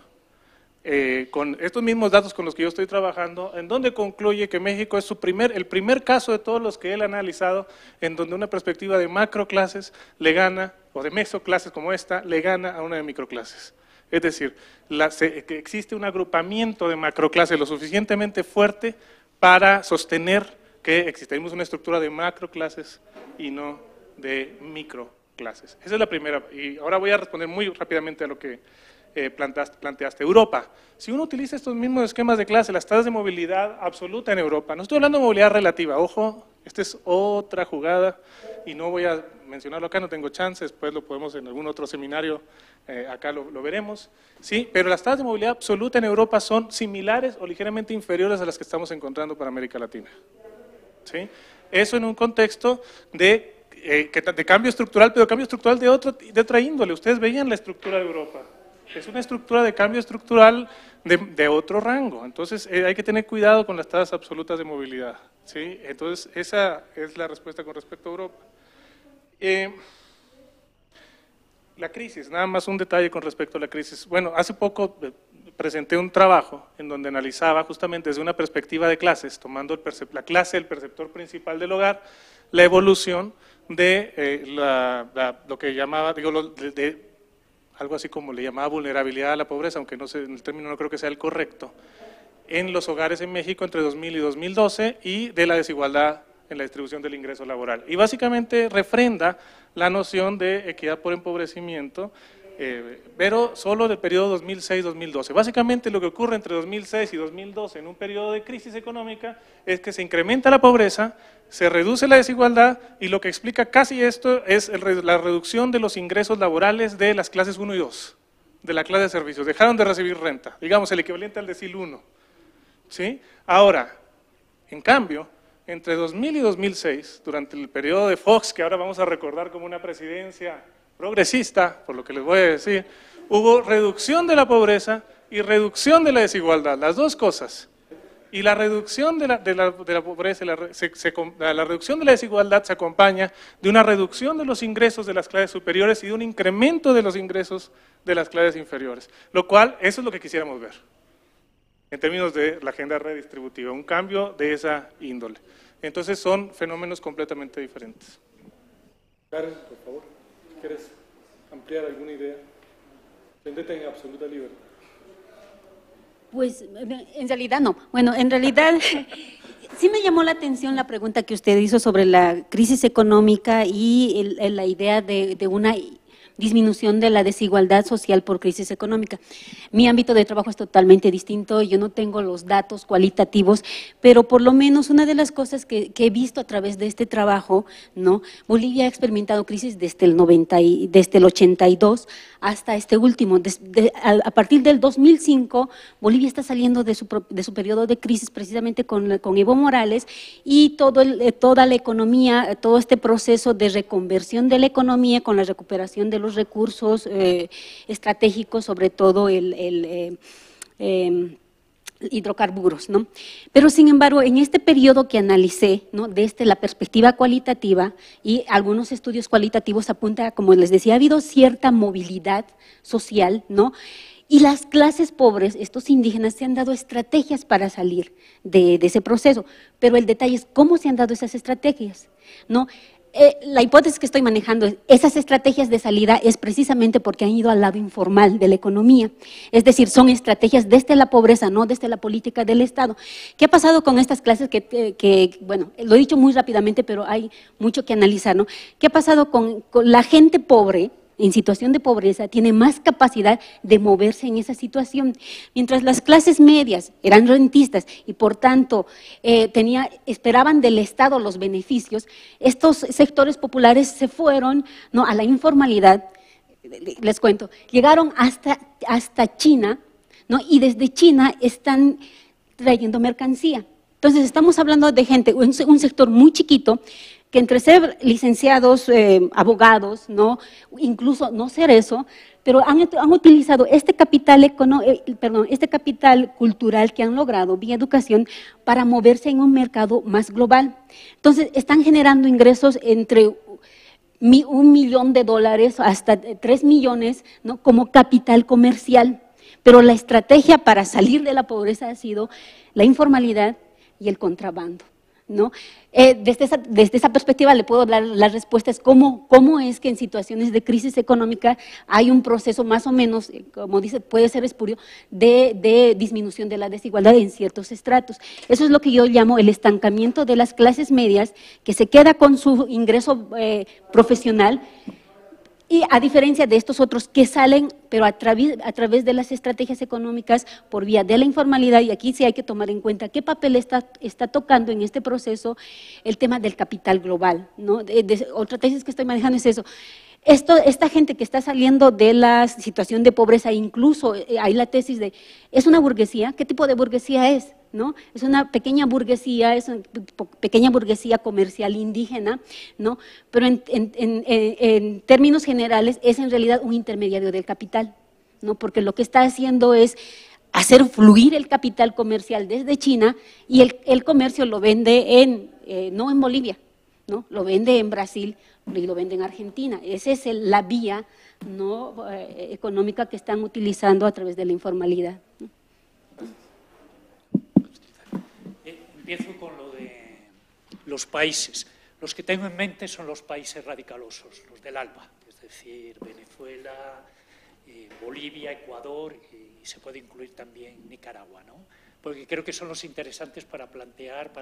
[SPEAKER 6] con estos mismos datos con los que yo estoy trabajando, en donde concluye que México es el primer caso de todos los que él ha analizado, en donde una perspectiva de macroclases le gana, o de mesoclases como esta, le gana a una de microclases. Es decir, que existe un agrupamiento de macroclases lo suficientemente fuerte para sostener que existimos una estructura de macroclases y no de microclases. Esa es la primera, y ahora voy a responder muy rápidamente a lo que planteaste. Europa. Si uno utiliza estos mismos esquemas de clase, las tasas de movilidad absoluta en Europa, no estoy hablando de movilidad relativa, ojo, esta es otra jugada y no voy a mencionarlo acá, no tengo chance, después lo podemos en algún otro seminario, acá lo veremos, ¿sí? Pero las tasas de movilidad absoluta en Europa son similares o ligeramente inferiores a las que estamos encontrando para América Latina, ¿sí? Eso en un contexto de cambio estructural, pero cambio estructural de otra índole. Ustedes veían la estructura de Europa. Es una estructura de cambio estructural de otro rango. Entonces, hay que tener cuidado con las tasas absolutas de movilidad, ¿sí? Entonces, esa es la respuesta con respecto a Europa. La crisis, nada más un detalle con respecto a la crisis. Bueno, hace poco presenté un trabajo en donde analizaba justamente desde una perspectiva de clases, tomando la clase del perceptor principal del hogar, la evolución de lo que llamaba, algo así como le llamaba vulnerabilidad a la pobreza, aunque no sé, en el término no creo que sea el correcto, en los hogares en México entre 2000 y 2012 y de la desigualdad en la distribución del ingreso laboral. Y básicamente refrenda la noción de equidad por empobrecimiento, pero solo del periodo 2006-2012. Básicamente lo que ocurre entre 2006 y 2012 en un periodo de crisis económica es que se incrementa la pobreza, se reduce la desigualdad y lo que explica casi esto es la reducción de los ingresos laborales de las clases 1 y 2, de la clase de servicios. Dejaron de recibir renta, digamos el equivalente al decil 1. ¿Sí? Ahora, en cambio, entre 2000 y 2006, durante el periodo de Fox, que ahora vamos a recordar como una presidencia progresista, por lo que les voy a decir, hubo reducción de la pobreza y reducción de la desigualdad, las dos cosas. Y la reducción de la pobreza, la reducción de la desigualdad se acompaña de una reducción de los ingresos de las clases superiores y de un incremento de los ingresos de las clases inferiores. Lo cual, eso es lo que quisiéramos ver, en términos de la agenda redistributiva, un cambio de esa índole. Entonces son fenómenos completamente diferentes.
[SPEAKER 1] Karen, por favor, ¿quieres ampliar alguna idea? Siéntete en absoluta libertad.
[SPEAKER 4] Pues en realidad no. Bueno, en realidad sí me llamó la atención la pregunta que usted hizo sobre la crisis económica y la idea de una disminución de la desigualdad social por crisis económica. Mi ámbito de trabajo es totalmente distinto, yo no tengo los datos cualitativos, pero por lo menos una de las cosas que he visto a través de este trabajo, ¿no? Bolivia ha experimentado crisis desde el 82 hasta este último. A partir del 2005, Bolivia está saliendo de su periodo de crisis precisamente con Evo Morales y toda la economía, todo este proceso de reconversión de la economía con la recuperación de los recursos estratégicos, sobre todo hidrocarburos, ¿no? Pero sin embargo, en este periodo que analicé, ¿no? Desde la perspectiva cualitativa, y algunos estudios cualitativos apuntan, como les decía, ha habido cierta movilidad social, ¿no? Y las clases pobres, estos indígenas, se han dado estrategias para salir de ese proceso, pero el detalle es cómo se han dado esas estrategias, ¿no? La hipótesis que estoy manejando es, esas estrategias de salida es precisamente porque han ido al lado informal de la economía, es decir, son estrategias desde la pobreza, no desde la política del Estado. ¿Qué ha pasado con estas clases bueno, lo he dicho muy rápidamente, pero hay mucho que analizar, ¿no? ¿Qué ha pasado con la gente pobre? En situación de pobreza, tiene más capacidad de moverse en esa situación. Mientras las clases medias eran rentistas y por tanto esperaban del Estado los beneficios, estos sectores populares se fueron, ¿no? A la informalidad. Les cuento, llegaron hasta China, ¿no? Y desde China están trayendo mercancía. Entonces estamos hablando de gente, un sector muy chiquito, que entre ser licenciados, abogados, ¿no? Incluso no ser eso, pero han utilizado este capital cultural que han logrado vía educación para moverse en un mercado más global. Entonces están generando ingresos entre $1 millón hasta 3 millones, ¿no? Como capital comercial, pero la estrategia para salir de la pobreza ha sido la informalidad y el contrabando, ¿no? Desde esa perspectiva le puedo dar las respuestas, cómo es que en situaciones de crisis económica hay un proceso más o menos, como dice, puede ser espurio, de disminución de la desigualdad en ciertos estratos. Eso es lo que yo llamo el estancamiento de las clases medias, que se queda con su ingreso profesional, y a diferencia de estos otros que salen, pero a través de las estrategias económicas por vía de la informalidad, y aquí sí hay que tomar en cuenta qué papel está tocando en este proceso el tema del capital global, ¿no? Otra tesis que estoy manejando es eso. Esta gente que está saliendo de la situación de pobreza, incluso hay la tesis de, ¿es una burguesía? ¿Qué tipo de burguesía es? ¿No? Es una pequeña burguesía, comercial indígena, ¿no? Pero en términos generales es en realidad un intermediario del capital, ¿no? Porque lo que está haciendo es hacer fluir el capital comercial desde China, y el comercio lo vende no en Bolivia, ¿no? Lo vende en Brasil y lo vende en Argentina. Esa es la vía, ¿no? Económica que están utilizando a través de la informalidad, ¿no?
[SPEAKER 5] Empiezo con lo de los países. Los que tengo en mente son los países radicalosos, los del ALBA, es decir, Venezuela, Bolivia, Ecuador, y se puede incluir también Nicaragua, ¿no? Porque creo que son los interesantes para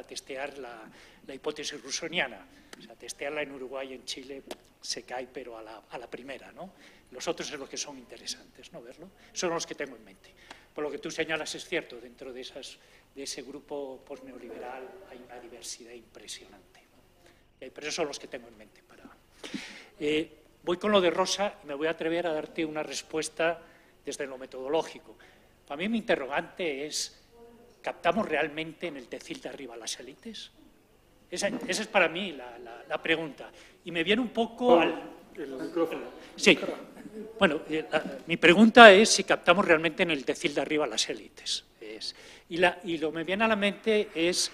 [SPEAKER 5] testear la hipótesis rusoniana. O sea, testearla en Uruguay y en Chile se cae, pero a la primera, ¿no? Los otros son los que son interesantes, ¿no? Verlo. Son los que tengo en mente. Por lo que tú señalas es cierto, dentro de ese grupo postneoliberal hay una diversidad impresionante, ¿no? Pero esos son los que tengo en mente. Voy con lo de Rosa y me voy a atrever a darte una respuesta desde lo metodológico. Para mí mi interrogante es, ¿captamos realmente en el decil de arriba las élites? Esa es para mí la pregunta. Y me viene un poco al...
[SPEAKER 1] El micrófono.
[SPEAKER 5] Sí, Bueno, mi pregunta es si captamos realmente en el decil de arriba las élites. Y lo que me viene a la mente es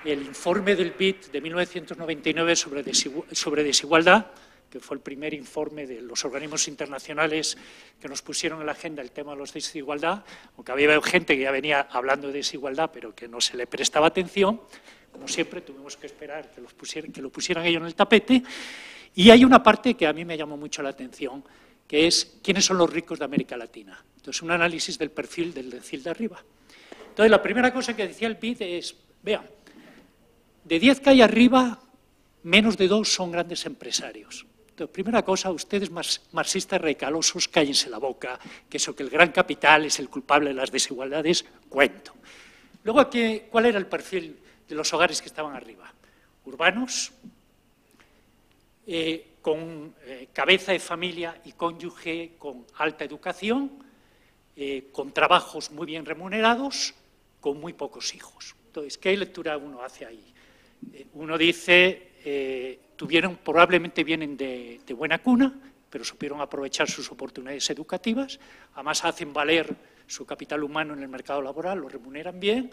[SPEAKER 5] el informe del BID de 1999 sobre desigualdad, que fue el primer informe de los organismos internacionales que nos pusieron en la agenda el tema de la desigualdad, aunque había gente que ya venía hablando de desigualdad, pero que no se le prestaba atención. Como siempre, tuvimos que esperar que lo pusieran ellos en el tapete. Y hay una parte que a mí me llamó mucho la atención, que es quiénes son los ricos de América Latina. Entonces, un análisis del perfil del decil de arriba. Entonces, la primera cosa que decía el BID es, vean, de 10 que hay arriba, menos de 2 son grandes empresarios. Entonces, primera cosa, ustedes marxistas radicalosos, cállense la boca, que eso que el gran capital es el culpable de las desigualdades, cuento. Luego, ¿cuál era el perfil de los hogares que estaban arriba? Urbanos, con cabeza de familia y cónyuge con alta educación, con trabajos muy bien remunerados, con muy pocos hijos. Entonces, ¿qué lectura uno hace ahí? Uno dice, probablemente vienen de buena cuna, pero supieron aprovechar sus oportunidades educativas, además hacen valer su capital humano en el mercado laboral, lo remuneran bien,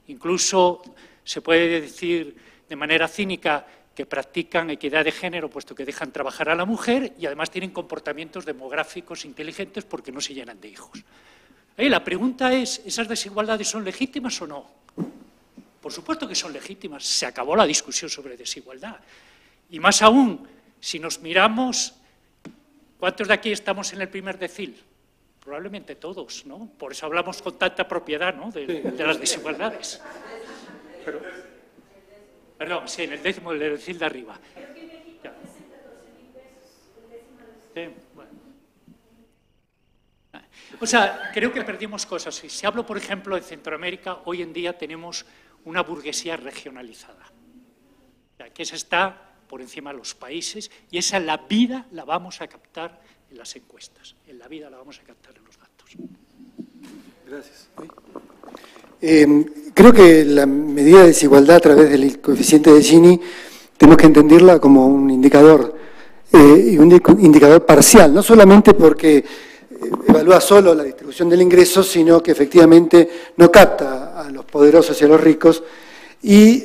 [SPEAKER 5] incluso se puede decir de manera cínica que practican equidad de género, puesto que dejan trabajar a la mujer y además tienen comportamientos demográficos inteligentes porque no se llenan de hijos. La pregunta es, ¿esas desigualdades son legítimas o no? Por supuesto que son legítimas, se acabó la discusión sobre desigualdad. Y más aún, si nos miramos, ¿cuántos de aquí estamos en el primer decil? Probablemente todos, ¿no? Por eso hablamos con tanta propiedad, ¿no?, de las desigualdades. Perdón, sí, en el décimo del decil de arriba. Sí, bueno. O sea, creo que perdimos cosas. Si hablo, por ejemplo, de Centroamérica, hoy en día tenemos una burguesía regionalizada, que esa está por encima de los países, y esa en la vida la vamos a captar en las encuestas, en la vida la vamos a captar en los datos.
[SPEAKER 1] Gracias.
[SPEAKER 3] Creo que la medida de desigualdad a través del coeficiente de Gini tenemos que entenderla como un indicador, y un indicador parcial, no solamente porque evalúa solo la distribución del ingreso, sino que efectivamente no capta a los poderosos y a los ricos, y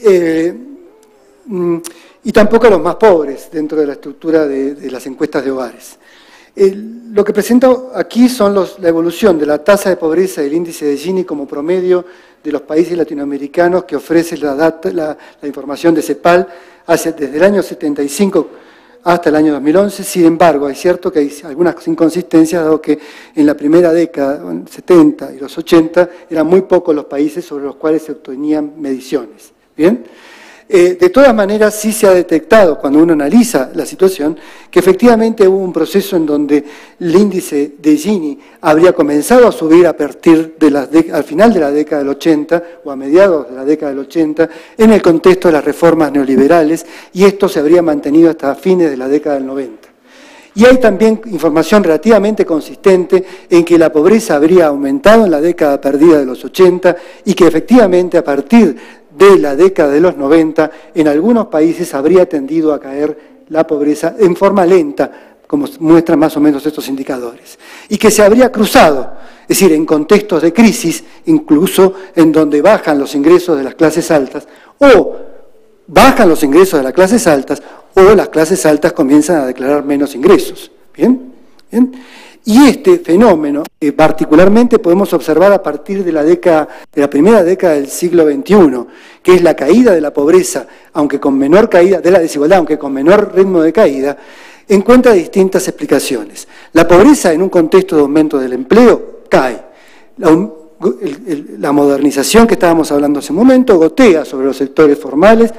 [SPEAKER 3] tampoco a los más pobres dentro de la estructura de las encuestas de hogares. Lo que presento aquí son la evolución de la tasa de pobreza y el índice de Gini como promedio de los países latinoamericanos que ofrece la información de CEPAL desde el año 75 hasta el año 2011. Sin embargo, es cierto que hay algunas inconsistencias, dado que en la primera década, 70 y los 80, eran muy pocos los países sobre los cuales se obtenían mediciones. ¿Bien? De todas maneras, sí se ha detectado, cuando uno analiza la situación, que efectivamente hubo un proceso en donde el índice de Gini habría comenzado a subir a partir al final de la década del 80 o a mediados de la década del 80, en el contexto de las reformas neoliberales, y esto se habría mantenido hasta fines de la década del 90. Y hay también información relativamente consistente en que la pobreza habría aumentado en la década perdida de los 80 y que efectivamente a partir de la década de los 90, en algunos países habría tendido a caer la pobreza en forma lenta, como muestran más o menos estos indicadores, y que se habría cruzado, es decir, en contextos de crisis, incluso en donde bajan los ingresos de las clases altas, o bajan los ingresos de las clases altas, o las clases altas comienzan a declarar menos ingresos. ¿Bien? ¿Bien? Y este fenómeno, particularmente podemos observar a partir de la primera década del siglo XXI, que es la caída de la pobreza, aunque con menor caída, de la desigualdad, aunque con menor ritmo de caída, encuentra distintas explicaciones. La pobreza en un contexto de aumento del empleo cae. La modernización que estábamos hablando hace un momento gotea sobre los sectores formales,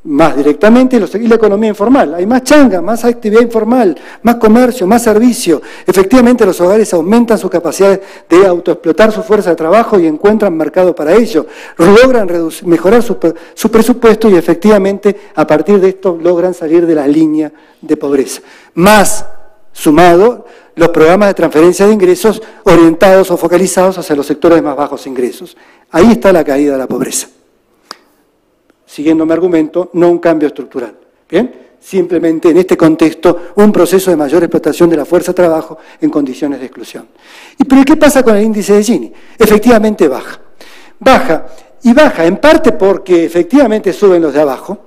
[SPEAKER 3] más directamente, y la economía informal. Hay más changa, más actividad informal, más comercio, más servicio. Efectivamente, los hogares aumentan su capacidad de autoexplotar su fuerza de trabajo y encuentran mercado para ello. Logran mejorar su presupuesto y efectivamente, a partir de esto, logran salir de la línea de pobreza. Más sumado los programas de transferencia de ingresos orientados o focalizados hacia los sectores de más bajos ingresos. Ahí está la caída de la pobreza. Siguiendo mi argumento, no un cambio estructural. ¿Bien? simplemente en este contexto un proceso de mayor explotación de la fuerza de trabajo en condiciones de exclusión. ¿Pero qué pasa con el índice de Gini? Efectivamente baja. Baja en parte porque efectivamente suben los de abajo,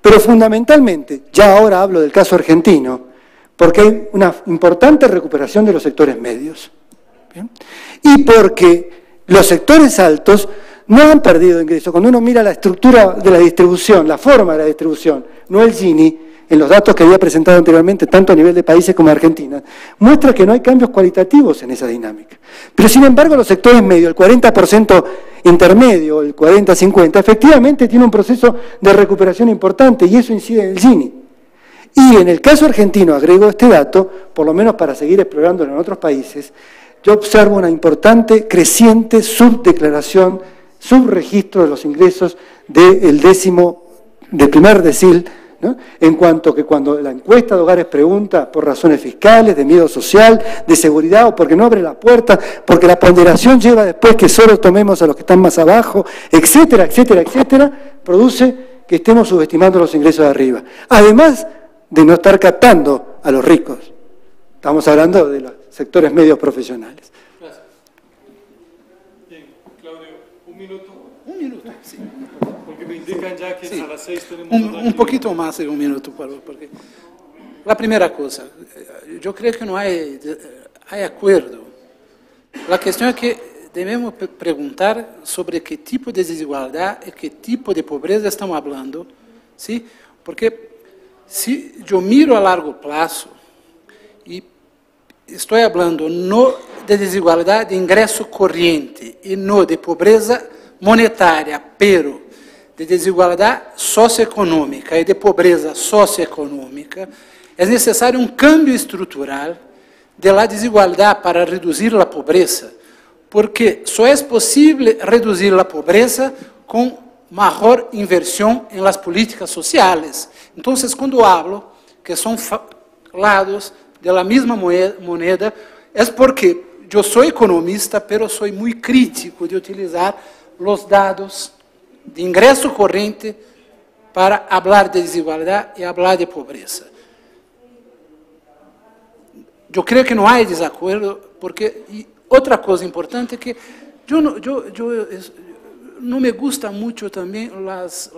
[SPEAKER 3] pero fundamentalmente, ya ahora hablo del caso argentino, porque hay una importante recuperación de los sectores medios. ¿Bien? Y porque los sectores altos no han perdido ingresos. Cuando uno mira la estructura de la distribución, la forma de la distribución, no el Gini, en los datos que había presentado anteriormente, tanto a nivel de países como de Argentina, muestra que no hay cambios cualitativos en esa dinámica. Pero sin embargo los sectores medios, el 40% intermedio, el 40-50, efectivamente tiene un proceso de recuperación importante y eso incide en el Gini. Y en el caso argentino, agrego este dato, por lo menos para seguir explorándolo en otros países, yo observo una importante, creciente subdeclaración, subregistro de los ingresos del primer decil, ¿no? En cuanto que cuando la encuesta de hogares pregunta por razones fiscales, de miedo social, de seguridad o porque no abre la puerta, porque la ponderación lleva después que solo tomemos a los que están más abajo, etcétera, etcétera, etcétera, produce que estemos subestimando los ingresos de arriba. Además de no estar captando a los ricos. Estamos hablando de los sectores medios profesionales.
[SPEAKER 1] Gracias. Bien, Claudio, un minuto.
[SPEAKER 2] Un minuto, sí.
[SPEAKER 1] Porque me indican ya que
[SPEAKER 2] sí.
[SPEAKER 1] a las 6 tenemos...
[SPEAKER 2] Un poquito más de un minuto, porque la primera cosa, yo creo que no hay acuerdo. La cuestión es que debemos preguntar sobre qué tipo de desigualdad y qué tipo de pobreza estamos hablando, ¿sí? Porque si yo miro a largo plazo y estoy hablando no de desigualdad de ingreso corriente y no de pobreza monetaria, pero de desigualdad socioeconômica e de pobreza socioeconômica, é necessário um cambio estrutural de la desigualdad para reduzir la pobreza, porque só é possível reduzir la pobreza com maior inversión en las políticas sociales. Entonces, cuando hablo que son lados de la misma moneda, es porque yo soy economista, pero soy muy crítico de utilizar los datos de ingreso corriente para hablar de desigualdad y hablar de pobreza. Yo creo que no hay desacuerdo, porque y otra cosa importante es que no me gusta mucho también las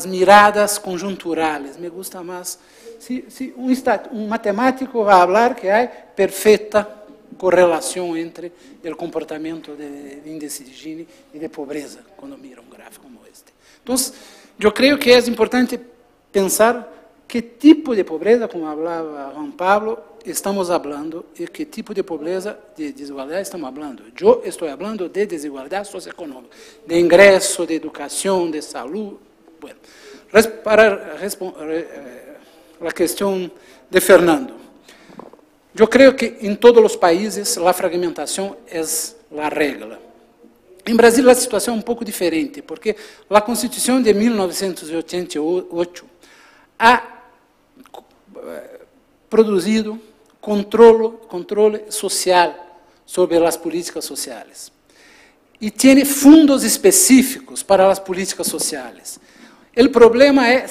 [SPEAKER 2] miradas conjunturales. Me gusta más, si un matemático va a hablar que hay perfecta correlación entre el comportamiento del índice de Gini y de pobreza cuando mira un gráfico como este. Entonces, yo creo que es importante pensar qué tipo de pobreza, como hablaba Juan Pablo, estamos hablando y qué tipo de pobreza, de desigualdad estamos hablando. Yo estoy hablando de desigualdad socioeconómica, de ingreso, de educación, de salud. Bueno, para responder la cuestión de Fernando, yo creo que en todos los países la fragmentación es la regla. En Brasil la situación es un poco diferente, porque la Constitución de 1988 ha produzido controle social sobre as políticas sociais. E tem fundos específicos para as políticas sociais. O problema é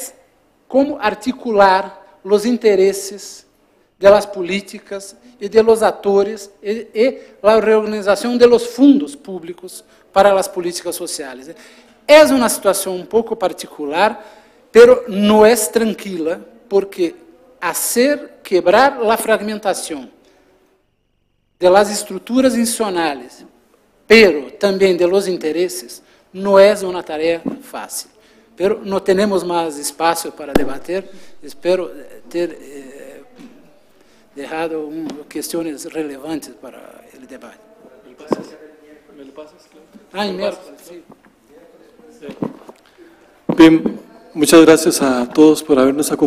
[SPEAKER 2] como articular os interesses das políticas e dos atores e a reorganização dos fundos públicos para as políticas sociais. É uma situação um pouco particular, pero não é tranquila, porque hacer quebrar la fragmentación de las estructuras institucionales, pero también de los intereses, no es una tarea fácil. Pero no tenemos más espacio para debatir. Espero ter dejado cuestiones relevantes para el debate.
[SPEAKER 1] ¿Me lo pasas?
[SPEAKER 2] Ah, miércoles, sí.
[SPEAKER 1] Bien, muchas gracias a todos por habernos acompañado.